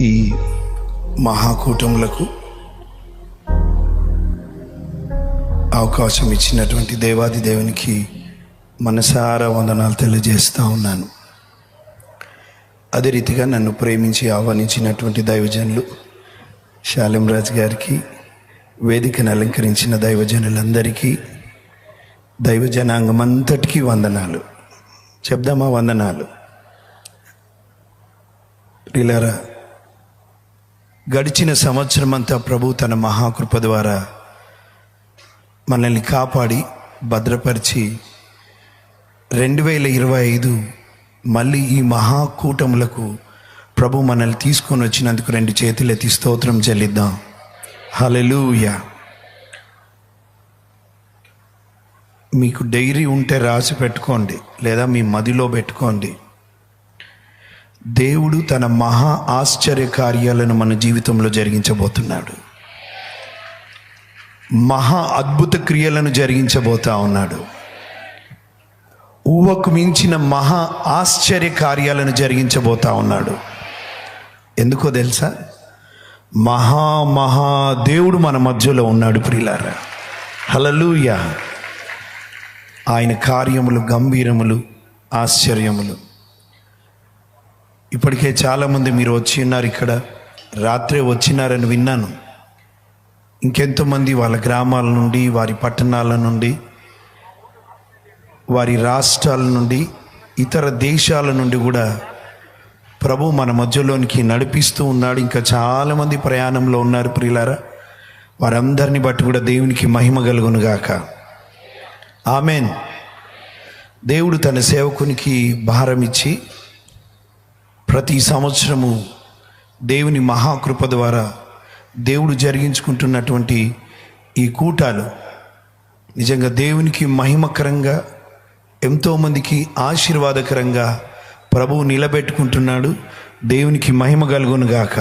ఈ మహాకూటములకు అవకాశం ఇచ్చినటువంటి దేవాది దేవునికి మనసారా వందనాలు తెలియజేస్తూ ఉన్నాను. అదే రీతిగా నన్ను ప్రేమించి ఆహ్వానించినటువంటి దైవజనులు శాలిం రాజ్ గారికి, వేదికను అలంకరించిన దైవజనులందరికీ, దైవజనాంగం అంతటికీ వందనాలు చెప్దామా? వందనాలు. ప్రియులారా, గడిచిన సంవత్సరం అంతా ప్రభు తన మహాకృప ద్వారా మనల్ని కాపాడి భద్రపరిచి 2025 మళ్ళీ ఈ మహాకూటములకు ప్రభు మనల్ని తీసుకొని వచ్చినందుకు 2 చేతులెత్తి స్తోత్రం చెల్లిద్దాం. హల్లెలూయా. మీకు డైరీ ఉంటే రాసి పెట్టుకోండి, లేదా మీ మదిలో పెట్టుకోండి. దేవుడు తన మహా ఆశ్చర్య కార్యాలను మన జీవితంలో జరిగించబోతున్నాడు. మహా అద్భుత క్రియలను జరిగించబోతా ఉన్నాడు. ఊహకు మించిన మహా ఆశ్చర్య కార్యాలను జరిగించబోతా ఉన్నాడు. ఎందుకో తెలుసా? మహా దేవుడు మన మధ్యలో ఉన్నాడు. ప్రియులారా, హల్లెలూయా. ఆయన కార్యములు గంభీరములు, ఆశ్చర్యములు. ఇప్పటికే చాలామంది మీరు వచ్చి ఉన్నారు, ఇక్కడ రాత్రే వచ్చినారని విన్నాను. ఇంకెంతోమంది వాళ్ళ గ్రామాల నుండి, వారి పట్టణాల నుండి, వారి రాష్ట్రాల నుండి, ఇతర దేశాల నుండి కూడా ప్రభు మన మధ్యలోనికి నడిపిస్తూ ఉన్నాడు. ఇంకా చాలామంది ప్రయాణంలో ఉన్నారు. ప్రియులారా, వారందరిని బట్టి కూడా దేవునికి మహిమ కలుగునుగాక. ఆమెన్. దేవుడు తన సేవకునికి భారం ఇచ్చి ప్రతి సంవత్సరము దేవుని మహాకృప ద్వారా దేవుడు జరిగించుకుంటున్నటువంటి ఈ కూటాలు నిజంగా దేవునికి మహిమకరంగా, ఎంతోమందికి ఆశీర్వాదకరంగా ప్రభువు నిలబెట్టుకుంటున్నాడు. దేవునికి మహిమ కలుగునుగాక.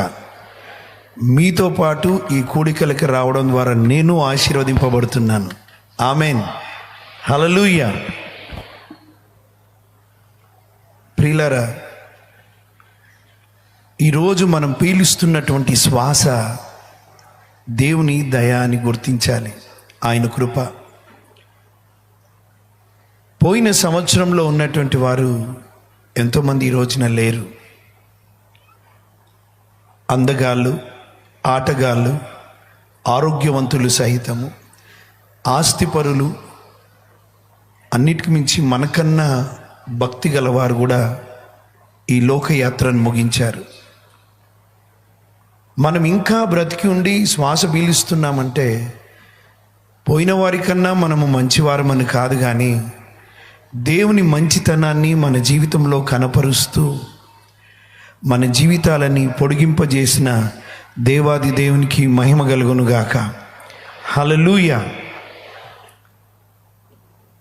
మీతో పాటు ఈ కూడికలకి రావడం ద్వారా నేను ఆశీర్వదింపబడుతున్నాను. ఆమెన్. హల్లెలూయా. ప్రియులారా, ఈరోజు మనం పీలుస్తున్నటువంటి శ్వాస దేవుని దయ అని గుర్తించాలి. ఆయన కృప. పోయిన సంవత్సరంలో ఉన్నటువంటి వారు ఎంతోమంది ఈ రోజున లేరు. అందగాళ్ళు, ఆటగాళ్ళు, ఆరోగ్యవంతులు సహితము, ఆస్తిపరులు, అన్నిటికి మించి మనకన్నా భక్తి గలవారు కూడా ఈ లోకయాత్రను ముగించారు. మనం ఇంకా బ్రతికి ఉండి శ్వాస పీలుస్తున్నామంటే పోయిన వారికన్నా మనము మంచివారమని కాదు, కానీ దేవుని మంచితనాన్ని మన జీవితంలో కనపరుస్తూ మన జీవితాలని పొడిగింపజేసిన దేవాది దేవునికి మహిమ కలుగునుగాక. హల్లెలూయా.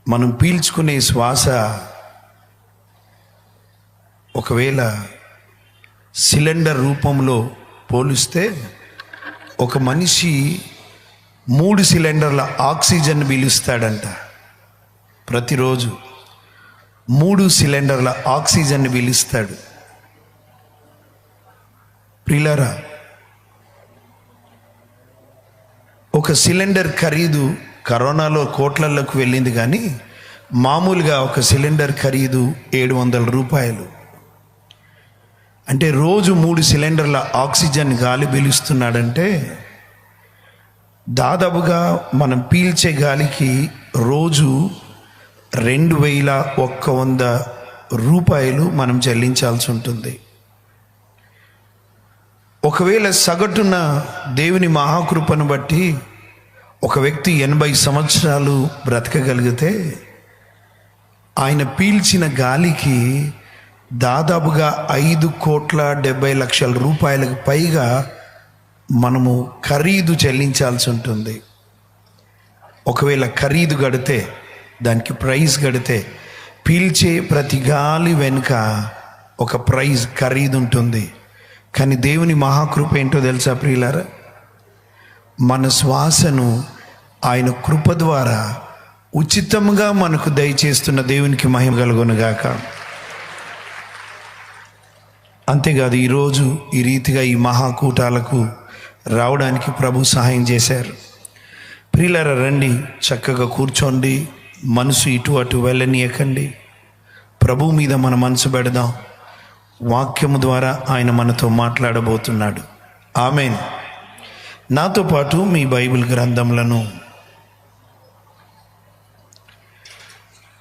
మనం పీల్చుకునే శ్వాస ఒకవేళ సిలిండర్ రూపంలో పోలిస్తే ఒక మనిషి 3 సిలిండర్ల ఆక్సిజన్ పీలుస్తాడంట. ప్రతిరోజు 3 సిలిండర్ల ఆక్సిజన్ పీలుస్తాడు. ప్రియులారా, ఒక సిలిండర్ ఖరీదు కరోనాలో కోట్లలోకి వెళ్ళింది, కానీ మామూలుగా ఒక సిలిండర్ ఖరీదు 700 రూపాయలు. అంటే రోజు 3 సిలిండర్ల ఆక్సిజన్ గాలి పీలుస్తున్నాడంటే దాదాపుగా మనం పీల్చే గాలికి రోజు 2100 రూపాయలు మనం చెల్లించాల్సి ఉంటుంది. ఒకవేళ సగటున దేవుని మహాకృపను బట్టి ఒక వ్యక్తి 80 సంవత్సరాలు బ్రతకగలిగితే ఆయన పీల్చిన గాలికి దాదాపుగా 5,70,00,000 రూపాయలకు పైగా మనము ఖరీదు చెల్లించాల్సి ఉంటుంది. ఒకవేళ ఖరీదు గడితే, దానికి ప్రైజ్ గడితే, పీల్చే ప్రతి గాలి వెనుక ఒక ప్రైజ్, ఖరీదు ఉంటుంది. కానీ దేవుని మహాకృప ఏంటో తెలుసా ప్రియులారా? మన శ్వాసను ఆయన కృప ద్వారా ఉచితంగా మనకు దయచేస్తున్న దేవునికి మహిమ కలుగునుగాక. అంతేకాదు ఈరోజు ఈ రీతిగా ఈ మహాకూటాలకు రావడానికి ప్రభు సహాయం చేశారు. ప్రియులారా, రండి, చక్కగా కూర్చోండి, మనసు ఇటు అటు వెళ్ళనీయకండి. ప్రభు మీద మన మనసు పెడదాం. వాక్యము ద్వారా ఆయన మనతో మాట్లాడబోతున్నాడు. ఆమేన్. నాతో పాటు మీ బైబిల్ గ్రంథములను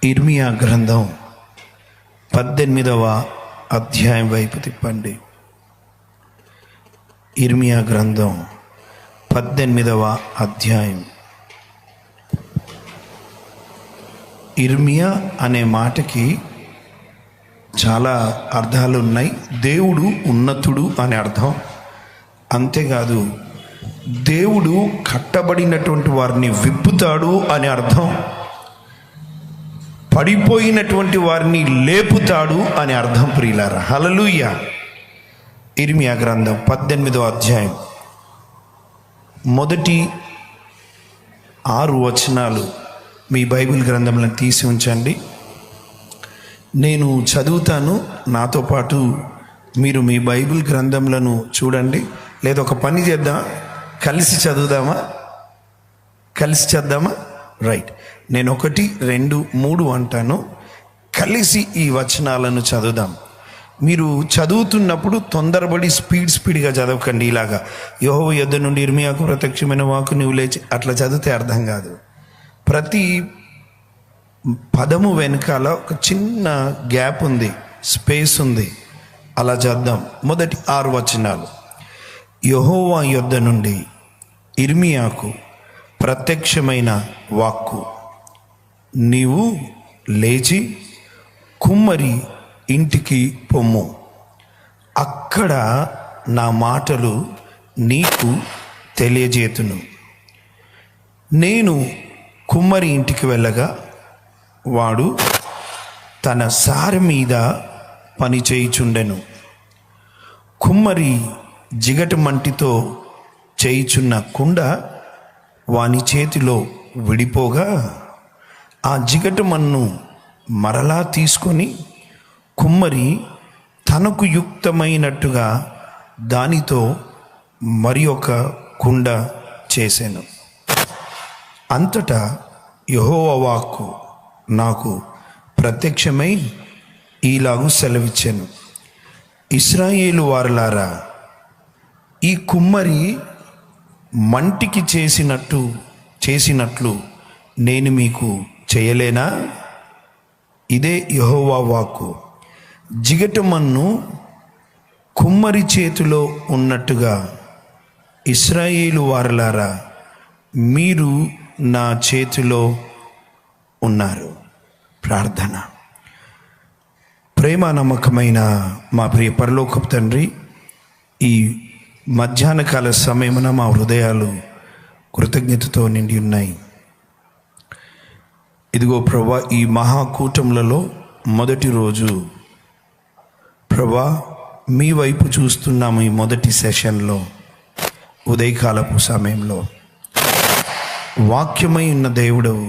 ఇర్మియా గ్రంథం 18వ అధ్యాయం వైపు తిప్పండి. ఇర్మియా గ్రంథం 18వ అధ్యాయం. ఇర్మియా అనే మాటకి చాలా అర్థాలు ఉన్నాయి. దేవుడు ఉన్నతుడు అనే అర్థం. అంతేకాదు, దేవుడు కట్టబడినటువంటి వారిని విప్పుతాడు అనే అర్థం. పడిపోయినటువంటి వారిని లేపుతాడు అనే అర్థం. ప్రియులారా, హల్లెలూయా. ఇర్మియా గ్రంథం 18వ అధ్యాయం మొదటి 6 వచనాలు మీ బైబిల్ గ్రంథంలో తీసి ఉంచండి. నేను చదువుతాను, నాతో పాటు మీరు మీ బైబిల్ గ్రంథంలను చూడండి. లేదా ఒక పని చేద్దాం, కలిసి చదువుదామా? కలిసి చేద్దామా? రైట్. నేను 1, 2, 3 అంటాను, కలిసి ఈ వచనాలను చదువుదాం. మీరు చదువుతున్నప్పుడు తొందరపడి స్పీడ్గా చదవకండి. ఇలాగా యెహోవా యొద్ద నుండి ఇర్మియాకు ప్రత్యక్షమైన వాక్కు నీవు లేచి అట్లా చదివితే అర్థం కాదు. ప్రతి పదము వెనకాల ఒక చిన్న గ్యాప్ ఉంది, స్పేస్ ఉంది. అలా చేద్దాం. మొదటి 6 వచనాలు. యెహోవా యొద్ద నుండి ఇర్మియాకు ప్రత్యక్షమైన వాక్కు, నీవు లేచి కుమ్మరి ఇంటికి పొమ్ము, అక్కడ నా మాటలు నీకు తెలియజేతును. నేను కుమ్మరి ఇంటికి వెళ్ళగా వాడు తన సారె మీద పని చేయుచుండెను. కుమ్మరి జిగట మంటితో చేయుచున్న కుండ వాని చేతిలో విడిపోగా ఆ జిగట మన్ను మరలా తీసుకొని కుమ్మరి తనకు యుక్తమైనట్టుగా దానితో మరి ఒక కుండ చేసెను. అంతటా యెహోవా వాక్కు నాకు ప్రత్యక్షమై ఈలాగు సెలవిచ్చెను, ఇశ్రాయేలు వారలారా, ఈ కుమ్మరి మంటికి చేసినట్లు నేను మీకు చేయలేనా? ఇదే యెహోవా వాక్కు. జిగటమన్ను కుమ్మరి చేతిలో ఉన్నట్టుగా ఇశ్రాయేలు వారలారా, మీరు నా చేతిలో ఉన్నారు. ప్రార్థన. ప్రేమ నమ్మకమైన మా ప్రియ పరలోకపు తండ్రి, ఈ మధ్యాహ్న కాల సమయమున మా హృదయాలు కృతజ్ఞతతో నిండి ఉన్నాయి. ఇదిగో ప్రభా, ఈ మహాకూటములలో మొదటి రోజు ప్రభా, మీ వైపు చూస్తున్నాము. ఈ మొదటి సెషన్లో ఉదయకాలపు సమయంలో వాక్యమై ఉన్న దేవుడవు,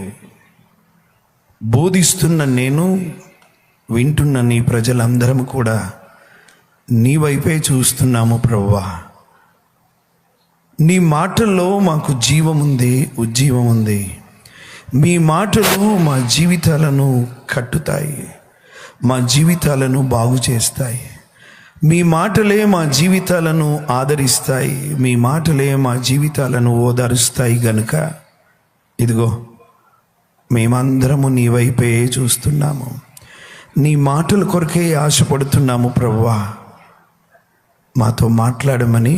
బోధిస్తున్న నేను, వింటున్న నీ ప్రజలందరం కూడా నీ వైపే చూస్తున్నాము ప్రభువా. నీ మాటల్లో మాకు జీవం ఉంది, ఉజ్జీవం ఉంది. మీ మాటలు మా జీవితాలను కట్టుతాయి, మా జీవితాలను బాగు చేస్తాయి. మీ మాటలే మా జీవితాలను ఆదరిస్తాయి, మీ మాటలే మా జీవితాలను ఓదారుస్తాయి. గనుక ఇదిగో మేమందరము నీ వైపే చూస్తున్నాము, నీ మాటల కొరకే ఆశపడుతున్నాము ప్రభువా. మాతో మాట్లాడమని,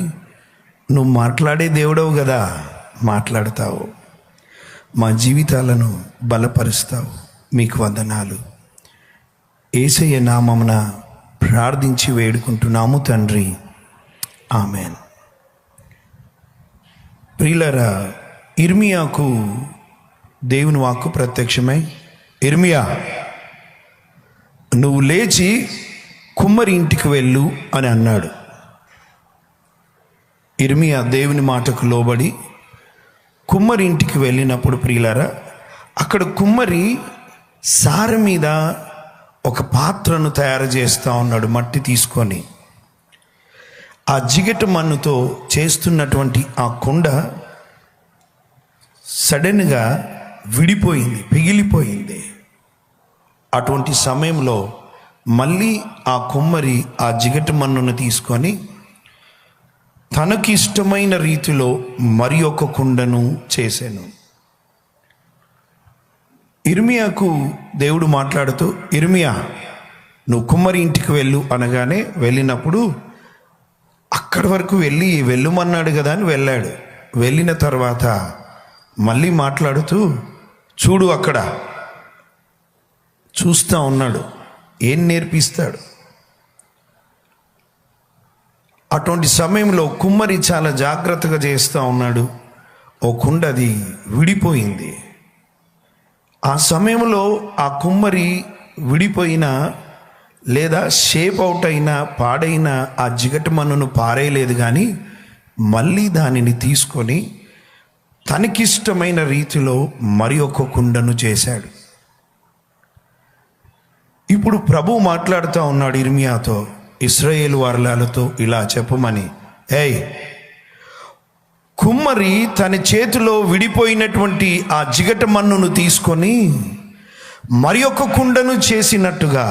నువ్వు మాట్లాడే దేవుడవు కదా, మాట్లాడతావు, మా జీవితాలను బలపరుస్తావు. మీకు వందనాలు. యేసయ్య నామమున ప్రార్థించి వేడుకుంటున్నాము తండ్రి, ఆమెన్. ప్రియులారా, ఇర్మియాకు దేవుని వాక్కు ప్రత్యక్షమై, ఇర్మియా, నువ్వు లేచి కుమ్మరి ఇంటికి వెళ్ళు అని అన్నాడు. ఇర్మియా దేవుని మాటకు లోబడి కుమ్మరి ఇంటికి వెళ్ళినప్పుడు ప్రియులారా, అక్కడ కుమ్మరి సారె మీద ఒక పాత్రను తయారు చేస్తూ ఉన్నాడు, మట్టి తీసుకొని. ఆ జిగట మన్నుతో చేస్తున్నటువంటి ఆ కుండ సడన్గా విడిపోయింది, పిగిలిపోయింది. అటువంటి సమయంలో మళ్ళీ ఆ కుమ్మరి ఆ జిగట మన్నును తీసుకొని తనకిష్టమైన రీతిలో మరి ఒక కుండను చేశాను. ఇర్మియాకు దేవుడు మాట్లాడుతూ, ఇర్మియా నువ్వు కుమ్మరి ఇంటికి వెళ్ళు అనగానే వెళ్ళినప్పుడు అక్కడి వరకు వెళ్ళమన్నాడు కదా అని వెళ్ళాడు. వెళ్ళిన తర్వాత మళ్ళీ మాట్లాడుతూ, చూడు అక్కడ చూస్తూ ఉన్నాడు, ఏం నేర్పిస్తాడు. అటువంటి సమయంలో కుమ్మరి చాలా జాగ్రత్తగా చేస్తూ ఉన్నాడు. ఓ కుండ అది విడిపోయింది. ఆ సమయంలో ఆ కుమ్మరి విడిపోయిన లేదా షేప్ అవుట్ అయిన పాడైన ఆ జిగట మన్నును పారేయలేదు, కానీ మళ్ళీ దానిని తీసుకొని తనకిష్టమైన రీతిలో మరి ఒక కుండను చేశాడు. ఇప్పుడు ప్రభు మాట్లాడుతూ ఉన్నాడు ఇర్మియాతో, ఇశ్రాయేలు వారలాలతో ఇలా చెప్పమని, ఏయ్ కుమ్మరి తన చేతిలో విడిపోయినటువంటి ఆ జిగట మన్నును తీసుకొని మరి ఒక కుండను చేసినట్టుగా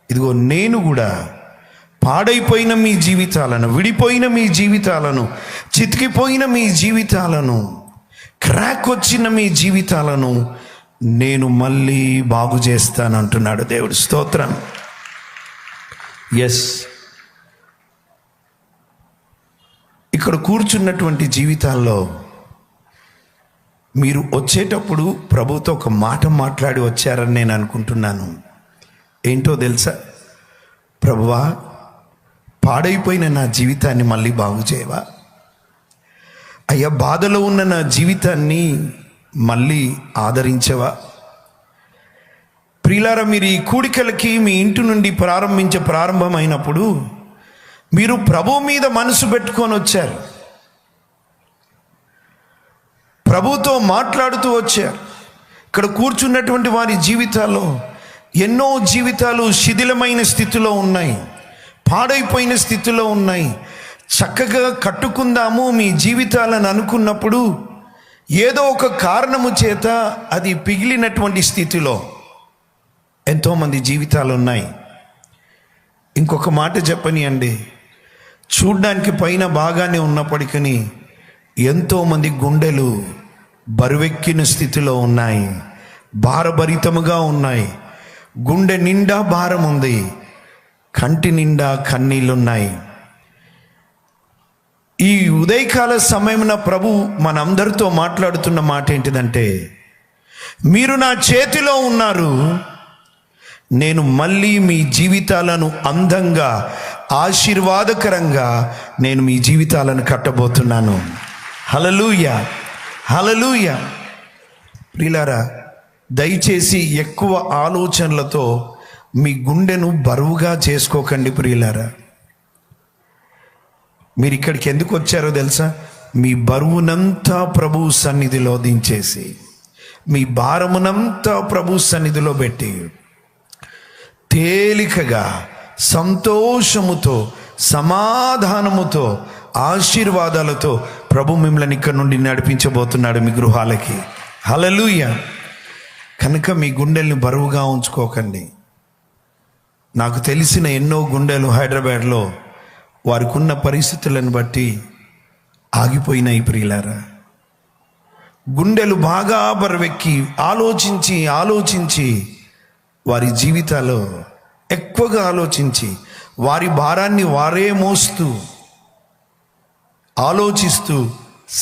ఇదిగో నేను కూడా పాడైపోయిన మీ జీవితాలను, విడిపోయిన మీ జీవితాలను, చితికిపోయిన మీ జీవితాలను, క్రాక్ వచ్చిన మీ జీవితాలను నేను మళ్ళీ బాగు చేస్తానంటున్నాడు దేవుడు. స్తోత్రం. ఎస్, ఇక్కడ కూర్చున్నటువంటి జీవితాల్లో మీరు వచ్చేటప్పుడు ప్రభుతో ఒక మాట మాట్లాడి వచ్చారని నేను అనుకుంటున్నాను. ఏంటో తెలుసా? ప్రభువా, పాడైపోయిన నా జీవితాన్ని మళ్ళీ బాగు చేయవా? అయ్యా, బాధలో ఉన్న నా జీవితాన్ని మళ్ళీ ఆదరించవా? ప్రియులారా, మీరు ఈ కూడికలకి మీ ఇంటి నుండి ప్రారంభమైనప్పుడు మీరు ప్రభు మీద మనసు పెట్టుకొని వచ్చారు, ప్రభుతో మాట్లాడుతూ వచ్చారు. ఇక్కడ కూర్చున్నటువంటి వారి జీవితాల్లో ఎన్నో జీవితాలు శిథిలమైన స్థితిలో ఉన్నాయి, పాడైపోయిన స్థితిలో ఉన్నాయి. చక్కగా కట్టుకుందాము మీ జీవితాలను అనుకున్నప్పుడు ఏదో ఒక కారణము చేత అది పిగిలినటువంటి స్థితిలో ఎంతోమంది జీవితాలు ఉన్నాయి. ఇంకొక మాట చెప్పనియండి, చూడ్డానికి పైన బాగానే ఉన్నప్పటికీ ఎంతోమంది గుండెలు బరువెక్కిన స్థితిలో ఉన్నాయి, భారభరితముగా ఉన్నాయి. గుండె నిండా భారం ఉంది, కంటి నిండా కన్నీళ్ళున్నాయి. ఈ ఉదయకాల సమయమున ప్రభు మనందరితో మాట్లాడుతున్న మాట ఏంటిదంటే, మీరు నా చేతిలో ఉన్నారు, నేను మళ్ళీ మీ జీవితాలను అందంగా, ఆశీర్వాదకరంగా నేను మీ జీవితాలను కట్టబోతున్నాను. హల్లెలూయా, హల్లెలూయా. ప్రియులారా, దయచేసి ఎక్కువ ఆలోచనలతో మీ గుండెను బరువుగా చేసుకోకండి. ప్రియులారా, మీరు ఇక్కడికి ఎందుకు వచ్చారో తెలుసా? మీ బరువునంతా ప్రభు సన్నిధిలో దించేసి, మీ భారమునంతా ప్రభు సన్నిధిలో పెట్టి తేలికగా, సంతోషముతో, సమాధానముతో, ఆశీర్వాదాలతో ప్రభు మిమ్మల్ని ఇక్కడ నుండి నడిపించబోతున్నాడు మీ గృహాలకి. హల్లెలూయా. కనుక మీ గుండెల్ని బరువుగా ఉంచుకోకండి. నాకు తెలిసిన ఎన్నో గుండెలు హైదరాబాద్లో వారికి ఉన్న పరిస్థితులను బట్టి ఆగిపోయినాయి. ప్రియులారా, గుండెలు బాగా బరువెక్కి ఆలోచించి వారి జీవితాల్లో ఎక్కువగా ఆలోచించి వారి భారాన్ని వారే మోస్తూ ఆలోచిస్తూ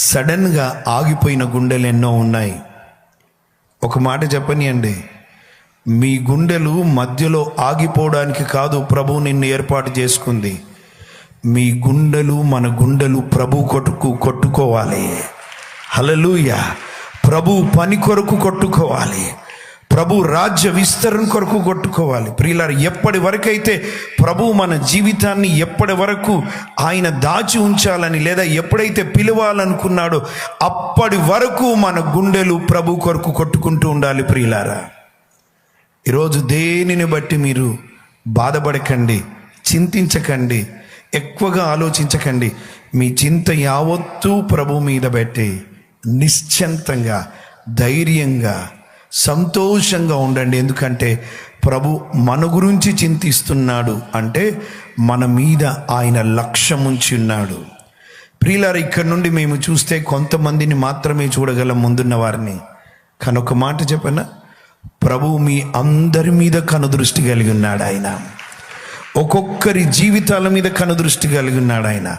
సడన్గా ఆగిపోయిన గుండెలు ఎన్నో ఉన్నాయి. ఒక మాట చెప్పనియండి, మీ గుండెలు మధ్యలో ఆగిపోవడానికి కాదు ప్రభు నిన్ను ఏర్పాటు చేసుకుంది. మీ గుండెలు, మన గుండెలు ప్రభు కొట్టుకోవాలి. హల్లెలూయా. ప్రభు పని కొరకు కొట్టుకోవాలి, ప్రభు రాజ్య విస్తరణ కొరకు కొట్టుకోవాలి. ప్రియులారా, ఎప్పటి వరకైతే ప్రభు మన జీవితాన్ని ఎప్పటి వరకు ఆయన దాచి ఉంచాలని లేదా ఎప్పుడైతే పిలవాలనుకున్నాడో అప్పటి వరకు మన గుండెలు ప్రభు కొరకు కొట్టుకుంటూ ఉండాలి. ప్రియులారా, ఈరోజు దేనిని బట్టి మీరు బాధపడకండి, చింతించకండి. ఎక్కువగా ఆలోచించకండి. మీ చింత యావత్తూ ప్రభు మీద పెట్టి నిశ్చింతంగా, ధైర్యంగా, సంతోషంగా ఉండండి. ఎందుకంటే ప్రభు మన గురించి చింతిస్తున్నాడు అంటే మన మీద ఆయన లక్ష్యం ఉంచి ఉన్నాడు. ప్రియులారా, ఇక్కడ నుండి మేము చూస్తే కొంతమందిని మాత్రమే చూడగలం, ముందున్న వారిని. కానీ ఒక మాట చెప్పనా, ప్రభు మీ అందరి మీద కనుదృష్టి కలిగి ఉన్నాడు. ఆయన ఒక్కొక్కరి జీవితాల మీద కనుదృష్టి కలిగి ఉన్నాడు ఆయన.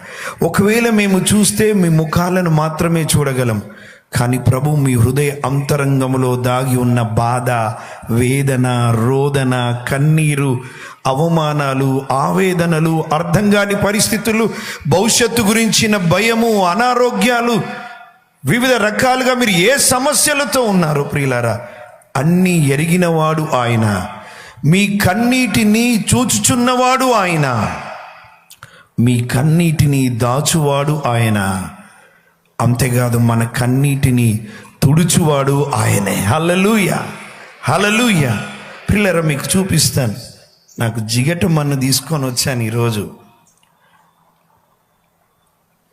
ఒకవేళ మేము చూస్తే మీ ముఖాలను మాత్రమే చూడగలం, కానీ ప్రభు మీ హృదయ అంతరంగంలో దాగి ఉన్న బాధ, వేదన, రోదన, కన్నీరు, అవమానాలు, ఆవేదనలు, అర్థం కాని పరిస్థితులు, భవిష్యత్తు గురించిన భయము, అనారోగ్యాలు, వివిధ రకాలుగా మీరు ఏ సమస్యలతో ఉన్నారో ప్రియులారా, అన్నీ ఎరిగినవాడు ఆయన. మీ కన్నీటిని చూచుచున్నవాడు ఆయన. మీ కన్నీటిని దాచువాడు ఆయన. అంతేకాదు, మన కన్నీటిని తుడుచువాడు ఆయనే. హల్లెలూయా, హల్లెలూయా. ప్రియులారా, మీకు చూపిస్తాను. నాకు జిగట మన్ను తీసుకొని వచ్చాను ఈరోజు.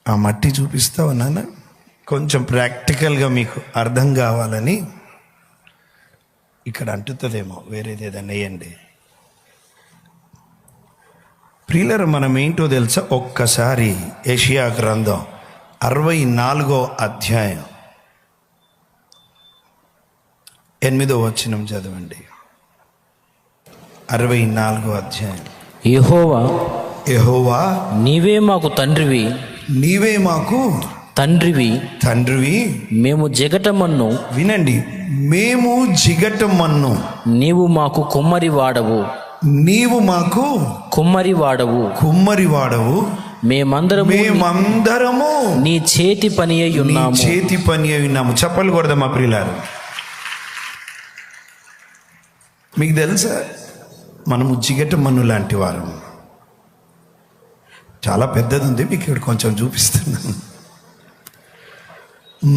ఆ మట్టి చూపిస్తావా నాన్న? కొంచెం ప్రాక్టికల్గా మీకు అర్థం కావాలని. ఇక్కడ అంటుతుందేమో, వేరేది ఏదన్నా వేయండి. ప్రియులారా, మనం ఏంటో తెలుసా? ఒక్కసారి యెషయా గ్రంథం 64వ అధ్యాయం 8వ వచనం చదవండి. 64వ అధ్యాయం. యెహోవా నీవే మాకు తండ్రివి, నీవే మాకు తండ్రివి, మేము జిగటమన్ను. వినండి, మేము జిగటమన్ను, నీవు మాకు కుమ్మరివాడవు. నీవు మాకు కుమ్మరివాడవు. మేమందరము నీ చేతి పని అయి ఉన్నాము. చెప్పలు కొడదామా ప్రియులారు? మీకు తెలుసా, మనము జిగటమన్ను లాంటి వారు. చాలా పెద్దది ఉంది, మీకు ఇక్కడ కొంచెం చూపిస్తున్నాను.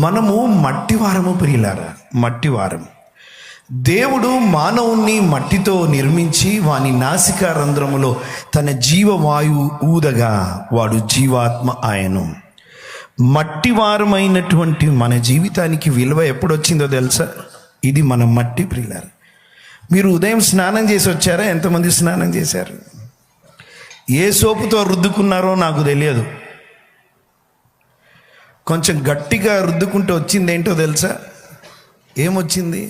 మనము మట్టివారము ప్రియులారా, మట్టివారం. దేవుడు మానవుణ్ణి మట్టితో నిర్మించి వాని నాసికా రంధ్రములో తన జీవవాయువు ఊదగా వాడు జీవాత్మ ఆయను. మట్టివారమైనటువంటి మన జీవితానికి విలువ ఎప్పుడొచ్చిందో తెలుసా? ఇది మన మట్టి ప్రియులారా. మీరు ఉదయం స్నానం చేసి వచ్చారా? ఎంతమంది స్నానం చేశారు? ఏ సోపుతో రుద్దుకున్నారో నాకు తెలియదు. కొంచెం గట్టిగా రుద్దుకుంటూ వచ్చింది ఏంటో తెలుసా? ఏమొచ్చింది?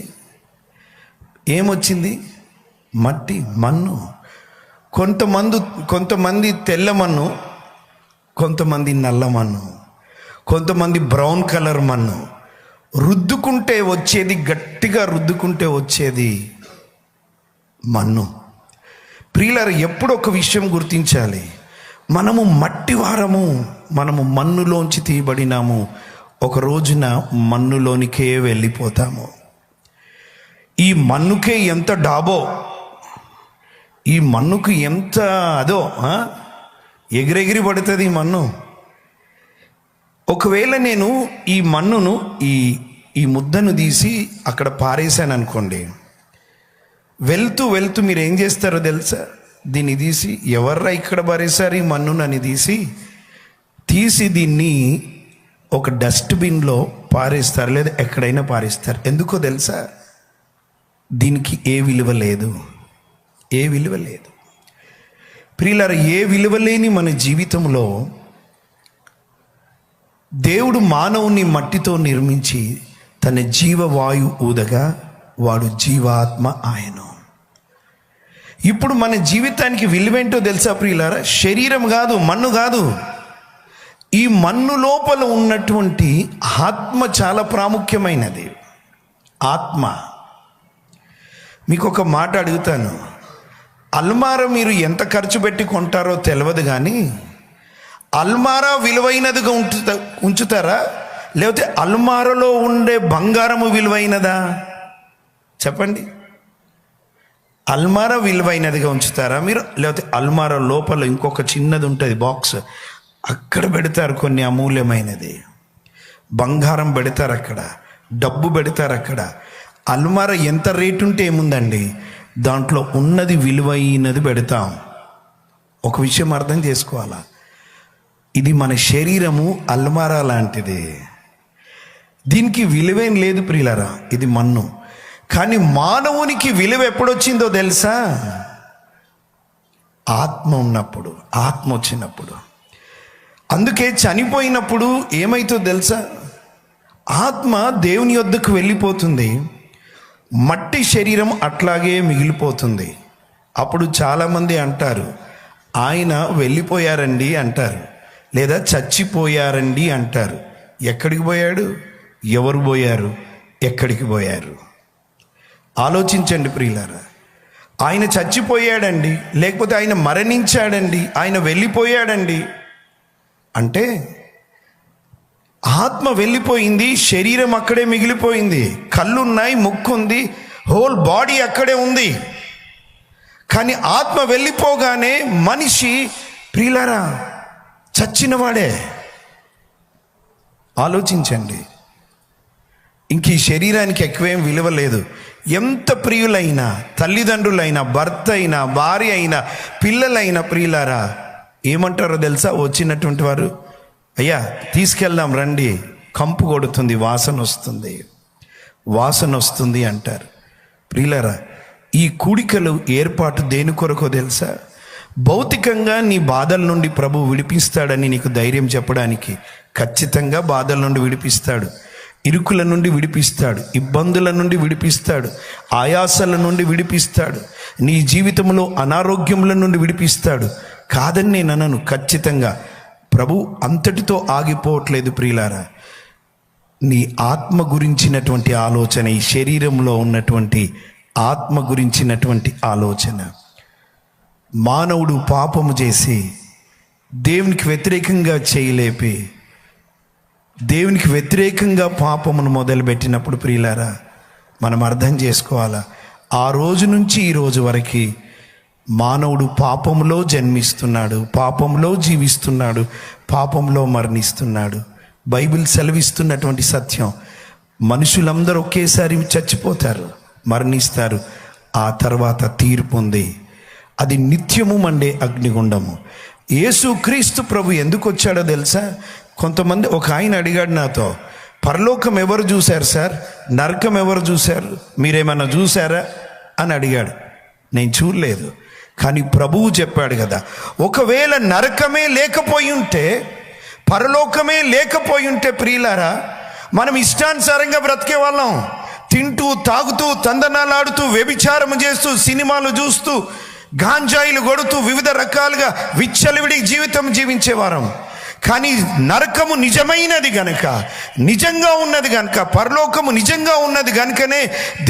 మట్టి, మన్ను. కొంతమంది తెల్ల మన్ను, కొంతమంది నల్ల మన్ను, కొంతమంది బ్రౌన్ కలర్ మన్ను. రుద్దుకుంటే వచ్చేది, గట్టిగా రుద్దుకుంటే వచ్చేది మన్ను. ప్రియులారా, ఎప్పుడు ఒక విషయం గుర్తించాలి, మనము మట్టి వారము, మనము మన్నులోంచి తీయబడినాము. ఒక రోజున మన్నులోనికే వెళ్ళిపోతాము. ఈ మన్నుకే ఎంత డాబో, ఈ మన్నుకు ఎంత అదో, ఎగిరెగిరి పడుతుంది ఈ మన్ను. ఒకవేళ నేను ఈ మన్నును, ఈ ముద్దను తీసి అక్కడ పారేశాను అనుకోండి, వెళ్తూ మీరు ఏం చేస్తారో తెలుసా? దీన్ని తీసి, ఎవర్రా ఇక్కడ పారేశారు ఈ మన్నును అని తీసి దీన్ని ఒక డస్ట్బిన్లో పారేస్తారు, లేదా ఎక్కడైనా పారేస్తారు. ఎందుకో తెలుసా? దీనికి ఏ విలువ లేదు. ప్రియులారా, ఏ విలువ లేని మన జీవితంలో దేవుడు మానవుని మట్టితో నిర్మించి తన జీవవాయు ఊదగా వాడు జీవాత్మ ఆయను. ఇప్పుడు మన జీవితానికి విలువేంటో తెలుసా ప్రియులారా? శరీరం కాదు, మన్ను కాదు, ఈ మన్ను లోపల ఉన్నటువంటి ఆత్మ చాలా ప్రాముఖ్యమైనది. ఆత్మ. మీకు ఒక మాట అడుగుతాను, అల్మారా మీరు ఎంత ఖర్చు పెట్టి కొంటారో తెలియదు, కానీ అల్మారా విలువైనదిగా ఉంచుతారా, లేకపోతే అల్మారాలో ఉండే బంగారము విలువైనదా? చెప్పండి. అల్మారా విలువైనదిగా ఉంచుతారా మీరు, లేకపోతే అల్మారా లోపల ఇంకొక చిన్నది ఉంటుంది బాక్స్, అక్కడ పెడతారు కొన్ని అమూల్యమైనది, బంగారం పెడతారు అక్కడ, డబ్బు పెడతారు అక్కడ. అల్మారా ఎంత రేటు ఉంటే ఏముందండి, దాంట్లో ఉన్నది విలువైనది పెడతాం. ఒక విషయం అర్థం చేసుకోవాలా, ఇది మన శరీరము అల్మారా లాంటిది, దీనికి విలువేం లేదు ప్రియులారా, ఇది మన్ను. కానీ మానవునికి విలువ ఎప్పుడొచ్చిందో తెలుసా? ఆత్మ ఉన్నప్పుడు, ఆత్మ వచ్చినప్పుడు. అందుకే చనిపోయినప్పుడు ఏమైతుందో తెలుసా? ఆత్మ దేవుని యొద్దకు వెళ్ళిపోతుంది, మట్టి శరీరం అట్లాగే మిగిలిపోతుంది. అప్పుడు చాలామంది అంటారు, ఆయన వెళ్ళిపోయారండి అంటారు, లేదా చచ్చిపోయారండి అంటారు. ఎక్కడికి పోయాడు? ఎవరు పోయారు? ఎక్కడికి పోయారు? ఆలోచించండి ప్రియులారా. ఆయన చచ్చిపోయాడండి, లేకపోతే ఆయన మరణించాడండి, ఆయన వెళ్ళిపోయాడండి అంటే ఆత్మ వెళ్ళిపోయింది, శరీరం అక్కడే మిగిలిపోయింది. కళ్ళున్నాయి, ముక్కు ఉంది, హోల్ బాడీ అక్కడే ఉంది. కానీ ఆత్మ వెళ్ళిపోగానే మనిషి ప్రియులారా చచ్చినవాడే. ఆలోచించండి. ఇంక ఈ శరీరానికి ఎక్కువేం విలువ లేదు. ఎంత ప్రియులైనా, తల్లిదండ్రులైనా, భర్త అయినా, భార్య అయినా, పిల్లలైనా ప్రియులారా ఏమంటారో తెలుసా? వచ్చినటువంటి వారు, అయ్యా తీసుకెళ్దాం రండి, కంపు కొడుతుంది, వాసన వస్తుంది, వాసన వస్తుంది అంటారు. ప్రియులారా, ఈ కూడికలు ఏర్పాటు దేని కొరకో తెలుసా? భౌతికంగా నీ బాధల నుండి ప్రభు విడిపిస్తాడని నీకు ధైర్యం చెప్పడానికి. ఖచ్చితంగా బాధల నుండి విడిపిస్తాడు, ఇరుకుల నుండి విడిపిస్తాడు, ఇబ్బందుల నుండి విడిపిస్తాడు, ఆయాసాల నుండి విడిపిస్తాడు, నీ జీవితంలో అనారోగ్యముల నుండి విడిపిస్తాడు. కాదని నేను అనను. ఖచ్చితంగా ప్రభు అంతటితో ఆగిపోవట్లేదు ప్రియులారా. నీ ఆత్మ గురించినటువంటి ఆలోచన, ఈ శరీరంలో ఉన్నటువంటి ఆత్మ గురించినటువంటి ఆలోచన. మానవుడు పాపము చేసి దేవునికి వ్యతిరేకంగా చేయలేపి, దేవునికి వ్యతిరేకంగా పాపమును మొదలుపెట్టినప్పుడు ప్రియులారా మనం అర్థం చేసుకోవాలా, ఆ రోజు నుంచి ఈ రోజు వరకు మానవుడు పాపంలో జన్మిస్తున్నాడు, పాపంలో జీవిస్తున్నాడు, పాపంలో మరణిస్తున్నాడు. బైబిల్ సెలవిస్తున్నటువంటి సత్యం, మనుషులందరూ ఒకేసారి చచ్చిపోతారు, మరణిస్తారు. ఆ తర్వాత తీర్పు ఉంది, అది నిత్యము మండే అగ్నిగుండము. యేసుక్రీస్తు ప్రభు ఎందుకు వచ్చాడో తెలుసా? కొంతమంది, ఒక ఆయన అడిగాడు నాతో, పరలోకం ఎవరు చూశారు సార్, నరకం ఎవరు చూశారు, మీరేమన్నా చూశారా అని అడిగాడు. నేను చూడలేదు, కానీ ప్రభువు చెప్పాడు కదా, ఒకవేళ నరకమే లేకపోయి ఉంటే, పరలోకమే లేకపోయి ఉంటే ప్రియులారా మనం ఇష్టానుసారంగా బ్రతికే వాళ్ళం. తింటూ తాగుతూ తందనాలాడుతూ వ్యభిచారం చేస్తూ సినిమాలు చూస్తూ గాంజాయిలు కొడుతూ వివిధ రకాలుగా విచ్చలవిడి జీవితం జీవించేవారం. కానీ నరకము నిజమైనది గనుక, నిజంగా ఉన్నది గనుక, పరలోకము నిజంగా ఉన్నది గనుకనే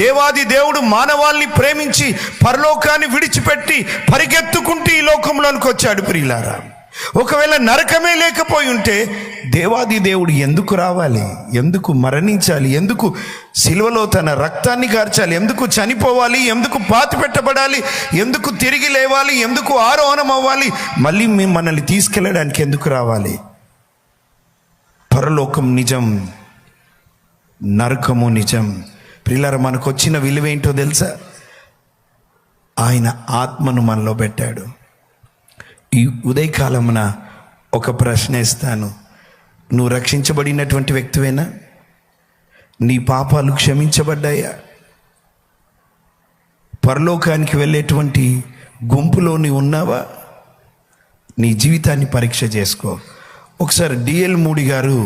దేవాది దేవుడు మానవాల్ని ప్రేమించి పరలోకాన్ని విడిచిపెట్టి పరిగెత్తుకుంటూ ఈ లోకంలోనికి వచ్చాడు ప్రియులారా. ఒకవేళ నరకమే లేకపోయి ఉంటే దేవాది దేవుడు ఎందుకు రావాలి, ఎందుకు మరణించాలి, ఎందుకు సిలువలో తన రక్తాన్ని కార్చాలి, ఎందుకు చనిపోవాలి, ఎందుకు పాతి పెట్టబడాలి, ఎందుకు తిరిగి లేవాలి, ఎందుకు ఆరోహణం అవ్వాలి, మళ్ళీ మనల్ని తీసుకెళ్ళడానికి ఎందుకు రావాలి? పరలోకం నిజం, నరకము నిజం. ప్రియులారా మనకు వచ్చిన విలువేంటో తెలుసా? ఆయన ఆత్మను మనలో పెట్టాడు. ఈ ఉదయకాలమున ఒక ప్రశ్న ఇస్తాను, నువ్వు రక్షించబడినటువంటి వ్యక్తివేనా? నీ పాపాలు క్షమించబడ్డాయా? పరలోకానికి వెళ్ళేటువంటి గుంపులో నీవు ఉన్నావా? నీ జీవితాన్ని పరీక్ష చేసుకో. ఒకసారి డిఎల్ మూడి గారు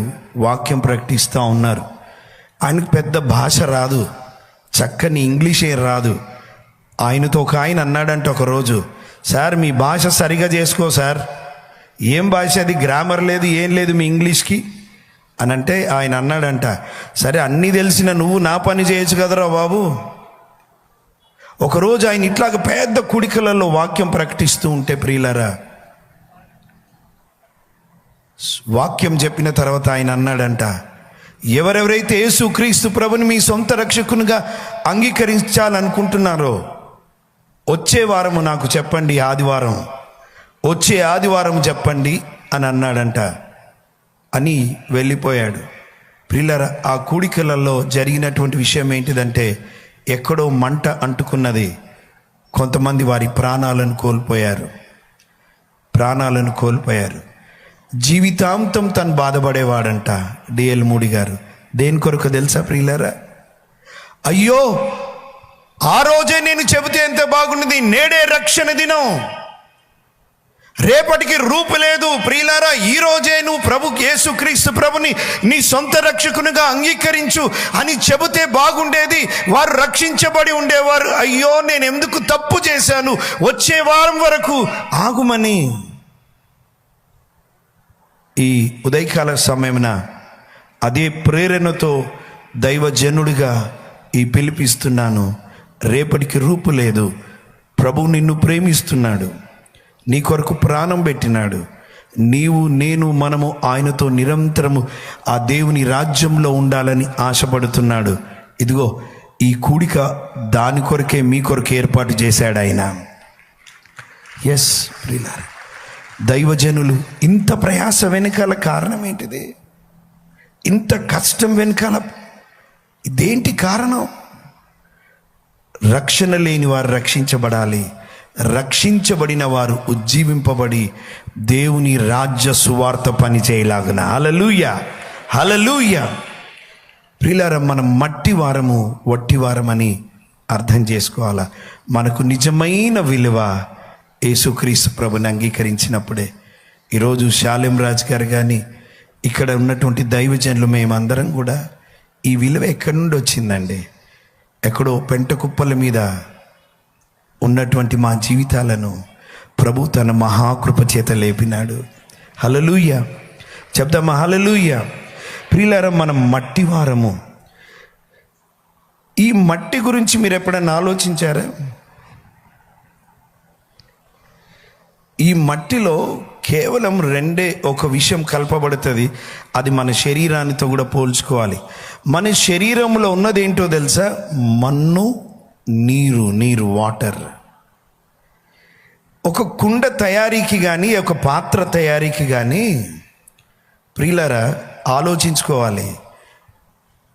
వాక్యం ప్రకటిస్తూ ఉన్నారు. ఆయనకు పెద్ద భాష రాదు, చక్కని ఇంగ్లీషే రాదు. ఆయనతో ఒక ఆయన అన్నాడంటే ఒకరోజు, సార్ మీ భాష సరిగా చేసుకో సార్. ఏం భాష అది, గ్రామర్ లేదు, ఏం లేదు మీ ఇంగ్లీష్కి అని అంటే ఆయన అన్నాడంట, సరే అన్నీ తెలిసిన నువ్వు నా పని చేయొచ్చు కదరా బాబు. ఒకరోజు ఆయన ఇట్లాగ పెద్ద కుడికలలో వాక్యం ప్రకటిస్తూ ఉంటే ప్రియులారా, వాక్యం చెప్పిన తర్వాత ఆయన అన్నాడంట, ఎవరెవరైతే యేసుక్రీస్తు ప్రభుని మీ సొంత రక్షకునిగా అంగీకరించాలనుకుంటున్నారో వచ్చే వారము నాకు చెప్పండి, ఆదివారం, వచ్చే ఆదివారం చెప్పండి అని అన్నాడంట. అని వెళ్ళిపోయాడు. ప్రియులారా ఆ కూడికలలో జరిగినటువంటి విషయం ఏంటిదంటే, ఎక్కడో మంట అంటుకున్నది. కొంతమంది వారి ప్రాణాలను కోల్పోయారు. జీవితాంతం తను బాధపడేవాడంట. డిఎల్ మూడి గారు దేని కొరకు తెలుసా ప్రియులారా? అయ్యో ఆ రోజే నేను చెబితే ఎంత బాగుండేది, నేడే రక్షణ దినం, రేపటికి రూపు లేదు. ప్రియులారా, ఈ రోజే నువ్వు ప్రభు యేసుక్రీస్తు ప్రభుని నీ సొంత రక్షకునిగా అంగీకరించు అని చెబితే బాగుండేది, వారు రక్షించబడి ఉండేవారు. అయ్యో నేను ఎందుకు తప్పు చేశాను, వచ్చే వారం వరకు ఆగుమని ఈ ఉదయకాల సమయమున అదే ప్రేరణతో దైవజనుడిగా ఈ పిలిపిస్తున్నాను. రేపటికి రూపు లేదు. ప్రభువు నిన్ను ప్రేమిస్తున్నాడు, నీ కొరకు ప్రాణం పెట్టినాడు. నీవు నేను మనము ఆయనతో నిరంతరము ఆ దేవుని రాజ్యంలో ఉండాలని ఆశపడుతున్నాడు. ఇదిగో ఈ కూడిక దాని కొరకే, మీ కొరకు ఏర్పాటు చేశాడు ఆయన. ఎస్ ప్రియులారా, దైవజనులు ఇంత ప్రయాస వెనకాల కారణం ఏంటిది? ఇంత కష్టం వెనకాల ఇదేంటి కారణం? రక్షణ లేని వారు రక్షించబడాలి, రక్షించబడిన వారు ఉజ్జీవింపబడి దేవుని రాజ్య సువార్త పని చేయలాగున. హల్లెలూయా, హల్లెలూయా. ప్రియులారా, మనం మట్టి వారము, వట్టి వారమని అర్థం చేసుకోవాలా. మనకు నిజమైన విలువ యేసుక్రీస్తు ప్రభుని అంగీకరించినప్పుడే. ఈరోజు శాలెం రాజు గారు కానీ ఇక్కడ ఉన్నటువంటి దైవజనులు మేమందరం కూడా ఈ విలువ ఎక్కడి నుండి వచ్చిందండి? ఎక్కడో పెంట కుప్పల మీద ఉన్నటువంటి మా జీవితాలను ప్రభు తన మహాకృప చేత లేపినాడు. హల్లెలూయా, చెప్దామా? హల్లెలూయా. ప్రియులారా, మనం మట్టి వారము. ఈ మట్టి గురించి మీరు ఎప్పుడైనా ఆలోచించారా? ఈ మట్టిలో కేవలం రెండే ఒక విషయం కలపబడుతుంది. అది మన శరీరానితో కూడా పోల్చుకోవాలి. మన శరీరంలో ఉన్నది ఏంటో తెలుసా? మన్ను, నీరు, వాటర్. ఒక కుండ తయారీకి కానీ, ఒక పాత్ర తయారీకి కానీ ప్రియులారా ఆలోచించుకోవాలి.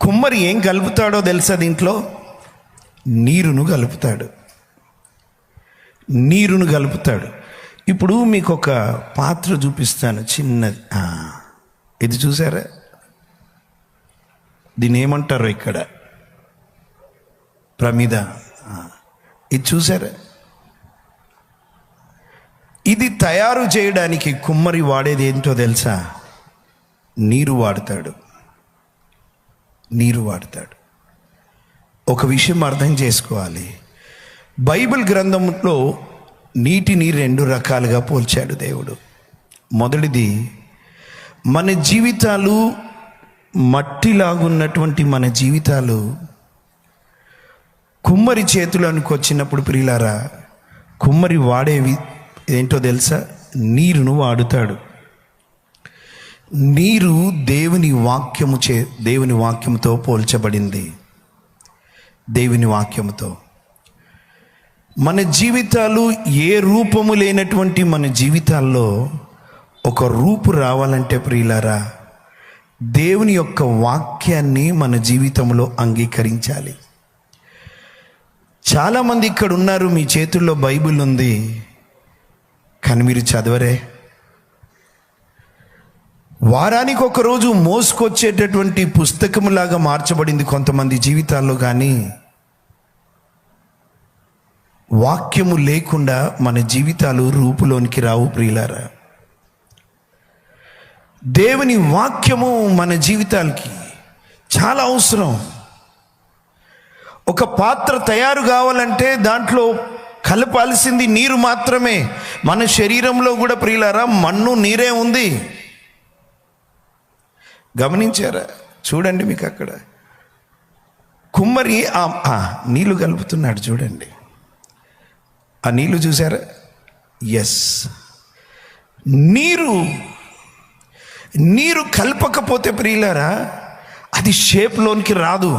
కుమ్మరి ఏం కలుపుతాడో తెలుసా? దీంట్లో నీరును కలుపుతాడు. ఇప్పుడు మీకు ఒక పాత్ర చూపిస్తాను, చిన్నది. ఇది చూసారా? దీన్ని ఏమంటారు ఇక్కడ? ప్రమిద. ఇది చూసారా? ఇది తయారు చేయడానికి కుమ్మరి వాడేది ఏంటో తెలుసా? నీరు వాడతాడు. ఒక విషయం అర్థం చేసుకోవాలి. బైబిల్ గ్రంథంలో నీటిని రెండు రకాలుగా పోల్చాడు దేవుడు. మొదటిది, మన జీవితాలు మట్టిలాగున్నటువంటి మన జీవితాలు కుమ్మరి చేతులకు వచ్చినప్పుడు ప్రియులారా, కుమ్మరి వాడేవి ఏంటో తెలుసా? నీరును వాడుతాడు. నీరు దేవుని వాక్యముతో పోల్చబడింది. దేవుని వాక్యముతో మన జీవితాలు ఏ రూపము లేనటువంటి మన జీవితాల్లో ఒక రూపు రావాలంటే ప్రియులారా, దేవుని యొక్క వాక్యాన్ని మన జీవితంలో అంగీకరించాలి. చాలామంది ఇక్కడ ఉన్నారు, మీ చేతుల్లో బైబిల్ ఉంది, కానీ మీరు చదవరే. వారానికి ఒకరోజు మోసుకొచ్చేటటువంటి పుస్తకములాగా మార్చబడింది కొంతమంది జీవితాల్లో, కానీ వాక్యము లేకుండా మన జీవితాలు రూపులోనికి రావు ప్రియులారా. దేవుని వాక్యము మన జీవితాలకి చాలా అవసరం. ఒక పాత్ర తయారు కావాలంటే దాంట్లో కలపాల్సింది నీరు మాత్రమే. మన శరీరంలో కూడా ప్రియులారా మన్ను, నీరే ఉంది. గమనించారా? చూడండి, మీకు అక్కడ కుమ్మరి నీళ్లు కలుపుతున్నాడు. చూడండి, ఆ నీళ్లు చూసారా? ఎస్, నీరు కలపకపోతే ప్రియులారా అది షేప్లోనికి రాదు.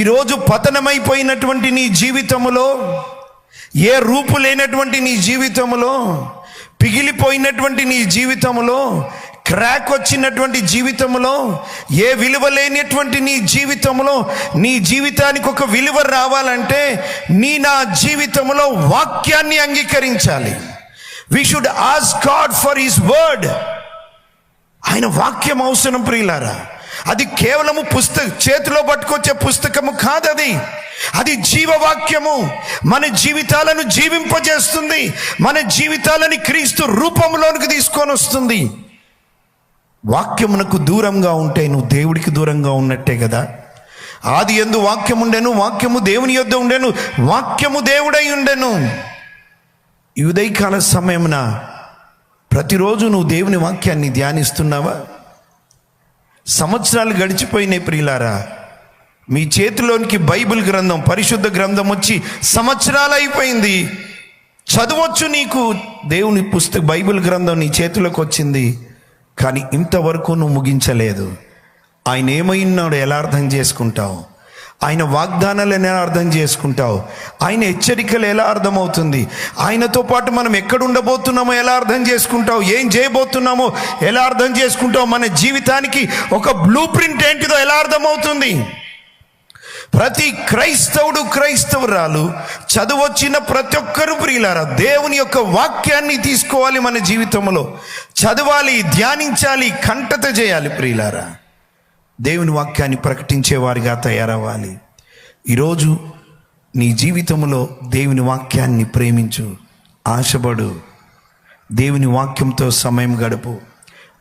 ఈరోజు పతనమైపోయినటువంటి నీ జీవితంలో, ఏ రూపు లేనటువంటి నీ జీవితంలో, పిగిలిపోయినటువంటి నీ జీవితంలో, క్రాక్ వచ్చినటువంటి జీవితంలో, ఏ విలువ లేనటువంటి నీ జీవితంలో, నీ జీవితానికి ఒక విలువ రావాలంటే నా జీవితంలో వాక్యాన్ని అంగీకరించాలి. We should ask God for His word. ఆయన వాక్యం అవసరం ప్రియులారా. అది కేవలము చేతిలో పట్టుకొచ్చే పుస్తకము కాదది. అది జీవవాక్యము. మన జీవితాలను జీవింపజేస్తుంది. మన జీవితాలని క్రీస్తు రూపంలోనికి తీసుకొని వస్తుంది. వాక్యమునకు దూరంగా ఉంటే నువ్వు దేవుడికి దూరంగా ఉన్నట్టే కదా. ఆది యందు వాక్యము ఉండెను, వాక్యము దేవుని యొద్ద ఉండెను, వాక్యము దేవుడై ఉండెను. ఈ ఉదయకాల సమయమున ప్రతిరోజు నువ్వు దేవుని వాక్యాన్ని ధ్యానిస్తున్నావా? సంవత్సరాలు గడిచిపోయినాయి ప్రియులారా. మీ చేతిలోనికి బైబిల్ గ్రంథం, పరిశుద్ధ గ్రంథం వచ్చి సంవత్సరాలు అయిపోయింది. చదవచ్చు, నీకు దేవుని బైబిల్ గ్రంథం నీ చేతిలోకి వచ్చింది, కానీ ఇంతవరకు నువ్వు ముగించలేదు. ఆయన ఏమైనాడో ఎలా అర్థం చేసుకుంటావు? ఆయన వాగ్దానాలు ఎలా అర్థం చేసుకుంటావు? ఆయన హెచ్చరికలు ఎలా అర్థమవుతుంది? ఆయనతో పాటు మనం ఎక్కడ ఉండబోతున్నామో ఎలా అర్థం చేసుకుంటావు? ఏం చేయబోతున్నామో ఎలా అర్థం చేసుకుంటావు? మన జీవితానికి ఒక బ్లూ ప్రింట్ ఏంటిదో ఎలా అర్థమవుతుంది? ప్రతి క్రైస్తవుడు, క్రైస్తవురాలు, చదువొచ్చిన ప్రతి ఒక్కరు ప్రియులారా దేవుని యొక్క వాక్యాన్ని తీసుకోవాలి, మన జీవితంలో చదవాలి, ధ్యానించాలి, కంటత చేయాలి ప్రియులారా. దేవుని వాక్యాన్ని ప్రకటించేవారిగా తయారవ్వాలి. ఈరోజు నీ జీవితంలో దేవుని వాక్యాన్ని ప్రేమించు, ఆశపడు, దేవుని వాక్యంతో సమయం గడుపు,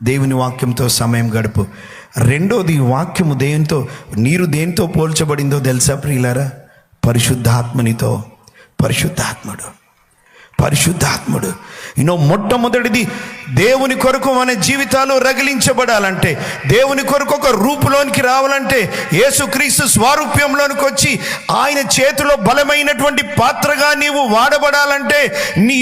దేవుని వాక్యంతో సమయం గడుపు. రెండోది, వాక్యము నీరు దేనితో పోల్చబడిందో తెలుసా ప్రియులారా? పరిశుద్ధాత్మనితో. పరిశుద్ధాత్ముడు. మొట్టమొదటిది, దేవుని కొరకు మన జీవితాలు రగిలించబడాలంటే, దేవుని కొరకు ఒక రూపులోనికి రావాలంటే, యేసుక్రీస్తు స్వారూప్యంలోనికి వచ్చి ఆయన చేతిలో బలమైనటువంటి పాత్రగా నీవు వాడబడాలంటే,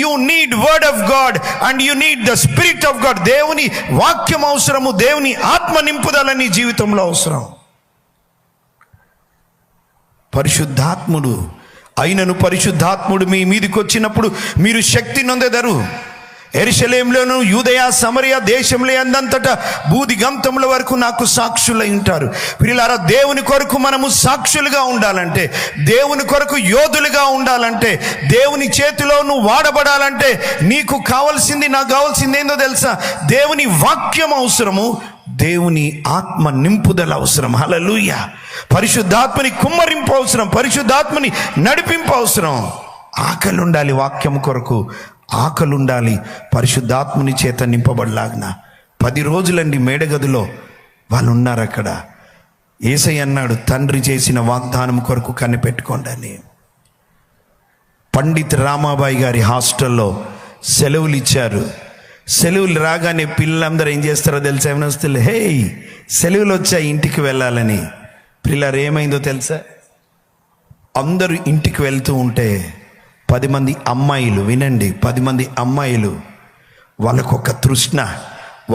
you need word of God and you need the spirit of God. దేవుని వాక్యం అవసరము, దేవుని ఆత్మ నింపుదల నీ జీవితంలో అవసరం. పరిశుద్ధాత్ముడు అయినను పరిశుద్ధాత్ముడు మీ మీదికి వచ్చినప్పుడు మీరు శక్తి నొందెదరు. యెరూషలేములోను, యూదయ, సమరయ దేశంలో అందంతటా భూదిగంతముల వరకు నాకు సాక్షులై ఉంటారు. ప్రియులారా, దేవుని కొరకు మనము సాక్షులుగా ఉండాలంటే, దేవుని కొరకు యోధులుగా ఉండాలంటే, దేవుని చేతిలో నువ్వు వాడబడాలంటే నీకు కావాల్సింది, నాకు కావాల్సింది ఏందో తెలుసా? దేవుని వాక్యం అవసరము, దేవుని ఆత్మ నింపుదల అవసరం. హల్లెలూయా. పరిశుద్ధాత్మని కుమ్మరింపు అవసరం, పరిశుద్ధాత్మని నడిపింపు అవసరం. ఆకలి ఉండాలి, వాక్యం కొరకు ఆకలి ఉండాలి. పరిశుద్ధాత్మని చేత నింపబడలాగిన 10 రోజులండి మేడగదిలో వాళ్ళు ఉన్నారు. అక్కడ యేసయ్య అన్నాడు, తండ్రి చేసిన వాగ్దానం కొరకు కనిపెట్టుకోండి అని. పండిత్ రామాబాయి గారి హాస్టల్లో సెలవులు ఇచ్చారు. సెలవులు రాగానే పిల్లలందరూ ఏం చేస్తారో తెలుసా? ఏమనొస్తుంది, హే సెలవులు వచ్చాయి ఇంటికి వెళ్ళాలని. పిల్లలు ఏమైందో తెలుసా? అందరూ ఇంటికి వెళ్తూ ఉంటే 10 మంది అమ్మాయిలు, వినండి, 10 మంది అమ్మాయిలు, వాళ్ళకొక తృష్ణ,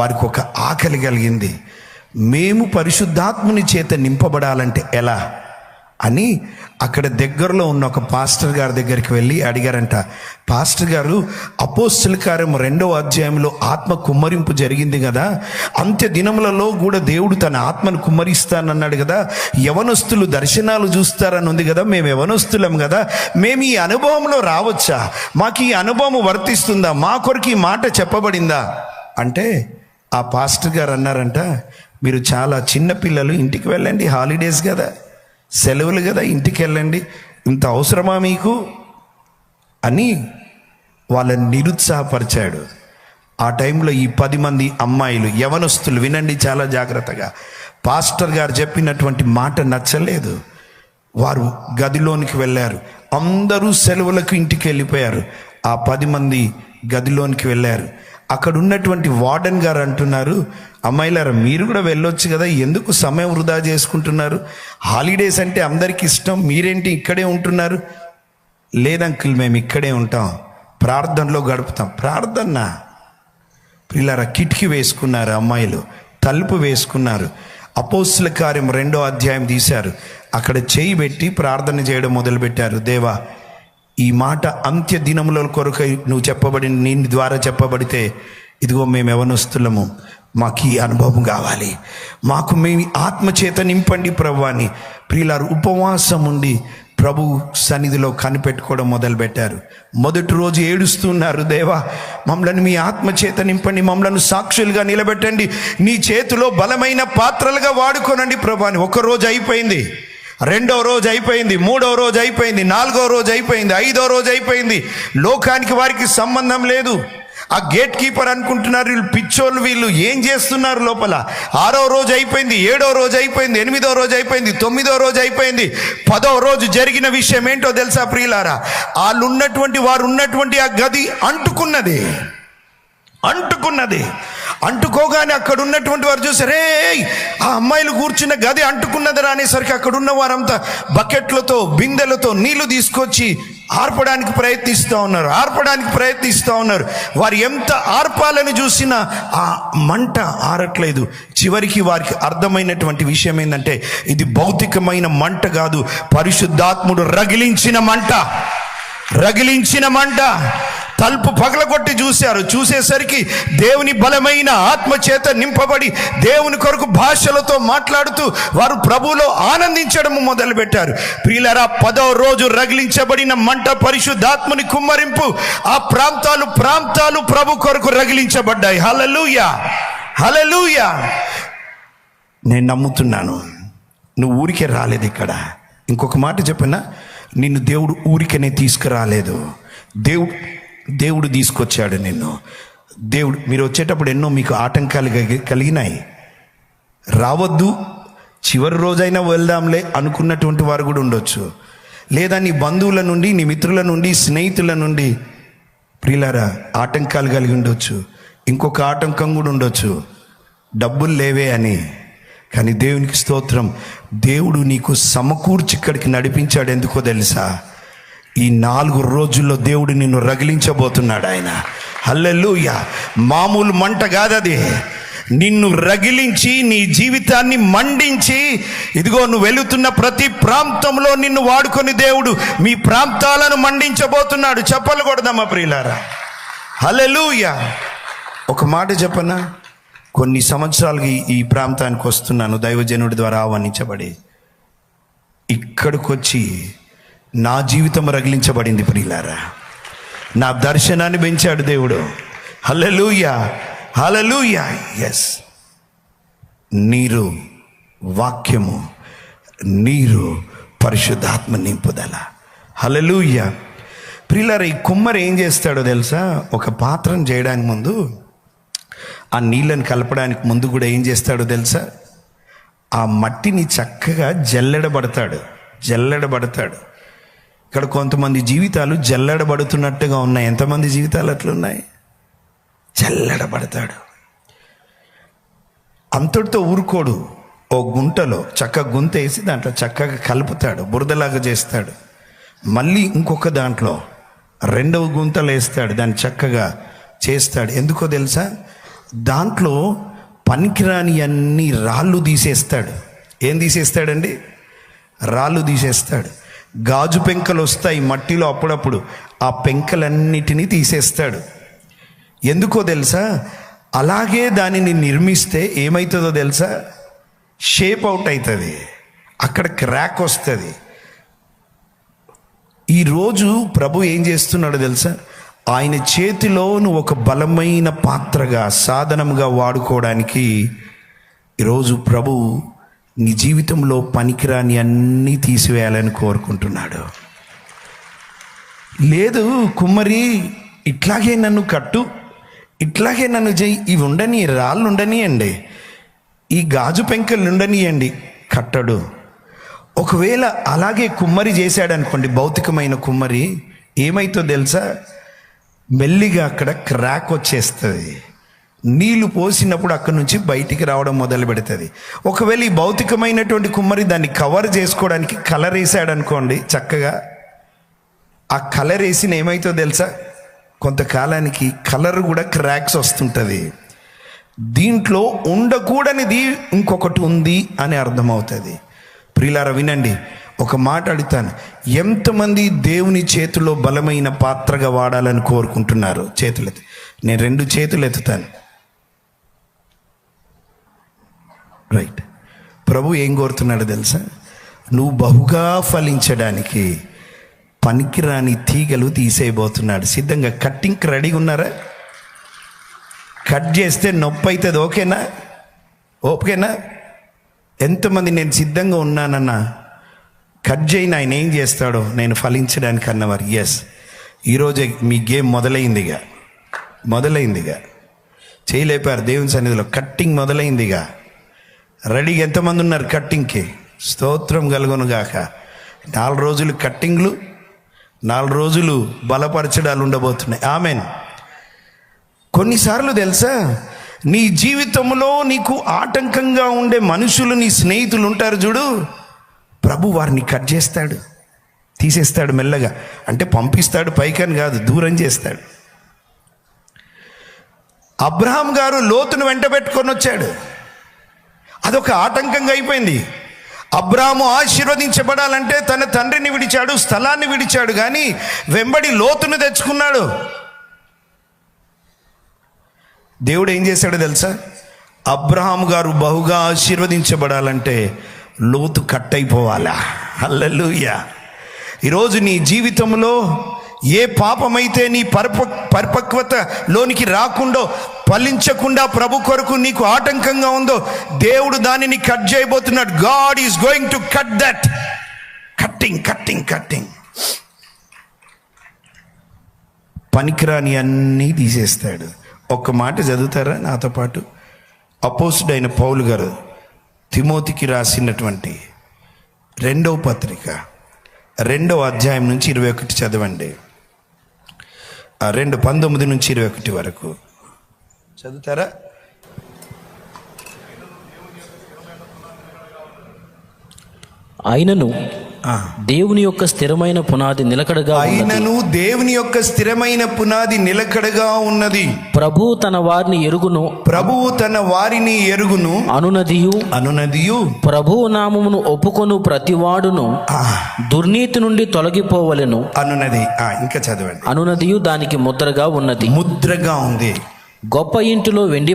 వారికి ఒక ఆకలి కలిగింది. మేము పరిశుద్ధాత్ముని చేత నింపబడాలంటే ఎలా అని అక్కడ దగ్గరలో ఉన్న ఒక పాస్టర్ గారి దగ్గరికి వెళ్ళి అడిగారంట. పాస్టర్ గారు, అపోస్తలుల కార్యం 2వ అధ్యాయంలో ఆత్మ కుమ్మరింపు జరిగింది కదా, అంత్య దినములలో కూడా దేవుడు తన ఆత్మను కుమ్మరిస్తానన్నాడు కదా, యవనస్తులు దర్శనాలు చూస్తారని ఉంది కదా, మేము యవనస్తులం కదా, మేము ఈ అనుభవంలో రావచ్చా? మాకు ఈ అనుభవం వర్తిస్తుందా? మా కొరకు ఈ మాట చెప్పబడిందా అంటే ఆ పాస్టర్ గారు అన్నారంట, మీరు చాలా చిన్నపిల్లలు, ఇంటికి వెళ్ళండి, హాలిడేస్ కదా, సెలవులు కదా, ఇంటికి వెళ్ళండి, ఇంత అవసరమా మీకు అని వాళ్ళని నిరుత్సాహపరిచాడు. ఆ టైంలో ఈ 10 మంది అమ్మాయిలు, యవనస్తులు, వినండి చాలా జాగ్రత్తగా, పాస్టర్ గారు చెప్పినటువంటి మాట నచ్చలేదు. వారు గదిలోనికి వెళ్ళారు. అందరూ సెలవులకు ఇంటికి వెళ్ళిపోయారు. ఆ 10 మంది గదిలోనికి వెళ్ళారు. అక్కడ ఉన్నటువంటి వార్డెన్ గారు అంటున్నారు, అమ్మాయిలారా మీరు కూడా వెళ్ళొచ్చు కదా, ఎందుకు సమయం వృధా చేసుకుంటున్నారు? హాలిడేస్ అంటే అందరికీ ఇష్టం, మీరేంటి ఇక్కడే ఉంటున్నారు? లేదంకుల్, మేము ఇక్కడే ఉంటాం, ప్రార్థనలో గడుపుతాం. ప్రార్థన పిల్లరా, కిటికీ వేసుకున్నారు అమ్మాయిలు, తలుపు వేసుకున్నారు. అపోస్తలుల కార్యం 2వ అధ్యాయం తీశారు. అక్కడ చేయి పెట్టి ప్రార్థన చేయడం మొదలుపెట్టారు. దేవా, ఈ మాట అంత్య దినముల కొరకు నువ్వు చెప్పబడిన నీ ద్వారా చెప్పబడితే, ఇదిగో మేము యవనస్తులము, మాకు ఈ అనుభవం కావాలి, మాకు మేము ఆత్మచేత నింపండి ప్రభువా అని ప్రియులారు ఉపవాసం ఉండి ప్రభు సన్నిధిలో కనిపెట్టుకోవడం మొదలుపెట్టారు. మొదటి రోజు ఏడుస్తున్నారు, దేవా మమ్మల్ని మీ ఆత్మ చేత నింపండి, మమ్మల్ని సాక్షులుగా నిలబెట్టండి, నీ చేతిలో బలమైన పాత్రలుగా వాడుకోనండి ప్రభు అని. ఒక రోజు అయిపోయింది, రెండో రోజు అయిపోయింది, మూడో రోజు అయిపోయింది, నాలుగో రోజు అయిపోయింది, ఐదో రోజు అయిపోయింది. లోకానికి వారికి సంబంధం లేదు. ఆ గేట్ కీపర్ అనుకుంటున్నారు వీళ్ళు పిచ్చోళ్ళు, వీళ్ళు ఏం చేస్తున్నారు లోపల. ఆరో రోజు అయిపోయింది, ఏడో రోజు అయిపోయింది, ఎనిమిదో రోజు అయిపోయింది, తొమ్మిదో రోజు అయిపోయింది. 10వ రోజు జరిగిన విషయం ఏంటో తెలుసా ప్రియులారా? వారు ఉన్నటువంటి ఆ గది అంటుకున్నది. అంటుకోగానే అక్కడ ఉన్నటువంటి వారు చూసారు, ఆ అమ్మాయిలు కూర్చున్న గది అంటుకున్నది అనేసరికి అక్కడ ఉన్న వారంతా బకెట్లతో బిందెలతో నీళ్లు తీసుకొచ్చి ఆర్పడానికి ప్రయత్నిస్తూ ఉన్నారు. వారు ఎంత ఆర్పాలని చూసినా ఆ మంట ఆరట్లేదు. చివరికి వారికి అర్థమైనటువంటి విషయం ఏంటంటే ఇది భౌతికమైన మంట కాదు, పరిశుద్ధాత్ముడు రగిలించిన మంట. తలుపు పగలగొట్టి చూసేసరికి దేవుని బలమైన ఆత్మ చేత నింపబడి దేవుని కొరకు భాషలతో మాట్లాడుతూ వారు ప్రభువులో ఆనందించడం మొదలుపెట్టారు. ప్రియులారా, 10వ రోజు రగిలించబడిన మంట, పరిశుద్ధాత్మని కుమ్మరింపు, ఆ ప్రాంతాలు ప్రభు కొరకు రగిలించబడ్డాయి. హల్లెలూయా, హల్లెలూయా. నేను నమ్ముతున్నాను నువ్వు ఊరికే రాలేదు ఇక్కడ. ఇంకొక మాట చెప్పనా, నిన్ను దేవుడు ఊరికనే తీసుకురాలేదు, దేవుడు తీసుకొచ్చాడు నిన్ను. మీరు వచ్చేటప్పుడు ఎన్నో మీకు ఆటంకాలు కలిగినాయి. రావద్దు, చివరి రోజైనా వెళ్దాంలే అనుకున్నటువంటి వారు కూడా ఉండొచ్చు. లేదా నీ బంధువుల నుండి, నీ మిత్రుల నుండి, స్నేహితుల నుండి ప్రియులారా ఆటంకాలు కలిగి ఉండొచ్చు. ఇంకొక ఆటంకం కూడా ఉండొచ్చు, డబ్బులు లేవే అని. కానీ దేవునికి స్తోత్రం, దేవుడు నీకు సమకూర్చి ఇక్కడికి నడిపించాడు. ఎందుకో తెలుసా? ఈ 4 రోజుల్లో దేవుడు నిన్ను రగిలించబోతున్నాడు ఆయన. హల్లెలూయా. మామూలు మంట కాదది. నిన్ను రగిలించి నీ జీవితాన్ని మండించి, ఇదిగో నువ్వు వెళుతున్న ప్రతి ప్రాంతంలో నిన్ను వాడుకొని దేవుడు మీ ప్రాంతాలను మండించబోతున్నాడు. చెప్పలు కొడదామా ప్రియులారా? హల్లెలూయా. ఒక మాట చెప్పనా, కొన్ని సంవత్సరాలుగా ఈ ప్రాంతానికి వస్తున్నాను, దైవజనుడి ద్వారా ఆహ్వానించబడి. ఇక్కడికి వచ్చి నా జీవితం రగిలించబడింది ప్రియులారా. నా దర్శనాన్ని పెంచాడు దేవుడు. హల్లెలూయా, హల్లెలూయా. ఎస్, నీరు వాక్యము, నీరు పరిశుద్ధాత్మ నింపుదల. హల్లెలూయా. ప్రియులారా, ఈ కుమ్మరి ఏం చేస్తాడో తెలుసా? ఒక పాత్రను చేయడానికి ముందు, ఆ నీళ్ళని కలపడానికి ముందు కూడా ఏం చేస్తాడో తెలుసా? ఆ మట్టిని చక్కగా జల్లెడబడతాడు. ఇక్కడ కొంతమంది జీవితాలు జల్లెడబడుతున్నట్టుగా ఉన్నాయి. ఎంతమంది జీవితాలు అట్లున్నాయి? జల్లెడబడతాడు. అంతటితో ఊరుకోడు. ఓ గుంటలో గుంత వేసి దాంట్లో చక్కగా కలుపుతాడు, బురదలాగా చేస్తాడు. మళ్ళీ ఇంకొక దాంట్లో 2వ గుంతలు వేస్తాడు, దాన్ని చక్కగా చేస్తాడు. ఎందుకో తెలుసా? దాంట్లో పనికిరాని అన్ని రాళ్ళు తీసేస్తాడు. ఏం తీసేస్తాడండి? రాళ్ళు తీసేస్తాడు. గాజు పెంకలు వస్తాయి మట్టిలో అప్పుడప్పుడు, ఆ పెంకలన్నిటినీ తీసేస్తాడు. ఎందుకో తెలుసా? అలాగే దానిని నిర్మిస్తే ఏమవుతుందో తెలుసా? షేప్ అవుట్ అవుతుంది, అక్కడ క్రాక్ వస్తుంది. ఈరోజు ప్రభు ఏం చేస్తున్నాడో తెలుసా? ఆయన చేతిలో నువ్వు ఒక బలమైన పాత్రగా, సాధనంగా వాడుకోవడానికి ఈరోజు ప్రభు నీ జీవితంలో పనికిరాని అన్నీ తీసివేయాలని కోరుకుంటున్నాడు. లేదు కుమ్మరి, ఇట్లాగే నన్ను కట్టు, ఇట్లాగే నన్ను చెయ్యి, ఇవి ఉండని, రాళ్ళు ఉండనియండి, ఈ గాజు పెంకలు ఉండనియండి, కట్టడు. ఒకవేళ అలాగే కుమ్మరి చేశాడు అనుకోండి, భౌతికమైన కుమ్మరి, ఏమైతో తెలుసా? మెల్లిగా అక్కడ క్రాక్ వచ్చేస్తుంది. నీళ్లు పోసినప్పుడు అక్కడి నుంచి బయటికి రావడం మొదలు పెడుతుంది. ఒకవేళ ఈ భౌతికమైనటువంటి కుమ్మరి దాన్ని కవర్ చేసుకోవడానికి కలర్ వేసాడు అనుకోండి, చక్కగా ఆ కలర్ వేసిన ఏమైతో తెలుసా? కొంతకాలానికి కలర్ కూడా క్రాక్స్ వస్తుంటుంది. దీంట్లో ఉండకూడనిది ఇంకొకటి ఉంది అని అర్థమవుతుంది. ప్రియులారా వినండి, ఒక మాట అడుగుతాను, ఎంతమంది దేవుని చేతిలో బలమైన పాత్రగా వాడాలని కోరుకుంటున్నారు? చేతులెత్తి. నేను 2 చేతులు ఎత్తుతాను. రైట్. ప్రభు ఏం కోరుతున్నాడో తెలుసా? నువ్వు బహుగా ఫలించడానికి పనికిరాని తీగలు తీసేయబోతున్నాడు. సిద్ధంగా కట్టింగ్కి రెడీగా ఉన్నారా? కట్ చేస్తే నొప్పి అవుతుంది. ఓకేనా? ఎంతమంది నేను సిద్ధంగా ఉన్నానన్నా కట్ చేయని ఆయన ఏం చేస్తాడో నేను ఫలించడానికి అన్నవారు. ఎస్, ఈరోజే మీ గేమ్ మొదలైందిగా చేయలేపారు దేవుని సన్నిధిలో. కట్టింగ్ మొదలైందిగా. రెడీగా ఎంతమంది ఉన్నారు కట్టింగ్కి? స్తోత్రం కలుగును గాక. 4 రోజులు కట్టింగ్లు, 4 రోజులు బలపరచడాలు ఉండబోతున్నాయి. ఆమెన్. కొన్నిసార్లు తెలుసా, నీ జీవితంలో నీకు ఆటంకంగా ఉండే మనుషులు, నీ స్నేహితులు ఉంటారు చూడు, ప్రభు వారిని కట్ చేస్తాడు, తీసేస్తాడు మెల్లగా. అంటే పంపిస్తాడు పైకని కాదు, దూరం చేస్తాడు. అబ్రహాం గారు లోతును వెంట పెట్టుకొని వచ్చాడు. అదొక ఆటంకంగా అయిపోయింది. అబ్రాహాము ఆశీర్వదించబడాలంటే తన తండ్రిని విడిచాడు, స్థలాన్ని విడిచాడు, కానీ వెంబడి లోతును తెచ్చుకున్నాడు. దేవుడు ఏం చేశాడో తెలుసా? అబ్రహాము గారు బహుగా ఆశీర్వదించబడాలంటే లోతు కట్ అయిపోవాలా? హల్లెలూయా. ఈరోజు నీ జీవితంలో ఏ పాపమైతే నీ పరిపక్వతలోనికి రాకుండా, ఫలించకుండా ప్రభు కొరకు నీకు ఆటంకంగా ఉందో, దేవుడు దానిని కట్ చేయబోతున్నాడు. God is going to cut that. Cutting. పనికిరాని అన్నీ తీసేస్తాడు. ఒక్క మాట చదువుతారా నాతో పాటు? అపోస్తుడైన పౌలు గారు తిమోతికి రాసినటువంటి 2వ పత్రిక 2వ అధ్యాయం నుంచి 21 చదవండి. 2:19 నుంచి 21 వరకు చదువుతారా? అయినను దేవుని యొక్క స్థిరమైన పునాది నిలకడగా ఉన్నది. ప్రభువు తన వారిని ఎరుగును అనునదియు ప్రభువు నామమును ఒప్పుకొను ప్రతివాడును దుర్నీతి నుండి తొలగిపోవలెను అనునది. ఇంకా చదవండి. అనునదియు దానికి ముద్రగా ఉంది. గొప్ప ఇంటిలో వెండి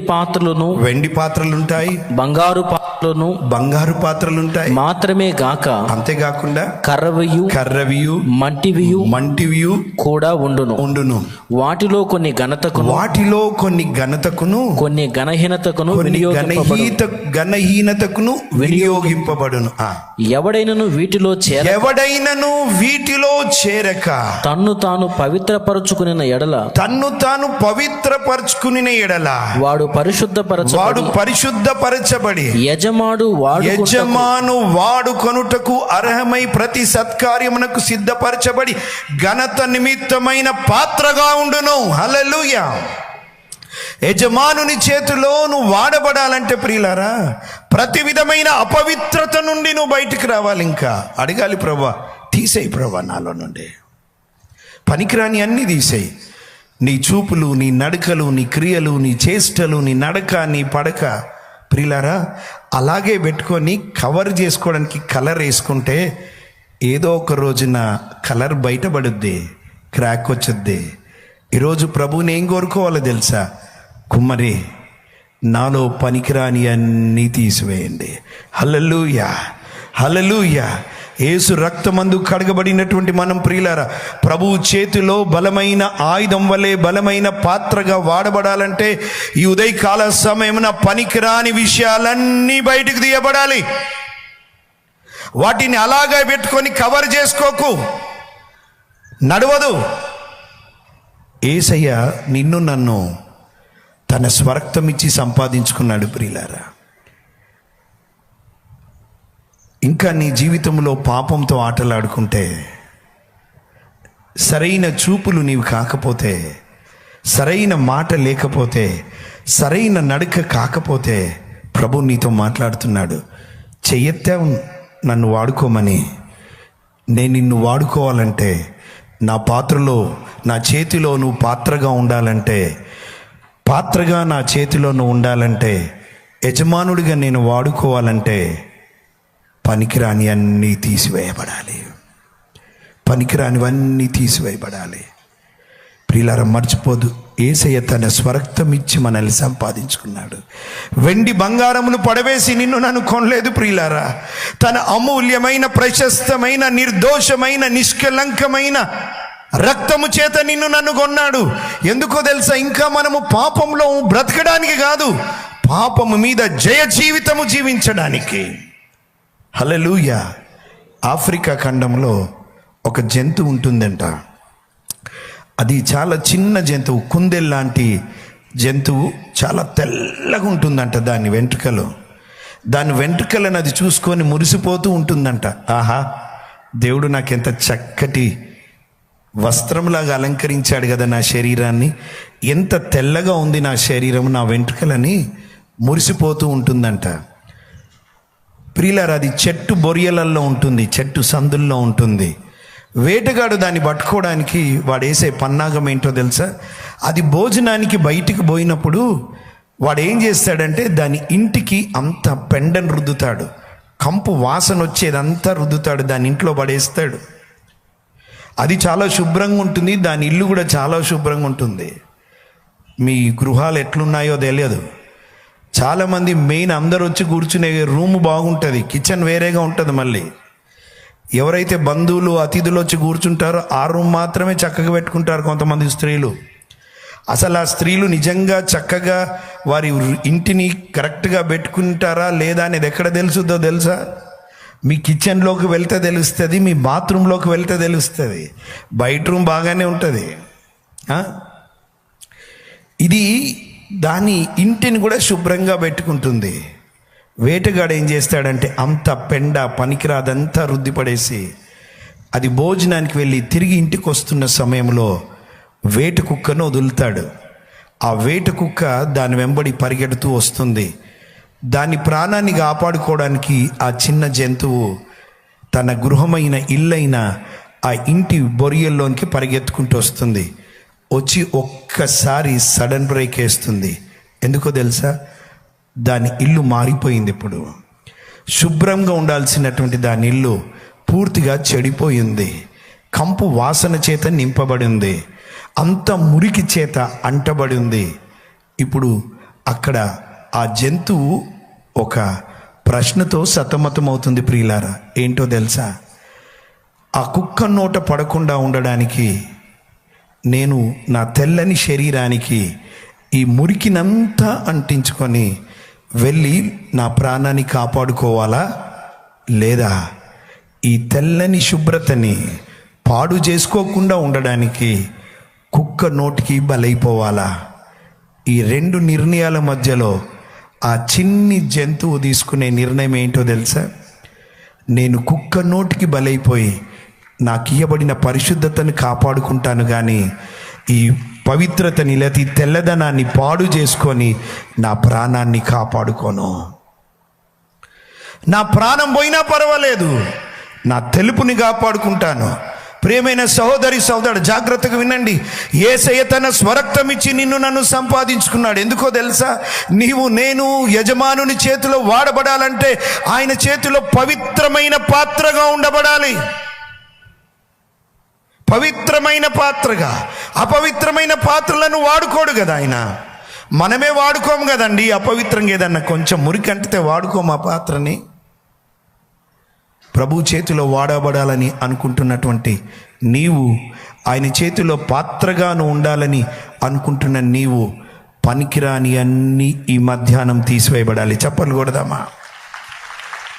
పాత్రలుంటాయి, బంగారు పాత్రలుంటాయి. మాత్రమే గాక అంతేకాకుండా కర్రవియు మంటివియు కూడా ఉండును. వాటిలో కొన్ని ఘనతకును కొన్ని ఘనహీనతకును వినియోగింపబడును. ఎవడైనను వీటిలో చేరక తన్ను తాను పవిత్రపరచుకుని ఎడల వాడు పరిశుద్ధపరచబడి యజమాను వాడుకొనుటకు అర్హమై ప్రతి సత్కార్యమునకు సిద్ధపరచబడి ఘనత నిమిత్తమైన పాత్రగా ఉండును. హల్లెలూయా. యజమానుని చేతిలో నువ్వు వాడబడాలంటే ప్రియులారా, ప్రతి విధమైన అపవిత్రత నుండి నువ్వు బయటికి రావాలి. ఇంకా అడగాలి, ప్రభా తీసేయి, ప్రభా నాలో నుండి పనికిరాని అన్నీ తీసేయి. నీ చూపులు, నీ నడకలు, నీ క్రియలు, నీ చేష్టలు, నీ నడక, నీ పడక ప్రియులారా అలాగే పెట్టుకొని కవర్ చేసుకోవడానికి కలర్ వేసుకుంటే ఏదో ఒక రోజున కలర్ బయటపడుద్ది, క్రాక్ వచ్చుద్ది. ఈరోజు ప్రభువుని ఏం కోరుకోవాలో తెలుసా? కుమ్మరి, నాలో పనికిరాని అన్నీ తీసివేయండి. హల్లెలూయా, హల్లెలూయా. యేసు రక్తమందు కడగబడినటువంటి మనం ప్రియులారా ప్రభువు చేతిలో బలమైన ఆయుధం వలె బలమైన పాత్రగా వాడబడాలంటే ఈ ఉదయకాల సమయమున పనికిరాని విషయాలన్నీ బయటికి తీయబడాలి. వాటిని అలాగే పెట్టుకొని కవర్ చేసుకోకు, నడవదు. యేసయ్య నిన్ను నన్ను తన స్వరక్తం ఇచ్చి సంపాదించుకున్నాడు ప్రియులారా. ఇంకా నీ జీవితంలో పాపంతో ఆటలాడుకుంటే, సరైన చూపులు నీవు కాకపోతే, సరైన మాట లేకపోతే, సరైన నడక కాకపోతే ప్రభు నీతో మాట్లాడుతున్నాడు. చెయ్యెత్తావు నన్ను వాడుకోమని. నేను నిన్ను వాడుకోవాలంటే, నా పాత్రలో, నా చేతిలో నువ్వు పాత్రగా ఉండాలంటే, పాత్రగా నా చేతిలో నువ్వు ఉండాలంటే, యజమానుడిగా నేను వాడుకోవాలంటే పనికిరాని అన్నీ తీసివేయబడాలి. పనికిరానివన్నీ తీసివేయబడాలి. ప్రియులారా మర్చిపోదు, యేసయ్య తన స్వరక్తం ఇచ్చి మనల్ని సంపాదించుకున్నాడు. వెండి బంగారమును పడవేసి నిన్ను నన్ను కొనలేదు ప్రియులారా. తన అమూల్యమైన, ప్రశస్తమైన, నిర్దోషమైన, నిష్కలంకమైన రక్తము చేత నిన్ను నన్ను కొన్నాడు. ఎందుకో తెలుసా? ఇంకా మనము పాపంలో బ్రతకడానికి కాదు, పాపము మీద జయ జీవితము జీవించడానికి. హల్లెలూయా. ఆఫ్రికా ఖండంలో ఒక జంతువు ఉంటుందంట. అది చాలా చిన్న జంతువు, కుందేలు జంతువు, చాలా తెల్లగా ఉంటుందంట. దాని వెంట్రుకలను అది చూసుకొని మురిసిపోతూ ఉంటుందంట. ఆహా, దేవుడు నాకెంత చక్కటి వస్త్రంలాగా అలంకరించాడు కదా నా శరీరాన్ని, ఎంత తెల్లగా ఉంది నా శరీరం, నా వెంట్రుకలని మురిసిపోతూ ఉంటుందంట. ప్రియులారా, అది చెట్టు బొరియలల్లో ఉంటుంది, చెట్టు సందుల్లో ఉంటుంది. వేటగాడు దాన్ని పట్టుకోవడానికి వాడు వేసే పన్నాగం ఏంటో తెలుసా? అది భోజనానికి బయటికి పోయినప్పుడు వాడు ఏం చేస్తాడంటే దాని ఇంటికి అంత పెండను రుద్దుతాడు, కంపు వాసన వచ్చేదంతా రుద్దుతాడు, దాని ఇంట్లో పడేస్తాడు. అది చాలా శుభ్రంగా ఉంటుంది, దాని ఇల్లు కూడా చాలా శుభ్రంగా ఉంటుంది. మీ గృహాలు ఎట్లున్నాయో తెలియదు. చాలామంది మెయిన్ అందరు వచ్చి కూర్చునే రూము బాగుంటుంది, కిచెన్ వేరేగా ఉంటుంది. మళ్ళీ ఎవరైతే బంధువులు అతిథులు వచ్చి కూర్చుంటారో ఆ రూమ్ మాత్రమే చక్కగా పెట్టుకుంటారు కొంతమంది స్త్రీలు. అసలు ఆ స్త్రీలు నిజంగా చక్కగా వారి ఇంటిని కరెక్ట్గా పెట్టుకుంటారా లేదా అనేది ఎక్కడ తెలుస్తుందో తెలుసా? మీ కిచెన్లోకి వెళ్తే తెలుస్తుంది, మీ బాత్రూంలోకి వెళ్తే తెలుస్తుంది. బయట రూమ్ బాగానే ఉంటుంది. ఇది దాని ఇంటిని కూడా శుభ్రంగా పెట్టుకుంటుంది. వేటగాడు ఏం చేస్తాడంటే అంత పెండ పనికిరాదంతా రుద్దిపడేసి అది భోజనానికి వెళ్ళి తిరిగి ఇంటికి వస్తున్న సమయంలో వేట కుక్కను వదులుతాడు. ఆ వేట కుక్క దాని వెంబడి పరిగెడుతూ వస్తుంది. దాని ప్రాణాన్ని కాపాడుకోవడానికి ఆ చిన్న జంతువు తన గృహమైన ఇల్లైన ఆ ఇంటి బొరియల్లోనికి పరిగెత్తుకుంటూ వస్తుంది. వచ్చి ఒక్కసారి సడన్ బ్రేక్ వేస్తుంది. ఎందుకో తెలుసా? దాని ఇల్లు మారిపోయింది. ఇప్పుడు శుభ్రంగా ఉండాల్సినటువంటి దాని ఇల్లు పూర్తిగా చెడిపోయింది, కంపు వాసన చేత నింపబడింది, అంత మురికి చేత అంటబడింది. ఇప్పుడు అక్కడ ఆ జంతువు ఒక ప్రశ్నతో సతమతమవుతుంది ప్రియులారా. ఏంటో తెలుసా? ఆ కుక్క నోట పడకుండా ఉండడానికి నేను నా తెల్లని శరీరానికి ఈ మురికినంతా అంటించుకొని వెళ్ళి నా ప్రాణాన్ని కాపాడుకోవాలా, లేదా ఈ తెల్లని శుభ్రతని పాడు చేసుకోకుండా ఉండడానికి కుక్క నోటికి బలైపోవాలా? ఈ రెండు నిర్ణయాల మధ్యలో ఆ చిన్ని జంతువు తీసుకునే నిర్ణయం ఏంటో తెలుసా? నేను కుక్క నోటికి బలైపోయి నాకు ఇవ్వబడిన పరిశుద్ధతను కాపాడుకుంటాను, కానీ ఈ పవిత్రతని లేకపోతే ఈ తెల్లదనాన్ని పాడు చేసుకొని నా ప్రాణాన్ని కాపాడుకోను. నా ప్రాణం పోయినా పర్వాలేదు, నా తెలుపుని కాపాడుకుంటాను. ప్రియమైన సహోదరి సహోదరుడు, జాగ్రత్తగా వినండి. యేసయ్య తన స్వరక్తం ఇచ్చి నిన్ను నన్ను సంపాదించుకున్నాడు. ఎందుకో తెలుసా? నీవు నేను యజమానుని చేతిలో వాడబడాలంటే ఆయన చేతిలో పవిత్రమైన పాత్రగా ఉండబడాలి. పవిత్రమైన పాత్రగా. అపవిత్రమైన పాత్రలను వాడుకోడు కదా ఆయన. మనమే వాడుకోము కదండి. అపవిత్రంగా ఏదన్నా కొంచెం మురికంటితే వాడుకోము ఆ పాత్రని. ప్రభు చేతిలో వాడబడాలని అనుకుంటున్నటువంటి నీవు, ఆయన చేతిలో పాత్రగాను ఉండాలని అనుకుంటున్న నీవు, పనికిరాని అన్నీ ఈ మధ్యాహ్నం తీసివేయబడాలి. చప్పట్లు కొడదామా?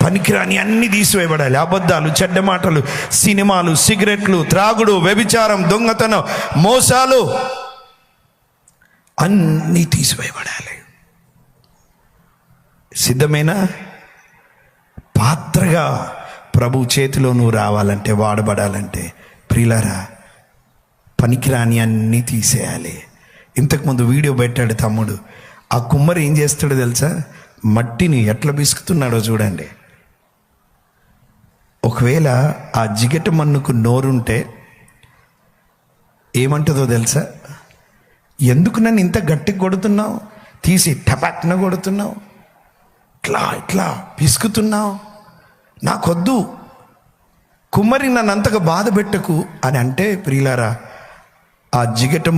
పనికిరాని అన్నీ తీసివేయబడాలి. అబద్ధాలు, చెడ్డ మాటలు, సినిమాలు, సిగరెట్లు, త్రాగుడు, వ్యభిచారం, దొంగతనం, మోసాలు అన్నీ తీసివేయబడాలి. సిద్ధమేనా? పాత్రగా ప్రభు చేతిలో నువ్వు రావాలంటే, వాడబడాలంటే ప్రియులారా, పనికిరాని అన్నీ తీసేయాలి. ఇంతకుముందు వీడియో పెట్టాడు తమ్ముడు. ఆ కుమ్మరి ఏం చేస్తాడో తెలుసా? మట్టిని ఎట్లా బిసుకుతున్నాడో చూడండి. ఒకవేళ ఆ జిగట మన్నుకు నోరుంటే ఏమంటుందో తెలుసా? ఎందుకు నన్ను ఇంత గట్టిగా కొడుతున్నావు, తీసి టపాక్న కొడుతున్నావు, ఇట్లా ఇట్లా పిసుకుతున్నావు, నాకొద్దు, కుమ్మరి నన్ను అంతగా బాధ పెట్టకు అని అంటే ప్రియులారా, ఆ జిగట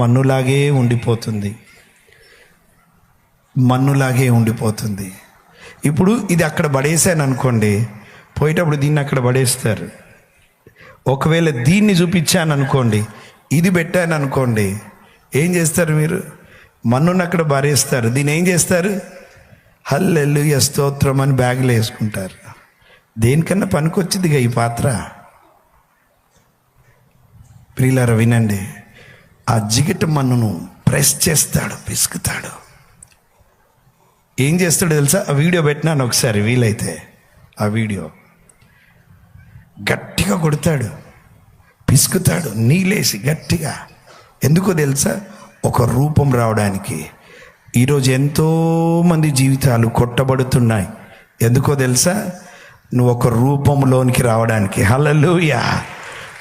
మన్నులాగే ఉండిపోతుంది, మన్నులాగే ఉండిపోతుంది. ఇప్పుడు ఇది అక్కడ పడేసాను అనుకోండి, పోయేటప్పుడు దీన్ని అక్కడ పడేస్తారు. ఒకవేళ దీన్ని చూపించాను అనుకోండి, ఇది పెట్టాను అనుకోండి, ఏం చేస్తారు మీరు? మన్నును అక్కడ బారేస్తారు. దీన్ని ఏం చేస్తారు? హల్లెలూయా స్తోత్రం అని బ్యాగులో వేసుకుంటారు. దేనికన్నా పనికొచ్చిందిగా ఈ పాత్ర. ప్రియులారా వినండి, ఆ జిగట మన్నును ప్రెస్ చేస్తాడు, పిసుకుతాడు. ఏం చేస్తాడు తెలుసా? ఆ వీడియో పెట్టినాను ఒకసారి, వీలైతే ఆ వీడియో. గట్టిగా కొడతాడు, పిసుకుతాడు, నీళ్ళేసి గట్టిగా. ఎందుకో తెలుసా? ఒక రూపం రావడానికి. ఈరోజు ఎంతోమంది జీవితాలు కొట్టబడుతున్నాయి. ఎందుకో తెలుసా? నువ్వు ఒక రూపంలోనికి రావడానికి. హల్లెలూయా.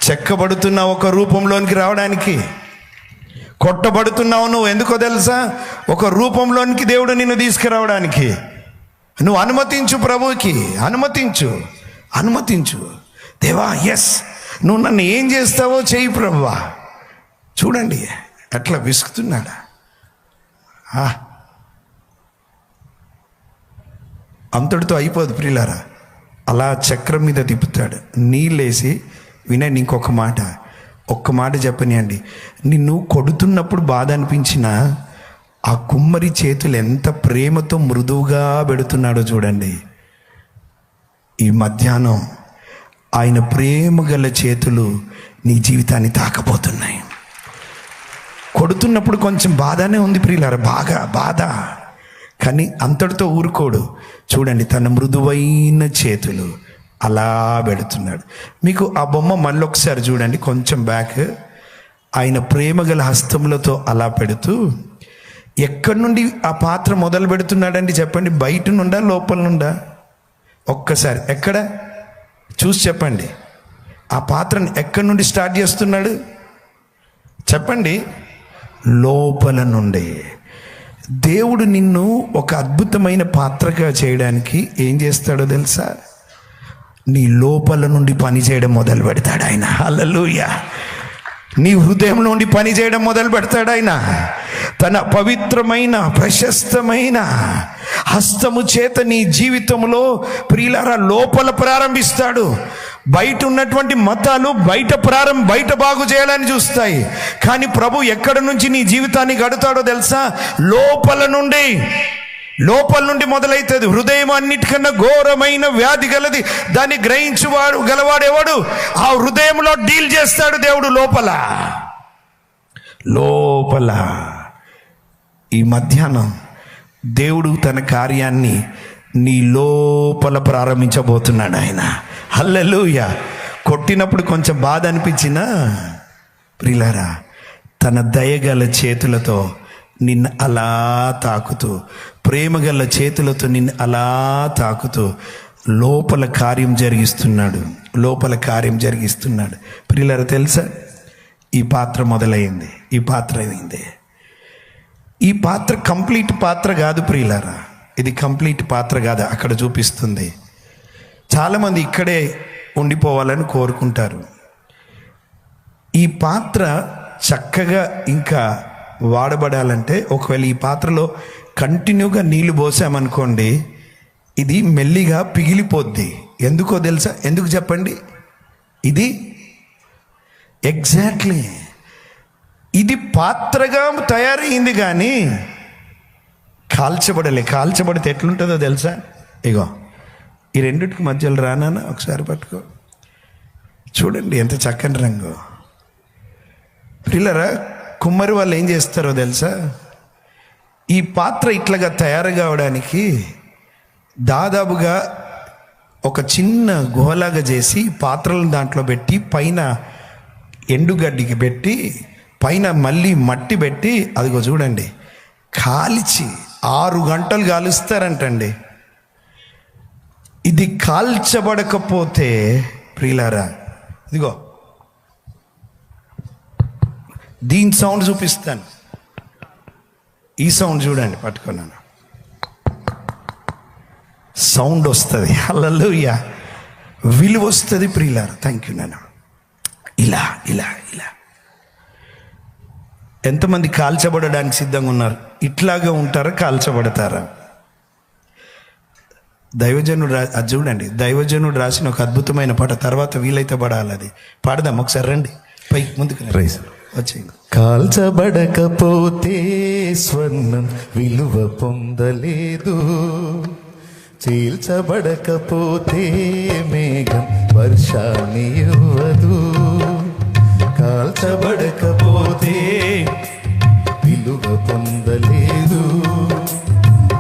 చెక్కబడుతున్నావు ఒక రూపంలోనికి రావడానికి. కొట్టబడుతున్నావు నువ్వు, ఎందుకో తెలుసా? ఒక రూపంలోనికి దేవుడు నిన్ను తీసుకురావడానికి. నువ్వు అనుమతించు, ప్రభువుకి అనుమతించు. దేవా, ఎస్, నువ్వు నన్ను ఏం చేస్తావో చెయ్యి ప్రభువా. చూడండి అట్లా విసుకుతున్నాడా. అంతటితో అయిపోదు ప్రియులారా. అలా చక్రం మీద తిప్పుతాడు, నీళ్ళేసి. వినండి, ఇంకొక మాట, ఒక్క మాట చెప్పనియండి. నిన్ను కొడుతున్నప్పుడు బాధ అనిపించినా ఆ కుమ్మరి చేతులు ఎంత ప్రేమతో మృదువుగా పెడుతున్నాడో చూడండి. ఈ మధ్యాహ్నం ఆయన ప్రేమ గల చేతులు నీ జీవితాన్ని తాకబోతున్నాయి. కొడుతున్నప్పుడు కొంచెం బాధనే ఉంది ప్రియులారా, బాగా బాధ. కానీ అంతటితో ఊరుకోడు. చూడండి, తన మృదువైన చేతులు అలా పెడుతున్నాడు. మీకు ఆ బొమ్మ మళ్ళీ ఒకసారి చూడండి, కొంచెం బ్యాక్. ఆయన ప్రేమగల హస్తములతో అలా పెడుతూ ఎక్కడి నుండి ఆ పాత్ర మొదలు పెడుతున్నాడండి చెప్పండి? బయట నుండా, లోపల నుండా? ఒక్కసారి ఎక్కడ చూసి చెప్పండి. ఆ పాత్రను ఎక్కడి నుండి స్టార్ట్ చేస్తున్నాడు చెప్పండి? లోపల నుండి. దేవుడు నిన్ను ఒక అద్భుతమైన పాత్రగా చేయడానికి ఏం చేస్తాడో తెలుసా? నీ లోపల నుండి పని చేయడం మొదలు పెడతాడు ఆయన. హల్లెలూయా. నీ హృదయం నుండి పని చేయడం మొదలు పెడతాడు ఆయన. తన పవిత్రమైన ప్రశస్తమైన హస్తము చేత నీ జీవితంలో ప్రియులారా లోపల ప్రారంభిస్తాడు. బయట ఉన్నటువంటి మతాలు బయట బాగు చేయాలని చూస్తాయి, కానీ ప్రభు ఎక్కడి నుంచి నీ జీవితాన్ని గడుతాడో తెలుసా? లోపల నుండి మొదలైతుంది. హృదయం అన్నిటికన్నా ఘోరమైన వ్యాధి గలది, దాన్ని గ్రహించువాడు గలవాడెవడు? ఆ హృదయంలో డీల్ చేస్తాడు దేవుడు. లోపల ఈ మధ్యాహ్నం దేవుడు తన కార్యాన్ని నీ లోపల ప్రారంభించబోతున్నాడు ఆయన. హల్లెలూయా. కొట్టినప్పుడు కొంచెం బాధ అనిపించినా ప్రియులారా, తన దయగల చేతులతో నిన్ను అలా తాకుతూ, ప్రేమగల చేతులతో నిన్ను అలా తాకుతూ లోపల కార్యం జరిగిస్తున్నాడు. ప్రియులారా తెలుసా, ఈ పాత్ర మొదలైంది, ఈ పాత్ర కంప్లీట్ పాత్ర కాదు ప్రియులారా. ఇది కంప్లీట్ పాత్ర కాదు. అక్కడ చూపిస్తుంది. చాలామంది ఇక్కడే ఉండిపోవాలని కోరుకుంటారు. ఈ పాత్ర చక్కగా ఇంకా వాడబడాలంటే, ఒకవేళ ఈ పాత్రలో కంటిన్యూగా నీళ్లు పోసామనుకోండి, ఇది మెల్లిగా పిగిలిపోద్ది. ఎందుకో తెలుసా? ఎందుకు చెప్పండి? ఇది ఎగ్జాక్ట్లీ ఇది పాత్రగా తయారైంది, కానీ కాల్చబడితే ఎట్లుంటుందో తెలుసా? ఇగో ఈ రెండిటికి మధ్యలో రానా ఒకసారి పట్టుకో, చూడండి ఎంత చక్కని రంగు. పిల్లరా, కుమ్మరి వాళ్ళు ఏం చేస్తారో తెలుసా? ఈ పాత్ర ఇట్లాగా తయారు కావడానికి దాదాపుగా ఒక చిన్న గుహలాగా చేసి పాత్రలను దాంట్లో పెట్టి, పైన ఎండుగడ్డికి పెట్టి, పైన మళ్ళీ మట్టి పెట్టి, అదిగో చూడండి కాల్చి 6 గంటలు కాలుస్తారంటండి. ఇది కాల్చబడకపోతే ప్రియులారా, ఇదిగో దీని సౌండ్ చూపిస్తాను. ఈ సౌండ్ చూడండి, పట్టుకున్నాను, సౌండ్ వస్తుంది. హల్లెలూయా. విలువ వస్తుంది ప్రియులారా. థ్యాంక్ యూ నాన్న. ఇలా ఇలా ఇలా ఎంతమంది కాల్చబడడానికి సిద్ధంగా ఉన్నారు? ఇట్లాగా ఉంటారా, కాల్చబడతారా? దైవజనుడు అది చూడండి, దైవజనుడు రాసిన ఒక అద్భుతమైన పాట. తర్వాత వీలైతే పడాలి, అది పాడదాం ఒకసారి. రండి పైకి, ముందుకు వచ్చేయండి. కాల్చబడకపోతే స్వర్ణం విలువ పొందలేదు, చీల్చబడకపోతే మేఘం వర్షాన్ని ఇవ్వదు. కాల్చబడకపోతే విలువ పొందలేదు,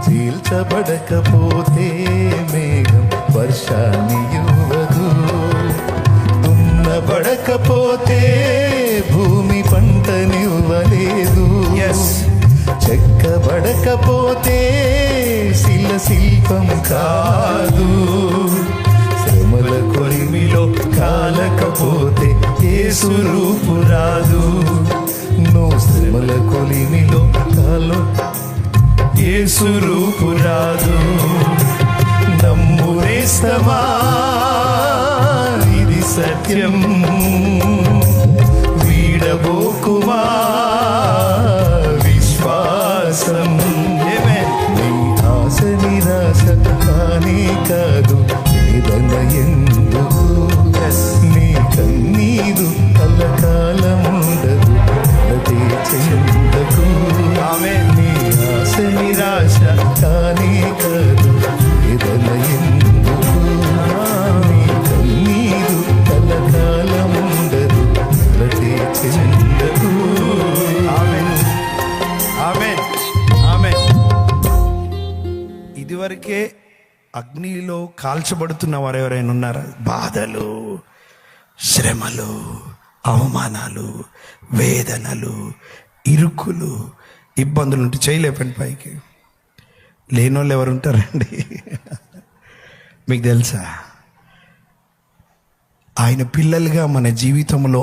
చీల్చబడకపోతే మేఘం వర్షాన్ని ఇవ్వదు. దున్నబడకపోతే భూమి పంటనివ్వలేదు, చెక్కబడకపోతే శిల్పం కాదు. శ్రమల కొలిమిలో కాలకపోతే యేసు రూపు రాదు. నువ్వు శ్రమల కొలిమిలో యేసు రూపు రాదు. నమ్మురేస్తమా, ఇది సత్యం, వీడబోకుమా విశ్వాసం. నీ ఆశ నిరాశ కానే కాదు, వేదన ఎందుకు? నీ కన్నీరు కలకాలముండదు, కలతే చెందకు. నీ ఆశ నిరాశ కానే కాదు, వేదన ఎందుకు? నీ కన్నీరు కలకాలముండదు, కలతే చెందకు. ఇదివరకే అగ్నిలో కాల్చబడుతున్న వారు ఎవరైనా ఉన్నారా? బాధలు, శ్రమలు, అవమానాలు, వేదనలు, ఇరుకులు, ఇబ్బందులు ఉంటే చేయలేపండి పైకి. లేనోళ్ళు ఎవరు ఉంటారండి? మీకు తెలుసా, ఆయన పిల్లలుగా మన జీవితంలో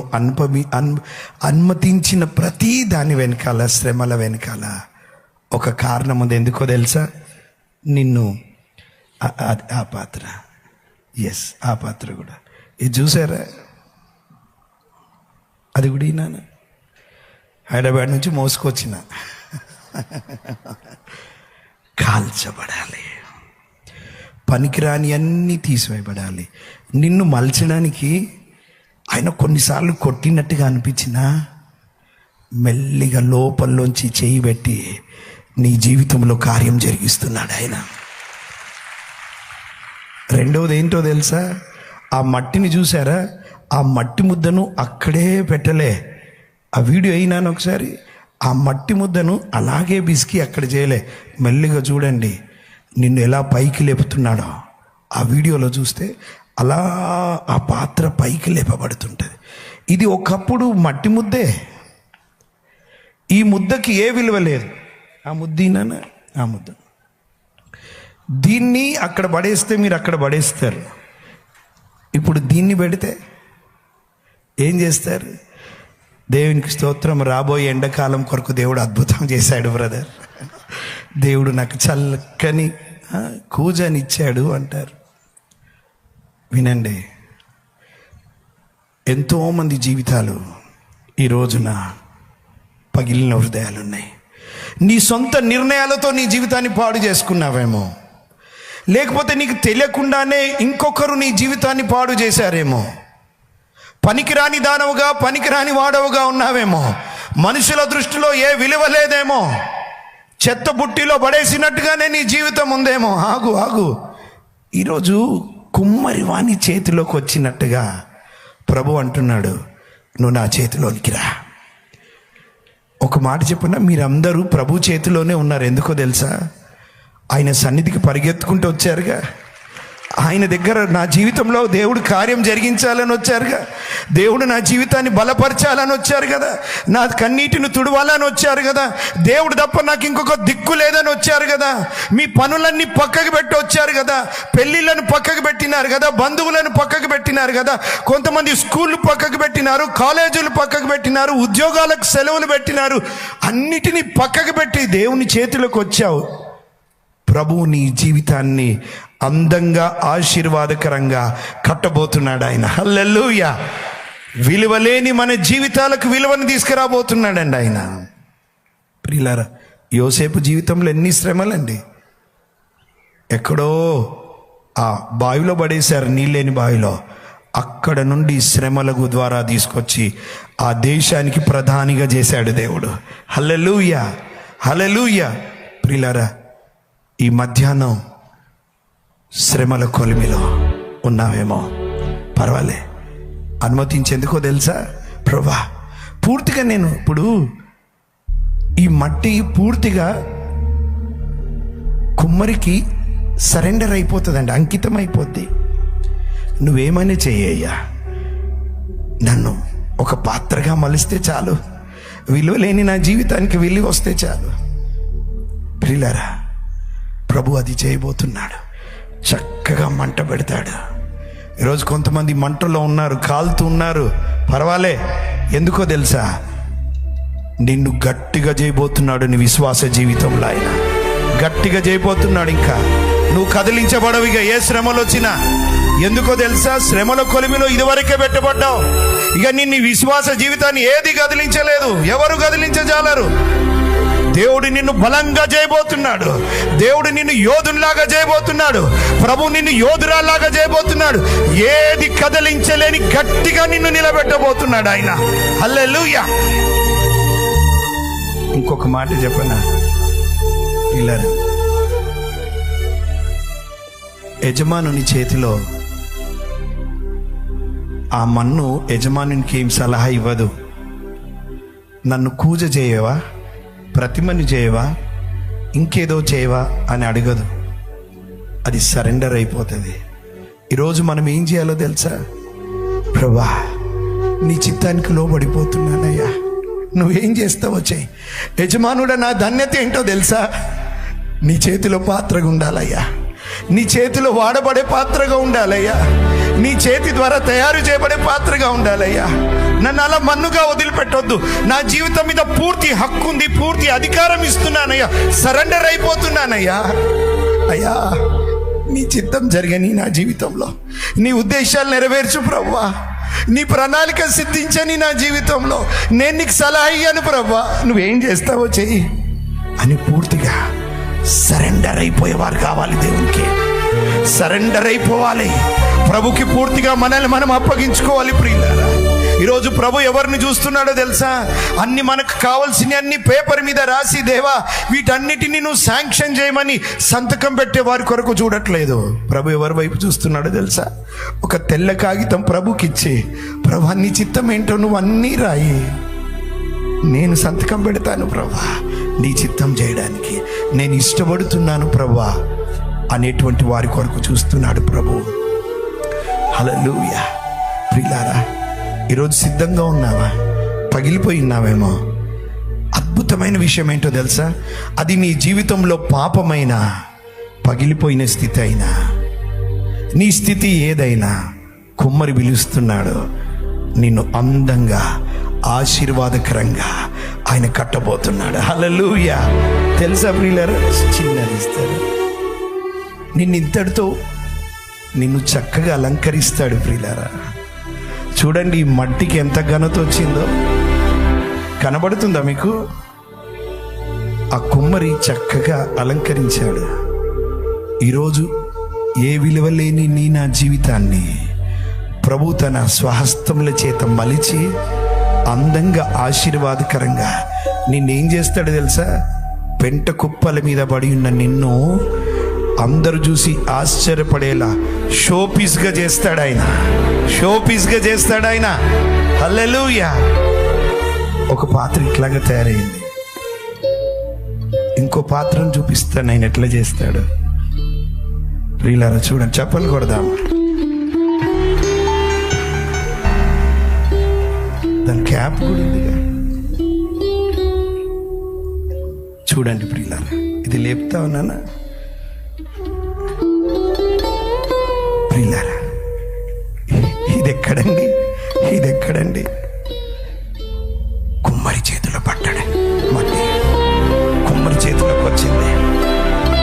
అనుమతించిన ప్రతి దాని వెనకాల, శ్రమల వెనకాల ఒక కారణం ఉంది. ఎందుకో తెలుసా? నిన్ను ఆ పాత్ర, ఆ పాత్ర కూడా ఇది చూసారా? అది కూడా ఈయన హైదరాబాద్ నుంచి మోసుకొచ్చిన. కాల్చబడాలి, పనికిరాని అన్నీ తీసివేయబడాలి. నిన్ను మలచడానికి ఆయన కొన్నిసార్లు కొట్టినట్టుగా అనిపించినా మెల్లిగా లోపల్లోంచి చేయి పెట్టి నీ జీవితంలో కార్యం జరిగిస్తున్నాడు ఆయన. రెండవది ఏంటో తెలుసా? ఆ మట్టిని చూసారా? ఆ మట్టి ముద్దను అక్కడే పెట్టలే. ఆ వీడియో అయినాను ఒకసారి. ఆ మట్టి ముద్దను అలాగే బిసికి అక్కడ చేయలే. మెల్లిగా చూడండి నిన్ను ఎలా పైకి లేపుతున్నాడో. ఆ వీడియోలో చూస్తే అలా ఆ పాత్ర పైకి లేపబడుతుంటుంది. ఇది ఒకప్పుడు మట్టి ముద్దే. ఈ ముద్దకి ఏ విలువ లేదు. ఆ ముద్దీనా? ఆ ముద్ద. దీన్ని అక్కడ పడేస్తే మీరు అక్కడ పడేస్తారు. ఇప్పుడు దీన్ని పెడితే ఏం చేస్తారు? దేవునికి స్తోత్రం. రాబోయే ఎండాకాలం కొరకు దేవుడు అద్భుతం చేశాడు బ్రదర్. దేవుడు నాకు చల్లకని కూజనిచ్చాడు అంటారు. వినండి, ఎంతోమంది జీవితాలు ఈ రోజున పగిలిన హృదయాలు ఉన్నాయి. నీ సొంత నిర్ణయాలతో నీ జీవితాన్ని పాడు చేసుకున్నావేమో, లేకపోతే నీకు తెలియకుండానే ఇంకొకరు నీ జీవితాన్ని పాడు చేశారేమో. పనికిరాని దానవుగా, పనికిరాని వాడవుగా ఉన్నావేమో. మనుషుల దృష్టిలో ఏ విలువ లేదేమో. చెత్త బుట్టిలో పడేసినట్టుగానే నీ జీవితం ఉందేమో. ఆగు. ఈరోజు కుమ్మరి వాణి చేతిలోకి వచ్చినట్టుగా ప్రభు అంటున్నాడు, నువ్వు నా చేతిలోనికి రా. ఒక మాట చెప్పున్నా, మీరందరూ ప్రభు చేతిలోనే ఉన్నారు. ఎందుకో తెలుసా? ఆయన సన్నిధికి పరిగెత్తుకుంటూ వచ్చారుగా. ఆయన దగ్గర నా జీవితంలో దేవుడు కార్యం జరిగించాలని వచ్చారుగా. దేవుడు నా జీవితాన్ని బలపరచాలని వచ్చారు కదా. నా కన్నీటిని తుడవాలని వచ్చారు కదా. దేవుడు తప్ప నాకు ఇంకొక దిక్కు లేదని వచ్చారు కదా. మీ పనులన్నీ పక్కకు పెట్టి వచ్చారు కదా. పెళ్ళిళ్ళను పక్కకు పెట్టినారు కదా. బంధువులను పక్కకు పెట్టినారు కదా. కొంతమంది స్కూళ్ళు పక్కకు పెట్టినారు, కాలేజీలు పక్కకు పెట్టినారు, ఉద్యోగాలకు సెలవులు పెట్టినారు. అన్నిటినీ పక్కకు పెట్టి దేవుని చేతిలోకి వచ్చావు. ప్రభువు నీ జీవితాన్ని అందంగా, ఆశీర్వాదకరంగా కట్టబోతున్నాడు ఆయన. హల్లెలూయా. విలువలేని మన జీవితాలకు విలువను తీసుకురాబోతున్నాడండి ఆయన. ప్రియులారా, యోసేపు జీవితంలో ఎన్ని శ్రమలండి. ఎక్కడో ఆ బావిలో పడేశారు, నీళ్ళేని బావిలో. అక్కడ నుండి శ్రమలకు ద్వారా తీసుకొచ్చి ఆ దేశానికి ప్రధానిగా చేశాడు దేవుడు. హల్లెలూయా, హల్లెలూయా. ప్రియులారా, ఈ మధ్యాహ్నం శ్రమల కొలిమిలో ఉన్నావేమో, పర్వాలే, అనుమతించేందుకో తెలుసా? ప్రభా, పూర్తిగా నేను ఇప్పుడు ఈ మట్టి పూర్తిగా కుమ్మరికి సరెండర్ అయిపోతుందండి, అంకితం అయిపోద్ది. నువ్వేమైనా చెయ్యయ్యా, నన్ను ఒక పాత్రగా మలిస్తే చాలు, విలువ లేని నా జీవితానికి విలువ వస్తే చాలు. ప్రియులారా, ప్రభు అది చేయబోతున్నాడు. చక్కగా మంట పెడతాడు. ఈరోజు కొంతమంది మంటలో ఉన్నారు, కాలుతూ ఉన్నారు. పర్వాలే, ఎందుకో తెలుసా? నిన్ను గట్టిగా చేయబోతున్నాడు. నీ విశ్వాస జీవితంలో ఆయన గట్టిగా చేయబోతున్నాడు. ఇంకా నువ్వు కదిలించబడవిగా ఏ శ్రమలు వచ్చినా. ఎందుకో తెలుసా? శ్రమల కొలిమిలో ఇదివరకే పెట్టబడ్డావు. ఇక నిన్ను విశ్వాస జీవితాన్ని ఏది కదిలించలేదు, ఎవరు కదిలించజాలరు. దేవుడు నిన్ను బలంగా చేయబోతున్నాడు. దేవుడు నిన్ను యోధునిలాగా చేయబోతున్నాడు. ప్రభు నిన్ను యోధురాల్లాగా చేయబోతున్నాడు. ఏది కదిలించలేని గట్టిగా నిన్ను నిలబెట్టబోతున్నాడు ఆయన. హల్లెలూయా. ఇంకొక మాట చెప్పనా? ఇలా యజమానుని చేతిలో ఆ మన్ను యజమానునికి ఏం సలహా ఇవ్వదు. నన్ను కూజ చేయవా, ప్రతిమని చేయవా, ఇంకేదో చేయవా అని అడగదు. అది సరెండర్ అయిపోతుంది. ఈరోజు మనం ఏం చేయాలో తెలుసా? ప్రభా, నీ చిత్తానికి లోబడిపోతున్నానయ్యా, నువ్వేం చేస్తావో చెయ్యి. యజమానుడా, నా ధన్యత ఏంటో తెలుసా? నీ చేతిలో పాత్రగా ఉండాలయ్యా, నీ చేతిలో వాడబడే పాత్రగా ఉండాలయ్యా, నీ చేతి ద్వారా తయారు చేయబడే పాత్రగా ఉండాలయ్యా. నన్ను అలా మన్నుగా వదిలిపెట్టొద్దు. నా జీవితం మీద పూర్తి హక్కు ఉంది, పూర్తి అధికారం ఇస్తున్నానయ్యా, సరెండర్ అయిపోతున్నానయ్యా. అయ్యా, నీ చిత్తం జరగని నా జీవితంలో, నీ ఉద్దేశాలు నెరవేర్చు ప్రభువా, నీ ప్రణాళిక సిద్ధించని నా జీవితంలో. నేను నీకు సలహా ఇయ్యాను ప్రభువా, నువ్వేం చేస్తావో చెయ్యి అని పూర్తిగా సరెండర్ అయిపోయేవారు కావాలి. దేవునికి సరెండర్ అయిపోవాలి. ప్రభుకి పూర్తిగా మనల్ని మనం అప్పగించుకోవాలి. ప్రియులారా, ఈరోజు ప్రభు ఎవరిని చూస్తున్నాడో తెలుసా? అన్ని మనకు కావాల్సిన అన్ని పేపర్ మీద రాసి, దేవా వీటన్నిటిని నువ్వు శాంక్షన్ చేయమని సంతకం పెట్టే వారి కొరకు చూడట్లేదు. ప్రభు ఎవరి వైపు చూస్తున్నాడో తెలుసా? ఒక తెల్ల కాగితం ప్రభుకి ఇచ్చి, ప్రభు నీ చిత్తం ఏంటో నువ్వు అన్నీ రాయి, నేను సంతకం పెడతాను ప్రభా, నీ చిత్తం చేయడానికి నేను ఇష్టపడుతున్నాను ప్రభా అనేటువంటి వారి కొరకు చూస్తున్నాడు ప్రభు. హల్లెలూయా. ప్రియులారా, ఈరోజు సిద్ధంగా ఉన్నావా? పగిలిపోయి ఉన్నావేమో. అద్భుతమైన విషయం ఏంటో తెలుసా? అది నీ జీవితంలో పాపమైన పగిలిపోయిన స్థితి అయినా, నీ స్థితి ఏదైనా, కుమ్మరి పిలుస్తున్నాడు నిన్ను అందంగా ఆశీర్వాదకరంగా ఆయన కట్టబోతున్నాడు. హల్లెలూయా. తెలుసా ప్రియులారా, చిన్నది ఇస్తాడు, నిన్ను ఇంతటితో నిన్ను చక్కగా అలంకరిస్తాడు. ప్రియులారా, చూడండి ఈ మట్టికి ఎంత ఘనత వచ్చిందో కనబడుతుందా మీకు? ఆ కుమ్మరి చక్కగా అలంకరించాడు. ఈరోజు ఏ విలువ లేని నీ నా జీవితాన్ని ప్రభు తన స్వహస్తముల చేత మలిచి అందంగా ఆశీర్వాదకరంగా నిన్నేం చేస్తాడు తెలుసా? పెంట కుప్పల మీద పడి ఉన్న నిన్ను అందరూ చూసి ఆశ్చర్యపడేలా షోపీస్గా చేస్తాడు ఆయన. షోపీస్గా చేస్తాడు ఆయన. హల్లెలూయా. ఒక పాత్ర ఇట్లాగా తయారైంది, ఇంకో పాత్రను చూపిస్తాను ఆయన ఎట్లా చేస్తాడు. ప్రియులారా చూడండి, చెప్పలు కొడదాం. దాని క్యాప్ కూడా ఉందిగా. చూడండి ప్రియులారా, ఇది లేపుతా ఉన్నానా? ప్రియులారా, ఇది ఎక్కడండి? ఇది ఎక్కడండి? కుమ్మరి చేతిలో పడ్డాడు మట్టి. కుమ్మరి చేతిలోకి వచ్చింది.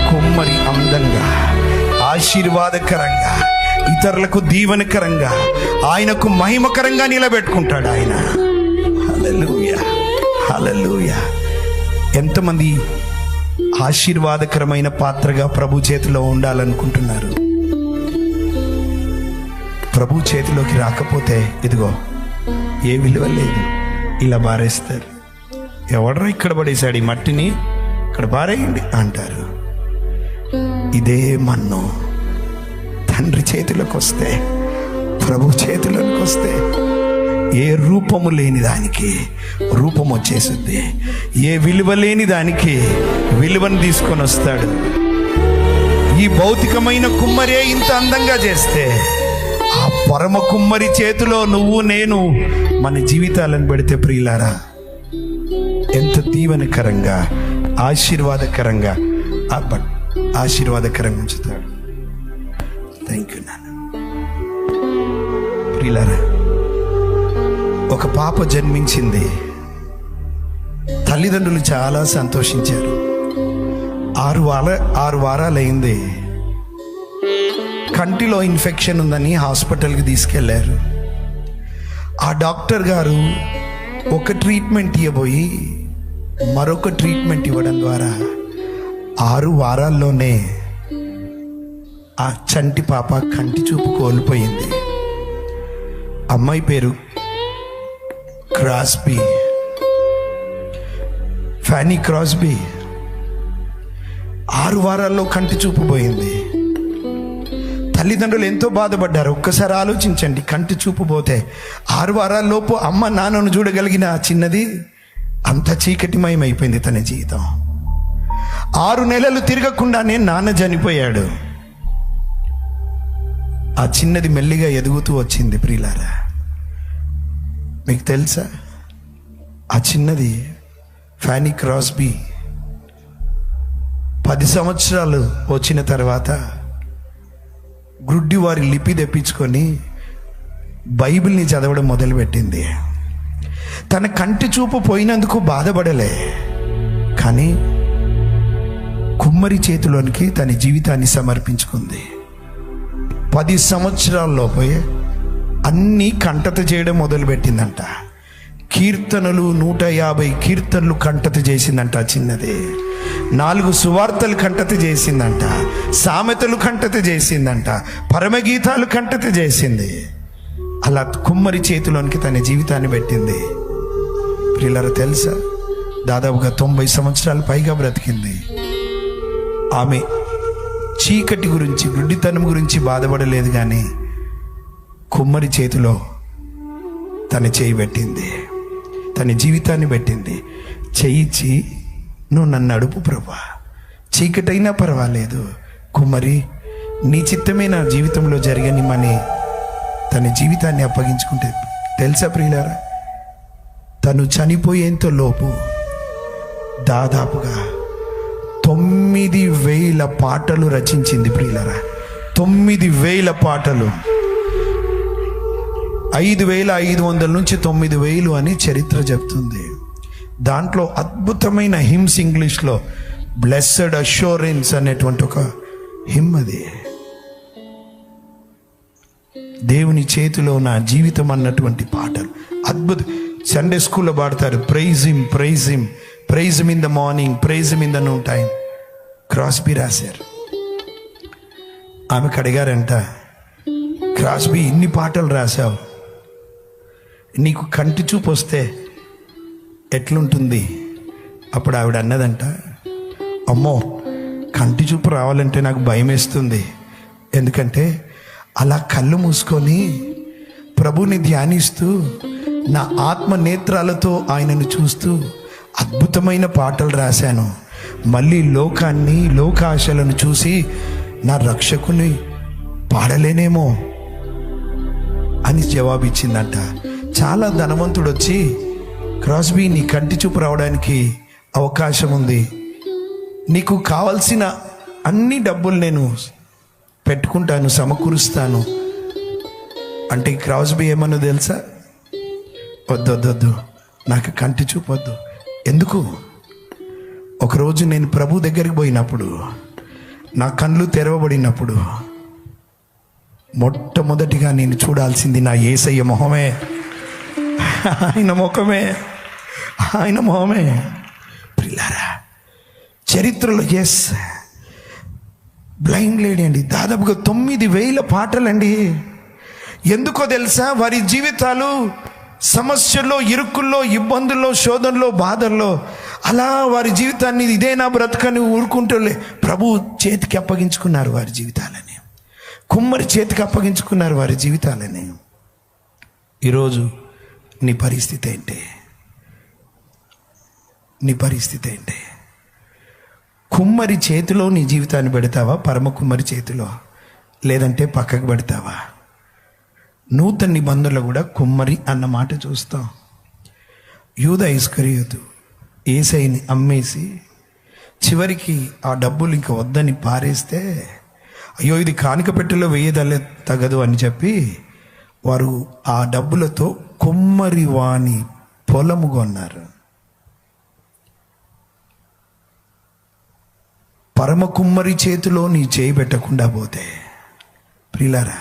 కుమ్మరి అందంగా ఆశీర్వాదకరంగా ఇతరులకు దీవెనకరంగా ఆయనకు మహిమకరంగా నిలబెట్టుకుంటాడు ఆయన. హల్లెలూయా, హల్లెలూయా. ఎంతమంది ఆశీర్వాదకరమైన పాత్రగా ప్రభు చేతిలో ఉండాలనుకుంటున్నారు? ప్రభు చేతిలోకి రాకపోతే ఇదిగో ఏ విలువ లేదు, ఇలా బారేస్తారు. ఎవడరా ఇక్కడ పడేశాడు ఈ మట్టిని, ఇక్కడ బారేయండి అంటారు. ఇదే మన్ను తండ్రి చేతిలోకి వస్తే, ప్రభు చేతిలోకి వస్తే ఏ రూపము లేని దానికి రూపం వచ్చేస్తుంది, ఏ విలువ లేని దానికి విలువను తీసుకొని వస్తాడు. ఈ భౌతికమైన కుమ్మరే ఇంత అందంగా చేస్తే, ఆ పరమ కుమ్మరి చేతిలో నువ్వు నేను మన జీవితాలను పెడితే ప్రియులారా, ఎంత దీవెనకరంగా ఆశీర్వాదకరంగా ఆశీర్వాదకరంగా ఉంచుతాడు. థ్యాంక్ యూ నాన్న. ప్రియులారా, ఒక పాప జన్మించింది. తల్లిదండ్రులు చాలా సంతోషించారు. 6 వారాలైంది. కంటిలో ఇన్ఫెక్షన్ ఉందని హాస్పిటల్కి తీసుకెళ్లారు. ఆ డాక్టర్ గారు ఒక ట్రీట్మెంట్ ఇవ్వబోయి మరొక ట్రీట్మెంట్ ఇవ్వడం ద్వారా 6 వారాల్లోనే ఆ చంటి పాప కంటి చూపు కోల్పోయింది. అమ్మాయి పేరు క్రాస్బీ, ఫానీ క్రాస్బీ. 6 వారాల్లో కంటి చూపు పోయింది. తల్లిదండ్రులు ఎంతో బాధపడ్డారు. ఒక్కసారి ఆలోచించండి, కంటి చూపు పోతే 6 వారాల్లోపు అమ్మ నాన్నను చూడగలిగిన ఆ చిన్నది అంత చీకటిమయం అయిపోయింది తన జీవితం. 6 నెలలు తిరగకుండానే నాన్న చనిపోయాడు. ఆ చిన్నది మెల్లిగా ఎదుగుతూ వచ్చింది. ప్రియులారా, మీకు తెలుసా, ఆ చిన్నది ఫానీ క్రాస్బీ 10 సంవత్సరాలు వచ్చిన తర్వాత గ్రుడ్డివారి లిపి తెప్పించుకొని బైబిల్ని చదవడం మొదలుపెట్టింది. తన కంటి చూపు పోయినందుకు బాధపడలే, కానీ కుమ్మరి చేతిలోనికి తన జీవితాన్ని సమర్పించుకుంది. 10 సంవత్సరాల్లోపే అన్నీ కంటత చేయడం మొదలుపెట్టిందంట. కీర్తనలు 150 కీర్తనలు కంటత చేసిందంట చిన్నది. 4 సువార్తలు కంటత చేసిందంట. సామెతలు కంటత చేసిందంట. పరమగీతాలు కంటత చేసింది. అలా కుమ్మరి చేతిలోనికి తన జీవితాన్ని పెట్టింది. ప్రియులారా, తెలుసా, దాదాపుగా 90 సంవత్సరాలు పైగా బ్రతికింది. ఆమె చీకటి గురించి, గుడ్డితనం గురించి బాధపడలేదు, కానీ కుమ్మరి చేతిలో తన చేయి పెట్టింది, తన జీవితాన్ని పెట్టింది. చేయిచ్చి, నువ్వు నన్ను అడుపు ప్రభా, చీకటైనా పర్వాలేదు, కుమ్మరి నీ చిత్తమే నా జీవితంలో జరగనిమని తన జీవితాన్ని అప్పగించుకుంటే, తెలుసా ప్రియులారా, తను చనిపోయేంత లోపు దాదాపుగా 9,000 పాటలు రచించింది. ప్రియులారా, 9,000 పాటలు. 5,500 నుంచి 9,000 అని చరిత్ర చెప్తుంది. దాంట్లో అద్భుతమైన హిమ్స్, ఇంగ్లీష్లో బ్లెస్సడ్ అష్యూరెన్స్ అనేటువంటి ఒక హిమ్. అది దేవుని చేతిలో నా జీవితం అన్నటువంటి పాటలు అద్భుతం. సండే స్కూల్లో పాడతారు, praise him, praise him, praise him in the morning, praise him in the noon time. Crosby రాశారు. ఆమెకు అడిగారంట, క్రాస్బీ ఇన్ని పాటలు రాశావు, నీకు కంటి చూపు వస్తే ఎట్లుంటుంది? అప్పుడు ఆవిడ అన్నదంట, అమ్మో, కంటి చూపు రావాలంటే నాకు భయం వేస్తుంది. ఎందుకంటే అలా కళ్ళు మూసుకొని ప్రభుని ధ్యానిస్తూ నా ఆత్మ నేత్రాలతో ఆయనను చూస్తూ అద్భుతమైన పాటలు రాశాను. మళ్ళీ లోకాన్ని, లోకాశలను చూసి నా రక్షకుని పాడలేనేమో అని జవాబిచ్చిందంట. చాలా ధనవంతుడు వచ్చి, క్రాస్బీ నీ కంటి చూపు రావడానికి అవకాశం ఉంది, నీకు కావలసిన అన్ని డబ్బులు నేను పెట్టుకుంటాను, సమకూరుస్తాను అంటే క్రాస్బీ ఏమన్నా తెలుసా? వద్దొద్దొద్దు, నాకు కంటి చూపు వద్దు. ఎందుకు? ఒకరోజు నేను ప్రభు దగ్గరికి పోయినప్పుడు, నా కళ్ళు తెరవబడినప్పుడు మొట్టమొదటిగా నేను చూడాల్సింది నా యేసయ్య మొహమే, ఆయన ముఖమే, ఆయన మొహమే. ప్రియులారా, చరిత్రలో బ్లైండ్ లేడీ అండి, దాదాపుగా 9,000 పాటలండి. ఎందుకో తెలుసా? వారి జీవితాలు సమస్యల్లో, ఇరుకుల్లో, ఇబ్బందుల్లో, శోధనలో, బాధల్లో అలా వారి జీవితాన్ని ఇదే నా బ్రతకని ఊరుకుంటూలే ప్రభు చేతికి అప్పగించుకున్నారు వారి జీవితాలని. కుమ్మరి చేతికి అప్పగించుకున్నారు వారి జీవితాలని. ఈరోజు నీ పరిస్థితి ఏంటి? నీ పరిస్థితి ఏంటి? కుమ్మరి చేతిలో నీ జీవితాన్ని పెడతావా? పరమ కుమ్మరి చేతిలో? లేదంటే పక్కకు పెడతావా? నూతన నిబంధనలో కూడా కుమ్మరి అన్న మాట చూస్తాం. యూదా ఇస్కరియోతు యేసయ్యని అమ్మేసి చివరికి ఆ డబ్బులు ఇంకా వద్దని పారేస్తే, అయ్యో ఇది కానుక పెట్టెలో వేయదలే తగదు అని చెప్పి వారు ఆ డబ్బులతో కుమ్మరి వాని పొలము కొన్నారు. పరమ కుమ్మరి చేతిలో నీ చేయి పెట్టకుండా పోతే ప్రియులారా,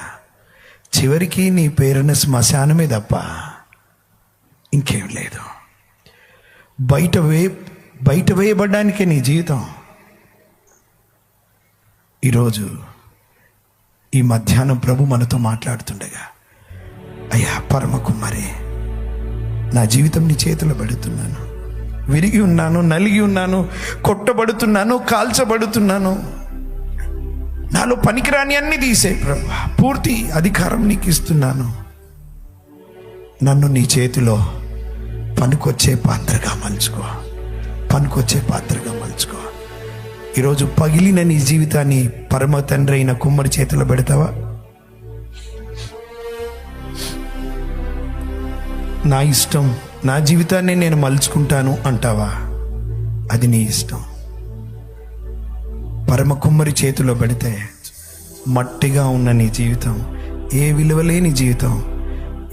చివరికి నీ పేరున శ్మశానమే తప్ప ఇంకేం లేదు. బయట వేయబడ్డానికే నీ జీవితం. ఈరోజు ఈ మధ్యాహ్నం ప్రభు మనతో మాట్లాడుతుండగా, అయ్యా పరమ కుమ్మరి, నా జీవితం నీ చేతిలో పెడుతున్నాను. విరిగి ఉన్నాను, నలిగి ఉన్నాను, కొట్టబడుతున్నాను, కాల్చబడుతున్నాను. నాలో పనికిరాని అన్ని తీసే ప్రభు, పూర్తి అధికారం నీకు ఇస్తున్నాను. నన్ను నీ చేతిలో పనికొచ్చే పాత్రగా మలుచుకో, పనికొచ్చే పాత్రగా మలుచుకో. ఈరోజు పగిలిన నీ జీవితాన్ని పరమ తండ్రి అయిన కుమ్మరి చేతిలో పెడతావా? నా ఇష్టం, నా జీవితాన్ని నేను మలుచుకుంటాను అంటావా? అది నీ ఇష్టం. పరమ కుమ్మరి చేతిలో పెడితే మట్టిగా ఉన్న నీ జీవితం, ఏ విలువలేని జీవితం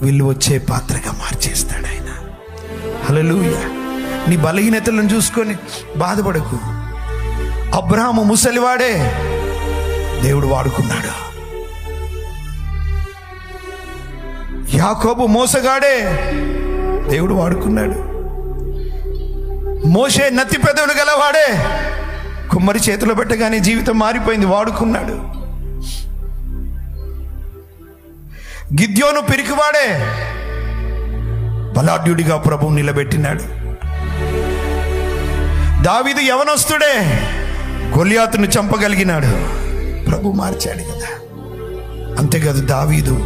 విలువచ్చే పాత్రగా మార్చేస్తాడు ఆయన. హల్లెలూయా. నీ బలహీనతలను చూసుకొని బాధపడకు. అబ్రహాము ముసలివాడే, దేవుడు వాడుకున్నాడు. యాకోబు మోసగాడే, దేవుడు వాడుకున్నాడు. మోషే నత్తి పెదవులు గలవాడే, కుమ్మరి చేతిలో పెట్టగానే జీవితం మారిపోయింది, వాడుకున్నాడు. గిద్యోను పిరికివాడే, బలాఢ్యుడిగా ప్రభువు నిలబెట్టినాడు. దావీదు యవనస్తుడే, గొలియాతును చంపగలిగినాడు, ప్రభు మార్చాడు కదా. అంతేకాదు, దావీదు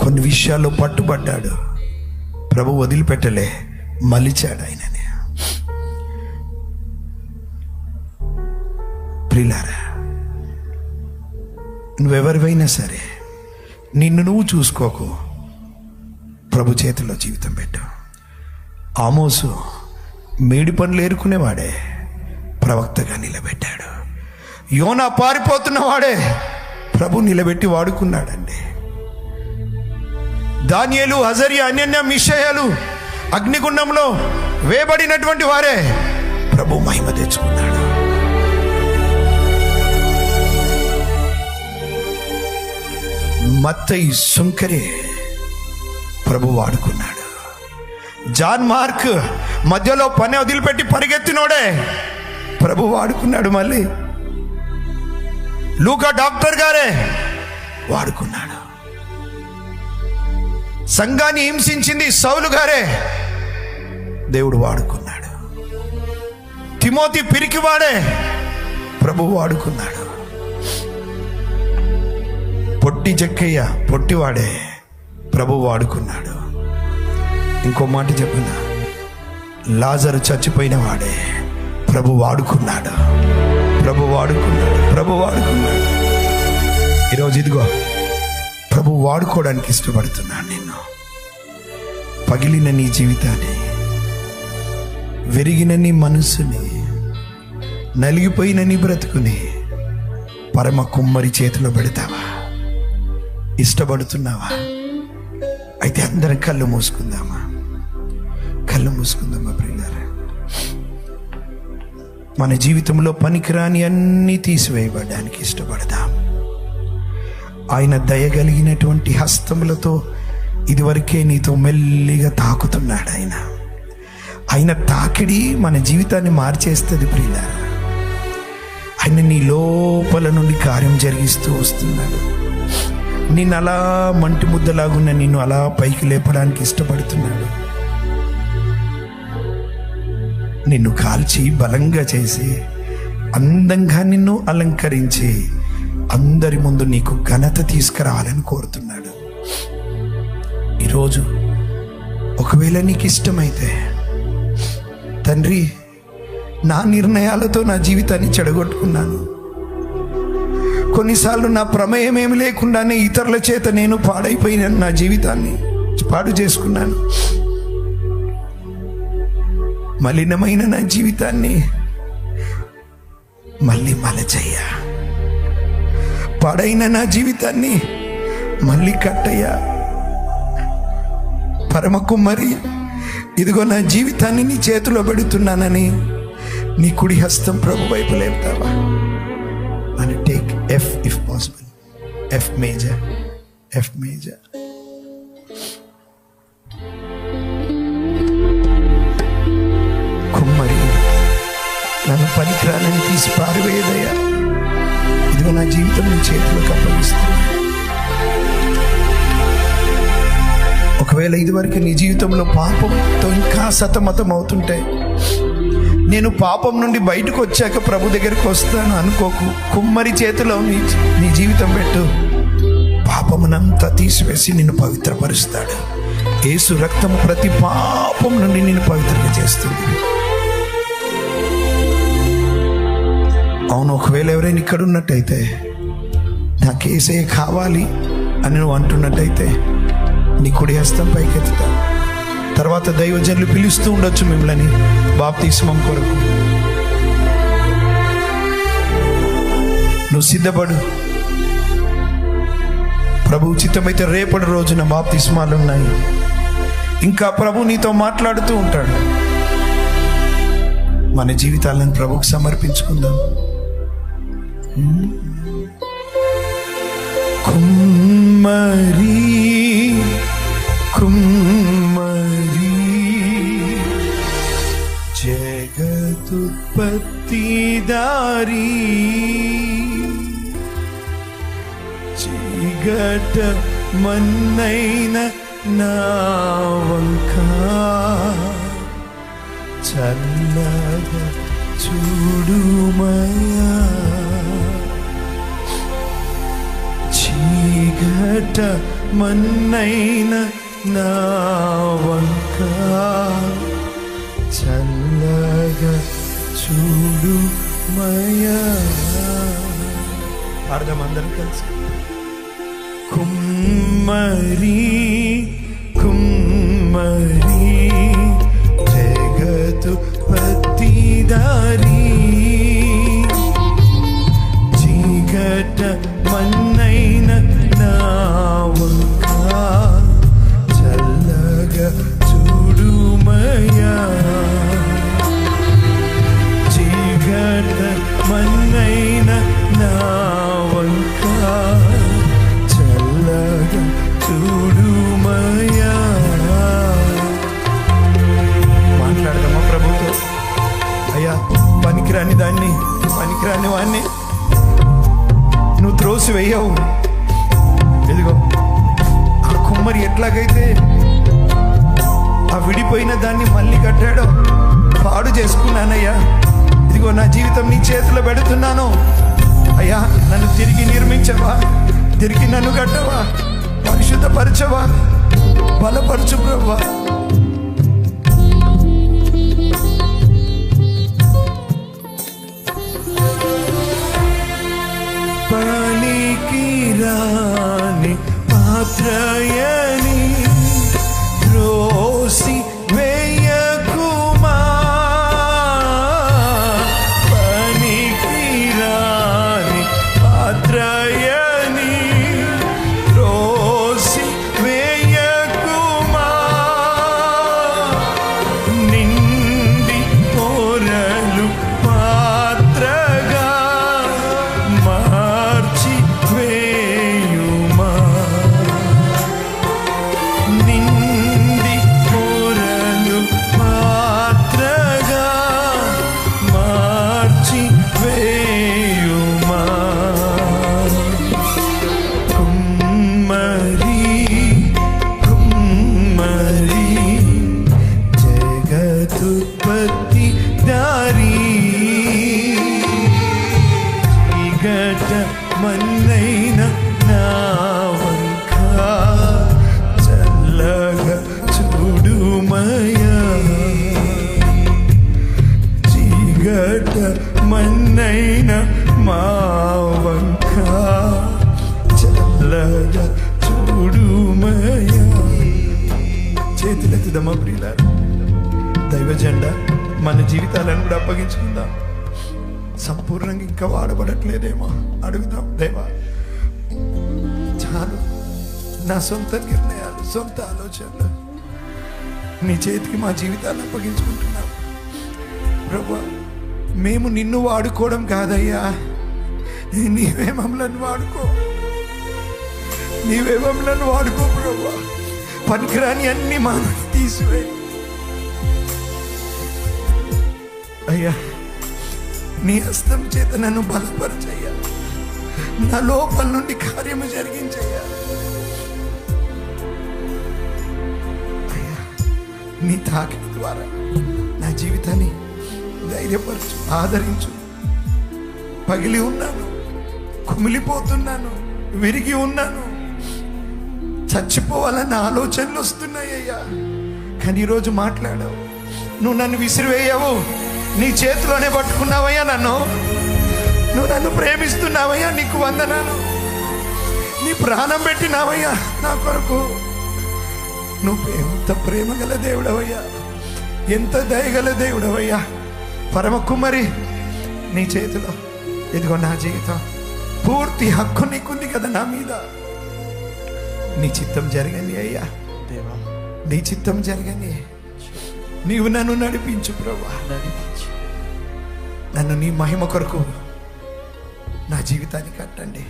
కొన్ని విషయాల్లో పట్టుబడ్డాడు, ప్రభు వదిలిపెట్టలే, మలిచాడు ఆయనని. ప్రియులారా, నువ్వెవరివైనా సరే నిన్ను నువ్వు చూసుకోకు, ప్రభు చేతిలో జీవితం పెట్టు. ఆమోసు మేడి పనులు ఏరుకునేవాడే, ప్రవక్తగా నిలబెట్టాడు. యోనా పారిపోతున్నవాడే, ప్రభు నిలబెట్టి వాడుకున్నాడండి. దానియేలు, హజరియా, అనన్య, మిషాయేలు అగ్నిగుండంలో వేయబడినటువంటి వారే ప్రభు మహిమ తెచ్చుకున్నాడు. మత్తయి సుంకరే ప్రభు వాడుకున్నాడు. జాన్ మార్క్ మధ్యలో పని వదిలిపెట్టి పరిగెత్తినోడే ప్రభు వాడుకున్నాడు. మళ్ళీ లూకా డాక్టర్ గారే వాడుకున్నాడు. సంఘాన్ని హింసించింది సౌలు గారే, దేవుడు వాడుకున్నాడు. తిమోతి పిరికివాడే, ప్రభు వాడుకున్నాడు. పొట్టి జక్కయ్య పొట్టివాడే, ప్రభు వాడుకున్నాడు. ఇంకో మాట చెప్పిన, లాజరు చచ్చిపోయిన వాడే, ప్రభు వాడుకున్నాడు. ప్రభు వాడుకున్నాడు. ప్రభు వాడుకున్నాడు. ఈరోజు ఇదిగో ప్రభు వాడుకోవడానికి ఇష్టపడుతున్నాను నిన్ను. పగిలిన నీ జీవితాన్ని, విరిగిన నీ మనస్సుని, నలిగిపోయిన నీ బ్రతుకుని పరమ కుమ్మరి చేతిలో పెడతావా? ఇష్టపడుతున్నావా? అయితే అందరం కళ్ళు మూసుకుందామా? కళ్ళు మూసుకుందామా ప్రియులారా? మన జీవితంలో పనికిరాని అన్నీ తీసివేయబడడానికి ఇష్టపడదాం. ఆయన దయగలిగినటువంటి హస్తములతో ఇదివరకే నీతో మెల్లిగా తాకుతున్నాడు. ఆయన తాకిడి మన జీవితాన్ని మార్చేస్తుంది ప్రియులారా. ఆయన నీ లోపల నుండి కార్యం జరిగిస్తూ వస్తున్నాడు. నిన్ను అలా మంటి ముద్దలాగున్న నిన్ను అలా పైకి లేపడానికి ఇష్టపడుతున్నాడు. నిన్ను కాల్చి బలంగా చేసి అందంగా నిన్ను అలంకరించి అందరి ముందు నీకు ఘనత తీసుకురావాలని కోరుతున్నాడు. ఈరోజు ఒకవేళ నీకు ఇష్టమైతే, తండ్రి నా నిర్ణయాలతో నా జీవితాన్ని చెడగొట్టుకున్నాను, కొన్నిసార్లు నా ప్రమేయం ఏమి లేకుండానే ఇతరుల చేత నేను పాడైపోయిన నా జీవితాన్ని పాడు చేసుకున్నాను, మలినమైన నా జీవితాన్ని మళ్ళీ మలచయ్యా, పాడైన నా జీవితాన్ని మళ్ళీ కట్టయ్యా. పరమ కుమ్మరి, ఇదిగో నా జీవితాన్ని నీ చేతిలో పెడుతున్నానని నీ కుడి హస్తం ప్రభు వైపు లేపుతావా? అని take F if possible, F major, F major. కుమ్మరి, నన్ను పనికిరానని తీసి పారివేయదయ్యా, ఇదిగో నా జీవితం నీ చేతిలోకి అప్పగిస్తున్నా. ఒకవేళ ఇదివరకు నీ జీవితంలో పాపంతో ఇంకా సతమతం అవుతుంటే, నేను పాపం నుండి బయటకు వచ్చాక ప్రభు దగ్గరికి వస్తాను అనుకోకు. కుమ్మరి చేతిలో నీ జీవితం పెట్టు. పాపమునంతా తీసివేసి నిన్ను పవిత్రపరుస్తాడు. యేసు రక్తము ప్రతి పాపం నుండి నిన్ను పవిత్రంగా చేస్తుంది. అవును, ఒకవేళ ఎవరైనా ఇక్కడ ఉన్నట్టయితే, నాకు యేసయ్య కావాలి అని నువ్వు అంటున్నట్టయితే నీ కుడి హస్తం పైకెత్తుతా. తర్వాత దైవజనులు పిలుస్తూ ఉండొచ్చు మిమ్మల్ని బాప్తిస్మం కొరకు. నువ్వు సిద్ధపడు. ప్రభు ఉచితమైతే రేపటి రోజున బాప్తిస్మాలు ఉన్నాయి. ఇంకా ప్రభు నీతో మాట్లాడుతూ ఉంటాడు. మన జీవితాలను ప్రభుకు సమర్పించుకుందాం. కుమ్మరి కుమ్మరి జగదుత్పత్తిదారి, చీకట మన్నైన నా వంక చల్లగా చూడుమయా, చీకట మన్నైన నా వంక చల్లగా చూడుమయా. పాడదాం అందరం కలిసి. కుమ్మరి కుమ్మరి జగదుత్పత్తిదారి, చీకట మన్నైన నా వంక చల్లగా చూడుమయా, చీకట మన్నైన నా వంక చల్లగా చూడుమయా. మాట్లాడదామా ప్రభుతో? అయ్యా, పనికిరాని దాన్ని, పనికిరాని వాణ్ణి నువ్వు త్రోసి వెయ్యవు. ఇదిగో ఆ కుమ్మరి ఎట్లాగైతే ఆ విడిపోయిన దాన్ని మళ్ళీ కట్టాడో, పాడు చేసుకున్నానయ్యా. ఇదిగో నా జీవితం నీ చేతిలో పెడుతున్నాను అయ్యా. నన్ను తిరిగి నిర్మించవా, తిరిగి నన్ను కట్టవా, పరిశుద్ధపరచవా, బలపరచు ప్రభువా. పనికిరాని పాత్రయని త్రోసి వేయకుమా, పనికిరాని పాత్రయని త్రోసి వేయకుమా, నిండి పొరలు పాత్రగా మార్చి మన్నైనా నా వంక చల్లగా చూడుమయ్యా, చీకట మన్నైనా మా వంక చల్లగా చూడుమయ్యా. చేతులెత్తుదమ్మా ప్రియులారా, దైవ జెండా మన జీవితాలను కూడా అప్పగించుకుందాం. సంపూర్ణంగా ఇంకా వాడబడట్లేదేమో అడుగుదాం. దేవా, చాలు నా సొంత నిర్ణయాలు, సొంత ఆలోచనలు నీ చేతికి మా జీవితాలను అప్పగించుకుంటున్నాం. ప్రభువా, మేము నిన్ను వాడుకోవడం కాదయ్యా, నీవే మమ్మలను వాడుకో, నీవే మమ్మలను వాడుకో ప్రభువా. పనికిరాని అన్ని మా నుండి తీసివేయి అయ్యా. నీ హస్తం చేత నన్ను బలపరచయ్యా, నా లోపల నుండి కార్యము జరిగించయ్యా. అయ్యా, నీ తాకిడి ద్వారా నా జీవితాన్ని ధైర్యపరచు, ఆదరించు. పగిలి ఉన్నాను, కుమిలిపోతున్నాను, విరిగి ఉన్నాను, చచ్చిపోవాలన్న ఆలోచనలు వస్తున్నాయ్యా. కానీ ఈరోజు మాట్లాడావు, నువ్వు నన్ను విసిరివేయవు, నీ చేతిలోనే పట్టుకున్నావయ్యా నన్ను. నువ్వు నన్ను ప్రేమిస్తున్నావయ్యా, నీకు వందనాలు. నీ ప్రాణం పెట్టినావయ్యా నా కొరకు. నువ్వు ఎంత ప్రేమ గల దేవుడవయ్యా, ఎంత దయగల దేవుడవయ్యా. పరమ కుమారి, నీ చేతిలో ఇదిగో నా జీవితం, పూర్తి హక్కు నీకుంది కదా నా మీద. నీ చిత్తం జరగని అయ్యా, నీ చిత్తం జరగని. నీవు నన్ను నడిపించు ప్రభువా, నన్ను నీ మహిమ కొరకు నా జీవితాన్ని కట్టండి.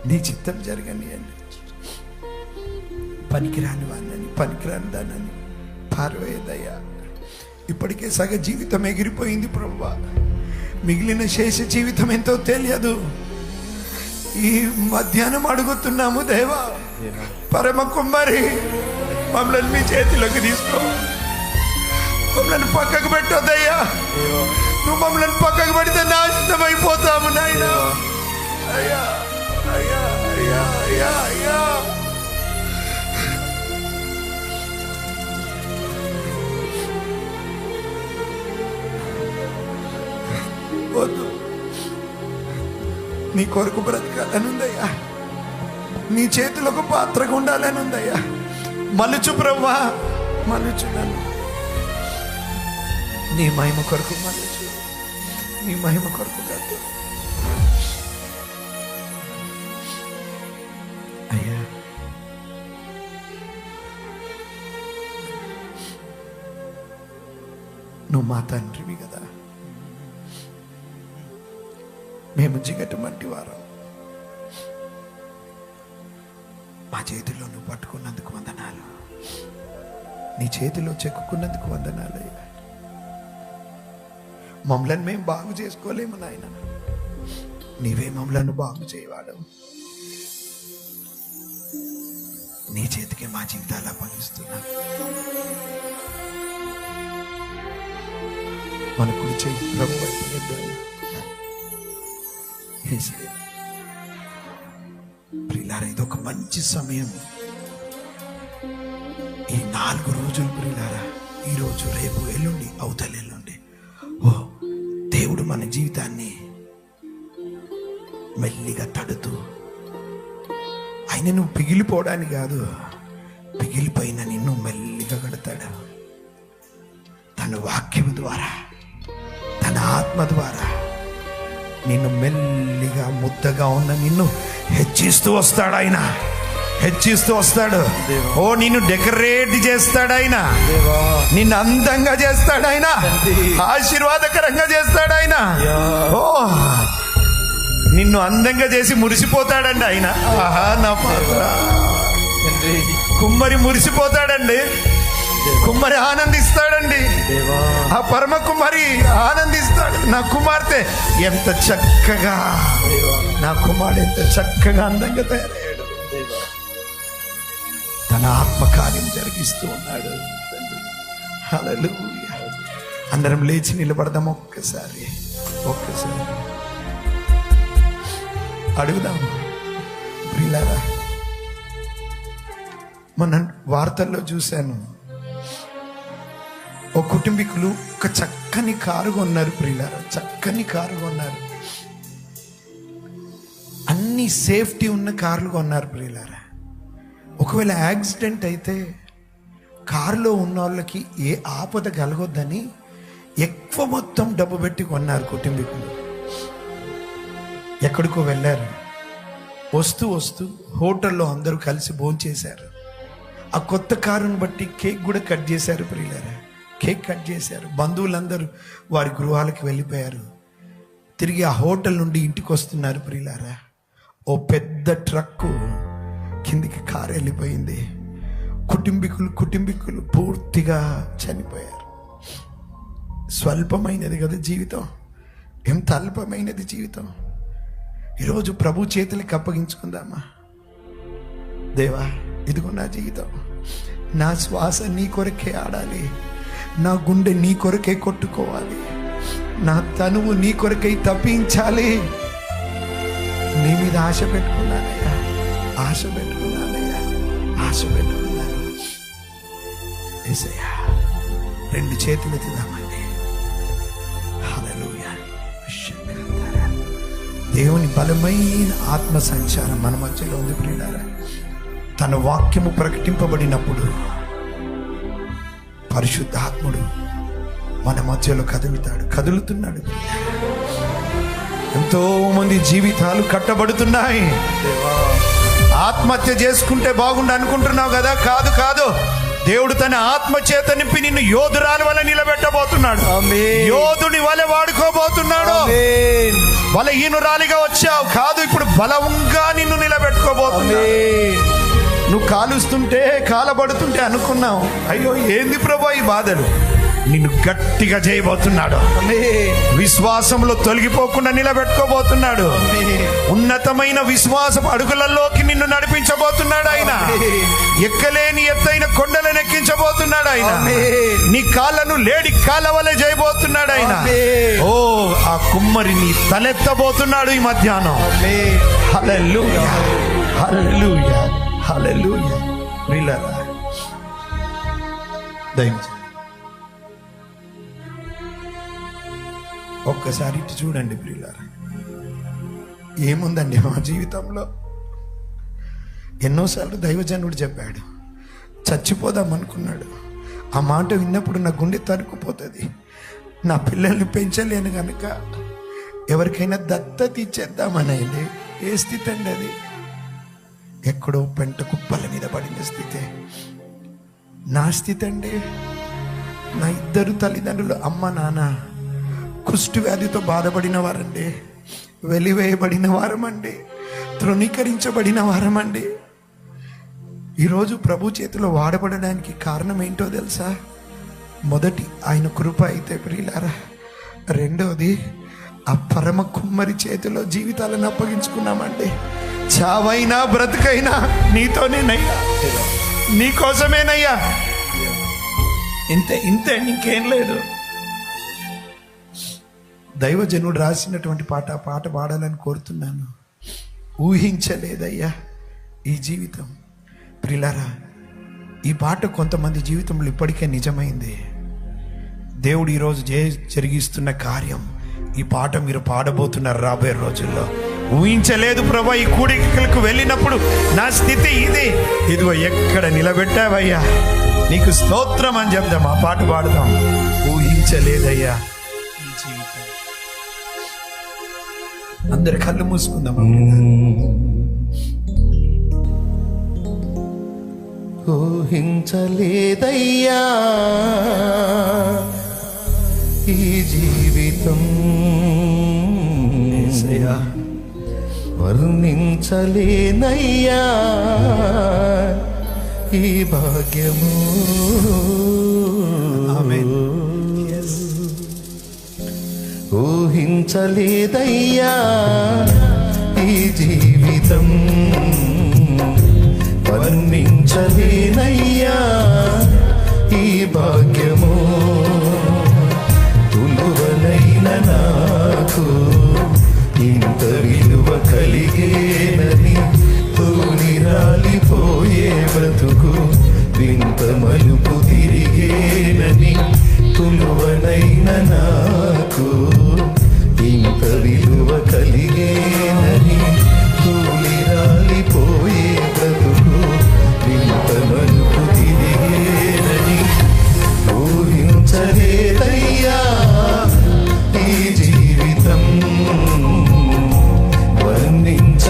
నీ చిత్తం జరగని అండి. పనికిరాని వాడిని, పనికిరాని దాన్ని పారవేయదయ్యా. ఇప్పటికే సగ జీవితం ఎగిరిపోయింది ప్రభువా, మిగిలిన శేష జీవితం ఎంతో తెలియదు. ఈ మధ్యాహ్నం అడుగుతున్నాము దేవా, పరమ కుమారి, మమ్మల్ని మీ చేతిలోకి తీసుకో. మమ్మల్ని పక్కకు పెట్టొద్దయ్యా, నువ్వు మమ్మల్ని పక్కకు పెడితే నాశనం అయిపోతాము నాయన. అయ్యా అయ్యా అయ్యా అయ్యా అయ్యా, వద్దు. నీ కొరకు బ్రతకాలని ఉందయ్యా, నీ చేతిలో ఒక పాత్రగా ఉండాలని ఉందయ్యా. మలుచు బ్రహ్మా, మలుచు నన్ను నీ మహిమ కొరకు మలుచు, నీ మహిమ కొరకు కాదు అయ్యా. నువ్వు మా తండ్రివి కదా, మేము జిగటమంటి వారం. మా చేతిలో నువ్వు పట్టుకున్నందుకు వందనాలు, నీ చేతిలో చెక్కుకున్నందుకు వందనాలు అయ్యా. మమ్మల్ని మేము బాగు చేసుకోలేము నాయన, నీవే మమ్మలను బాగు చేయవాడు. నీ చేతికి మా జీవితాలు అప్పగిస్తున్నా. మన కుడి చేయి ప్రభు వైపు ప్రియులారా, ఇది ఒక మంచి సమయం. ఈ 4 రోజులు ప్రియులారా, ఈరోజు, రేపు, ఎల్లుండి, అవతల ఎల్లుండి, ఓ దేవుడు మన జీవితాన్ని మెల్లిగా తడుతూ, ఆయన నువ్వు పిగిలిపోవడానికి కాదు, పిగిలిపోయిన నిన్ను మెల్లిగా కడతాడు. తన వాక్యం ద్వారా, తన ఆత్మ ద్వారా నిన్ను మెల్లిగా, ముద్దగా ఉన్న నిన్ను హెచ్చిస్తూ వస్తాడు ఆయన, హెచ్చిస్తూ వస్తాడు. ఓ నిన్ను డెకరేట్ చేస్తాడు ఆయన, నిన్ను అందంగా చేస్తాడు ఆయన, ఆశీర్వాదకరంగా చేస్తాడు ఆయన. ఓ నిన్ను అందంగా చేసి మురిసిపోతాడండి ఆయన. ఆహా, నా పాత్ర. కుమ్మరి మురిసిపోతాడండి, కుమ్మరి ఆనందిస్తాడండి, ఆ పరమ కుమారి ఆనందిస్తాడు. నా కుమార్తె ఎంత చక్కగా, నా కుమారుడు ఎంత చక్కగా అందంగా తయారయ్యాడు. తన ఆత్మకార్యం జరిగిస్తూ ఉన్నాడు. హల్లెలూయా. అందరం లేచి నిలబడదాం ఒక్కసారి, ఒక్కసారి. అడుగుదాం ప్రియులారా. మన వార్తల్లో చూశాను, ఓ కుటుంబీకులు ఒక చక్కని కారు కొన్నారు ప్రియులారా, చక్కని కారు కొన్నారు. అన్ని సేఫ్టీ ఉన్న కార్లు కొన్నారు ప్రియులారా. ఒకవేళ యాక్సిడెంట్ అయితే కారులో ఉన్న వాళ్ళకి ఏ ఆపద కలగొద్దని ఎక్కువ మొత్తం డబ్బు పెట్టి కొన్నారు కుటుంబీకులు. ఎక్కడికో వెళ్ళారు, వస్తూ వస్తూ హోటల్లో అందరూ కలిసి భోంచేశారు. ఆ కొత్త కారుని బట్టి కేక్ కూడా కట్ చేశారు ప్రియులారా, కేక్ కట్ చేశారు. బంధువులందరూ వారి గృహాలకు వెళ్ళిపోయారు. తిరిగి ఆ హోటల్ నుండి ఇంటికి వస్తున్నారు ప్రియులారా. ఓ పెద్ద ట్రక్కు కిందికి కారు వెళ్ళిపోయింది. కుటుంబీకులు పూర్తిగా చనిపోయారు. స్వల్పమైనది కదా జీవితం, ఎంత అల్పమైనది జీవితం. ఈరోజు ప్రభు చేతులకి అప్పగించుకుందామా? దేవా, ఇదిగో నా జీవితం, నా శ్వాస నీ కొరకే ఆడాలి, నా గుండె నీ కొరకే కొట్టుకోవాలి, నా తనువు నీ కొరకై తప్పించాలి. నీ మీద ఆశ పెట్టుకున్నానయ్యా, ఆశ పెట్టుకున్నానయ్యా, ఆశ పెట్టుకున్నాను. యేసయ్యా, రెండు చేతులు ఎత్తుదామండి. హల్లెలూయా. దేవుని బలమైన ఆత్మ సంచారం మన మధ్యలో ఉంది ప్రియులారా. తన వాక్యము ప్రకటింపబడినప్పుడు పరిశుద్ధాత్ముడు మన మధ్యలో కదులుతున్నాడు. ఎంతో మంది జీవితాలు కట్టబడుతున్నాయి. ఆత్మహత్య చేసుకుంటే బాగుండు అనుకుంటున్నావు కదా? కాదు. దేవుడు తన ఆత్మ చేత నింపి నిన్ను యోధురాలు వల్ల నిలబెట్టబోతున్నాడు. యోధుని వల్ల వాడుకోబోతున్నాడు. బలహీనురాలిగా వచ్చావు కాదు, ఇప్పుడు బలంగా నిన్ను నిలబెట్టుకోబోతున్నాడు. నువ్వు కాలబడుతుంటే అనుకున్నావు, అయ్యో ఏంది ప్రభు ఈ బాధలు. నిన్ను గట్టిగా చేయబోతున్నాడు. విశ్వాసంలో తొలగిపోకుండా నిలబెట్టుకోబోతున్నాడు. ఉన్నతమైన విశ్వాస అడుగులలోకి నిన్ను నడిపించబోతున్నాడు ఆయన. ఎక్కలేని ఎత్తైన కొండలను ఎక్కించబోతున్నాడు ఆయన. నీ కాళ్ళను లేడి కాళ్ళ వలె చేయబోతున్నాడు ఆయన. ఓ, ఆ కుమ్మరి నీ తలెత్తబోతున్నాడు ఈ మధ్యాహ్నం. హల్లెలూయా, హల్లెలూయా, హల్లెలూయా. ప్రియులారా, దయచేసి ఒక్కసారి ఇటు చూడండి ప్రియులారా. ఏముందండి మా జీవితంలో? ఎన్నోసార్లు దైవజనుడు చెప్పాడు, చచ్చిపోదాం అనుకున్నాడు. ఆ మాట విన్నప్పుడు నా గుండె తరుక్కుపోతుంది. నా పిల్లల్ని పెంచలేను కనుక ఎవరికైనా దత్తత ఇచ్చేద్దామనేది. ఏ స్థితి అండి అది? ఎక్కడో పెంట కుప్పల మీద పడిన స్థితే నా స్థితి అండి. నా ఇద్దరు తల్లిదండ్రులు, అమ్మ నాన్న కుష్టు వ్యాధితో బాధపడిన వారండి, వెలివేయబడిన వారమండి, తృణీకరించబడిన వారమండి. ఈరోజు ప్రభు చేతిలో వాడబడడానికి కారణం ఏంటో తెలుసా? మొదటి ఆయన కృప అయితే ప్రియులారా, రెండోది ఆ పరమ కుమ్మరి చేతిలో జీవితాలను అప్పగించుకున్నామండి. చావైనా బ్రతుకైనా నీతోనేనయ్యా, నీకోసమేనయ్యా. ఇంతే ఇంకేం లేదు. దైవజనుడు రాసినటువంటి పాట పాడాలని కోరుతున్నాను. ఊహించలేదయ్యా ఈ జీవితం. ప్రియులారా, ఈ పాట కొంతమంది జీవితంలో ఇప్పటికే నిజమైంది. దేవుడు ఈరోజు జరిగిస్తున్న కార్యం ఈ పాట మీరు పాడబోతున్నారు రాబోయే రోజుల్లో. ఊహించలేదు ప్రభా, ఈ కూడికలకు వెళ్ళినప్పుడు నా స్థితి ఇది. ఇదిగో ఎక్కడ నిలబెట్టావయ్యా, నీకు స్తోత్రం అని చెప్దాం. ఆ పాట పాడదాం. ఊహించలేదయ్యా ఈ జీవితం. అందరి కళ్ళు మూసుకుందాం. ఊహించలేదయ్యా ఈ జీవితం, వర్ణించలేనయ్యా ఈ భాగ్యము. ఆమేన్. ఊహించలేదయ్యా ఈ జీవితం, వర్ణించలేనయ్యా ఈ భాగ్యము. తులువనైన నాకు ఇంత విలువ కలిగే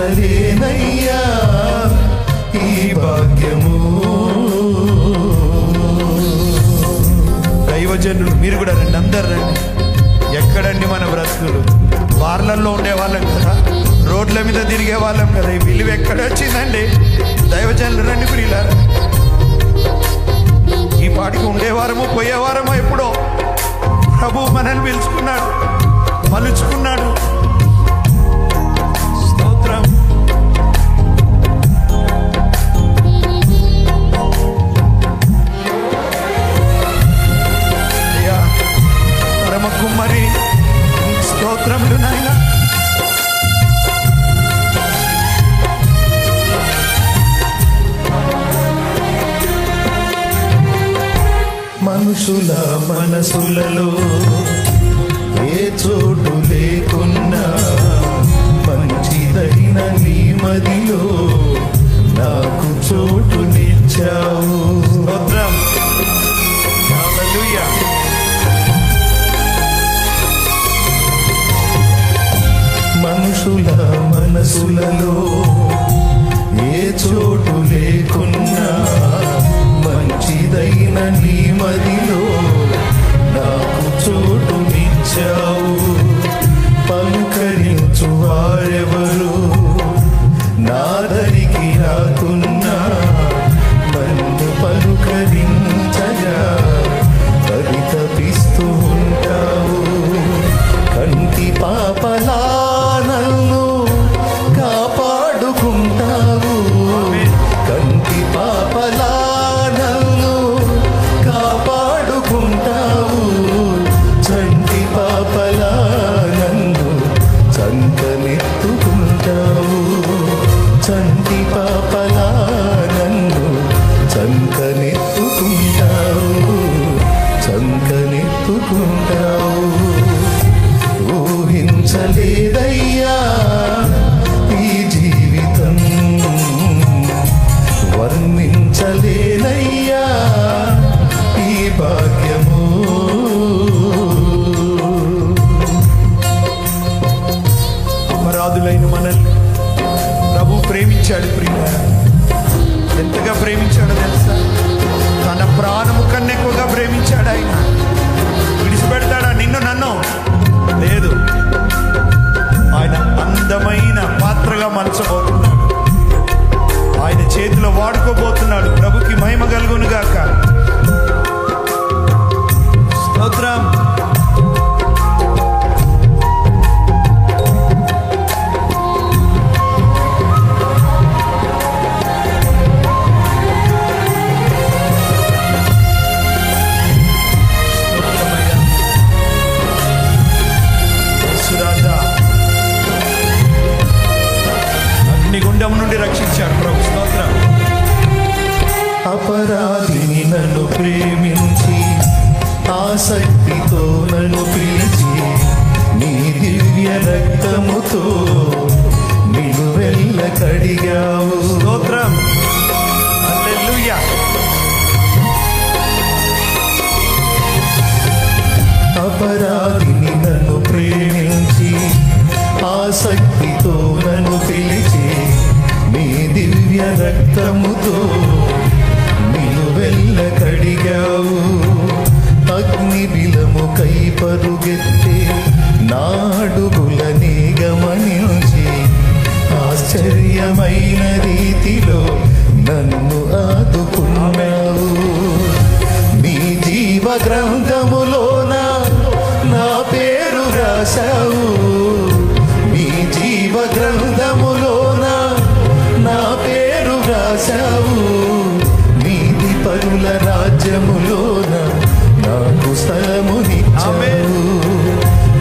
వర్ణించలేనయ్యా ఈ భాగ్యము. దైవజనులు మీరు కూడా రండి, అందరు రండి. ఎక్కడండి మన బ్రతుకులు? బార్లల్లో ఉండేవాళ్ళం కదా, రోడ్ల మీద తిరిగే వాళ్ళం కదా, ఈ విలువ ఎక్కడ వచ్చిందండి? దైవజనులు రండి ప్రియులారా. ఈ పాటికి ఉండేవారము పోయేవారమో ఎప్పుడో ప్రభు మనల్ని పిలుచుకున్నాడు, మలుచుకున్నాడు. స్తోత్రం. అయ్యా పరమ కుమ్మరి స్తోత్రములు నాయన. మనుషుల మనసులలో ఏ చోటు లేకున్నా మంచిదైన నీ మదిలో నాకు చోటునిచ్చావు. స్తోత్రం. హల్లెలూయా. మనుషుల మనసులలో ఏ చోటు లేకున్నా మంచిదైన నీ మదిలో నాకు చోటునిచ్చావు. పలుకరించు వారెవరు నాదరికి రాకున్నా నన్ను పలుకరించగా పరితపిస్తూ ఉంటావు. కంటి పాపలా నన్ను కాపాడుకుంటావు. కంటి పాపలా నన్ను కాపాడుకుంటావు. చంటి పాపలా నన్ను చంకనెత్తుకుంటావు. చంటి పాపలా నన్ను చంకనెత్తుకుంటావు. చంకనెత్తుకుంటావు. ఊహించలేదయ్యా ఈ జీవితం, వర్ణించలేనయ్యా ఈ భాగ్యము. అపరాధులైన మనల్ని ప్రభు ప్రేమించాడు. ప్రియులారా, ఎంతగా ప్రేమించాడో తెలుసా? తన ప్రాణము కన్నా ఎక్కువగా ప్రేమించాడు ఆయన. విడిచిపెడతాడా నిన్ను నన్ను? లేదు. ఆయన అందమైన పాత్రగా మలచబోతున్నాడు, ఆయన చేతిలో వాడుకోబోతున్నాడు. ప్రభుకి మహిమ కలుగును గాక. స్తోత్రం. అగ్నిగుండం నుండి రక్షించాడు ప్రభు. స్తోత్రం. అపరాధిని నన్ను ప్రేమించి ఆసక్తితో నన్ను పిలిచి నీ దివ్య రక్తముతో నిలువెల్ల కడిగావు. స్తోత్రం. హల్లెలూయా. అపరాధిని నన్ను ప్రేమించి ఆసక్తితో నన్ను పిలిచి నీ దివ్య రక్తముతో నిలువెల్ల కడిగావు. అగ్ని బిలముకై పరుగెత్తే నాడుగులనే గమనించి ఆశ్చర్యమైన రీతిలో నన్ను ఆదుకున్నావు. నీ జీవ గ్రంథములోన నా పేరు రాశావు. నీ జీవ గ్రంథములోన నా పేరు రాశావు. నీతి పరుల రాజ్యములోన నాకు స్థలమునిచ్చావు.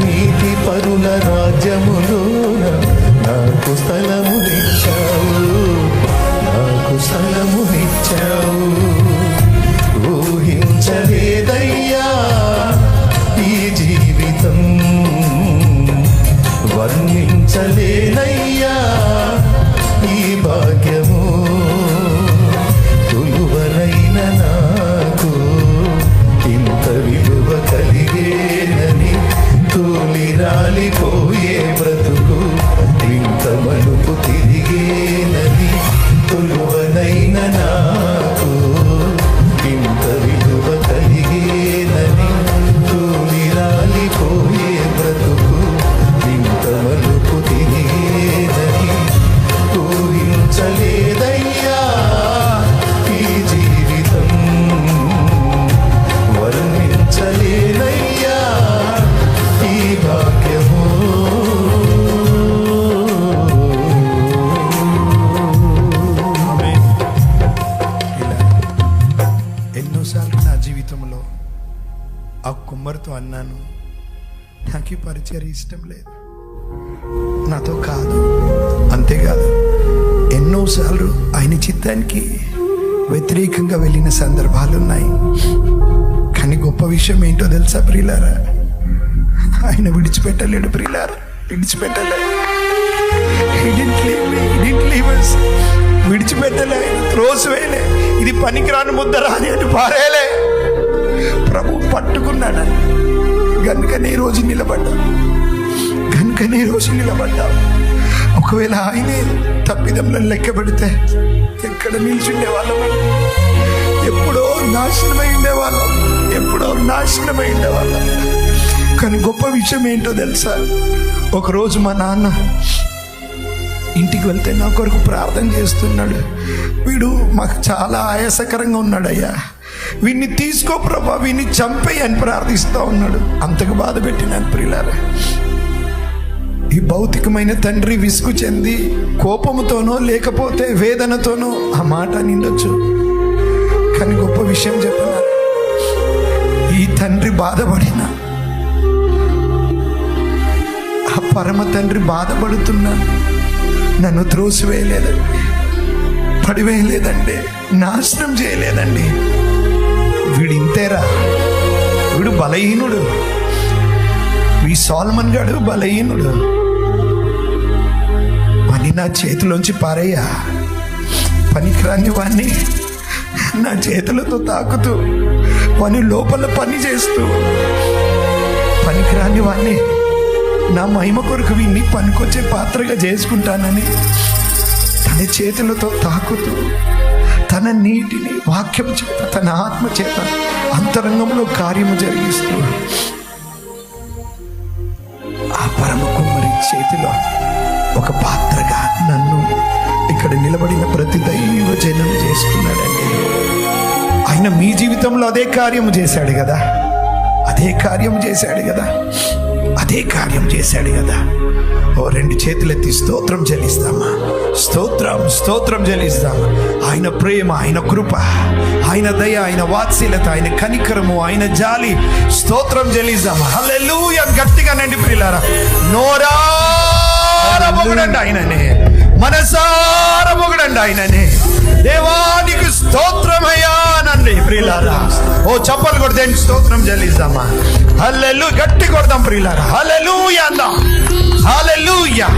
నీతి పరుల రాజ్యములోన నాకు స్థలమునిచ్చావు. నాకు స్థలమునిచ్చావు. ఊహించలేదయ్యా ఈ జీవితం, వర్ణించలేనయ్యా అన్నాను, నాకు ఈ పరిచర్య ఇష్టం లేదు, నాతో కాదు. అంతేకాదు, ఎన్నోసార్లు ఆయన చిత్తానికి వ్యతిరేకంగా వెళ్ళిన సందర్భాలు ఉన్నాయి. కానీ గొప్ప విషయం ఏంటో తెలుసా ప్రియులారా, ఆయన విడిచిపెట్టలేడు ప్రియులారా, విడిచిపెట్టలేడు. విడిచిపెట్టలే, త్రోసివేయలే, ఇది పనికిరాని ముద్దరా అని పారేలే. ప్రభు పట్టుకున్నాడని గనుకనే ఈ రోజు నిలబడ్డా. ఒకవేళ ఆయనే తప్పిదంలో లెక్క పెడితే ఎక్కడ నిల్చుండే వాళ్ళం? ఎప్పుడో నాశనమై ఉండేవాళ్ళం. కానీ గొప్ప విషయం ఏంటో తెలుసా, ఒకరోజు మా నాన్న ఇంటికి వెళ్తే నా కొరకు ప్రార్థన చేస్తున్నాడు. వీడు మాకు చాలా ఆయాసకరంగా ఉన్నాడయ్యా, వీడిని తీసుకో ప్రభా, వీడిని చంపేయి అని ప్రార్థిస్తూ ఉన్నాడు. అంతకు బాధ పెట్టినాను ప్రియులారా. ఈ భౌతికమైన తండ్రి విసుగు చెంది కోపముతోనో లేకపోతే వేదనతోనో ఆ మాట నిండొచ్చు. కానీ గొప్ప విషయం చెప్పిన, ఈ తండ్రి బాధపడిన, ఆ పరమ తండ్రి బాధపడుతున్నా నన్ను త్రోసివేయలేదండి, పడివేయలేదండి, నాశనం చేయలేదండి. వీడు ఇంతేరా, వీడు బలహీనుడు, ఈ సోల్మన్ గాడు బలహీనుడు, వాణ్ణి నా చేతిలోంచి పారయ్యా, పనికిరాని వాణ్ణి నా చేతులతో తాకుతూ, వాణ్ణి లోపల పని చేస్తూ, పనికిరాని వాణ్ణి నా మహిమ కొరకు వీణ్ణి పనికొచ్చే పాత్రగా చేసుకుంటానని తన చేతులతో తాకుతూ, తన నీటిని వాక్యం చేత, తన ఆత్మ చేత అంతరంగంలో కార్యము జరిగిస్తూ, ఆ పరమ కుమ్మరి చేతిలో ఒక పాత్రగా నన్ను ఇక్కడ నిలబడిన ప్రతి దైవజనం చేసుకున్నాడండి. ఆయన మీ జీవితంలో అదే కార్యము చేశాడు కదా, అదే కార్యం చేశాడు కదా. ఓ రెండు చేతులెత్తి స్తోత్రం చెల్లిస్తామా? స్తోత్రం చెల్లిస్తామా? ఆయన ప్రేమ, ఆయన కృప, ఆయన దయ, ఆయన వాత్సల్యత, ఆయన కనికరము, ఆయన జాలి, స్తోత్రం చెల్లిస్తామా? హల్లెలూయా గట్టిగా నండి ప్రియులారా. నోరారా పొగడండి ఆయననే, మనసారా పొగడండి ఆయననే. దేవానికి స్తోత్రమయ్యా నండి ప్రియులారా. ఓ చప్పలు కొడితే స్తోత్రం చెల్లిస్తామా? హల్లెలూయా గట్టి కొడదాం ప్రియులారా. హల్లెలూయా అన్నా, హల్లెలూయా.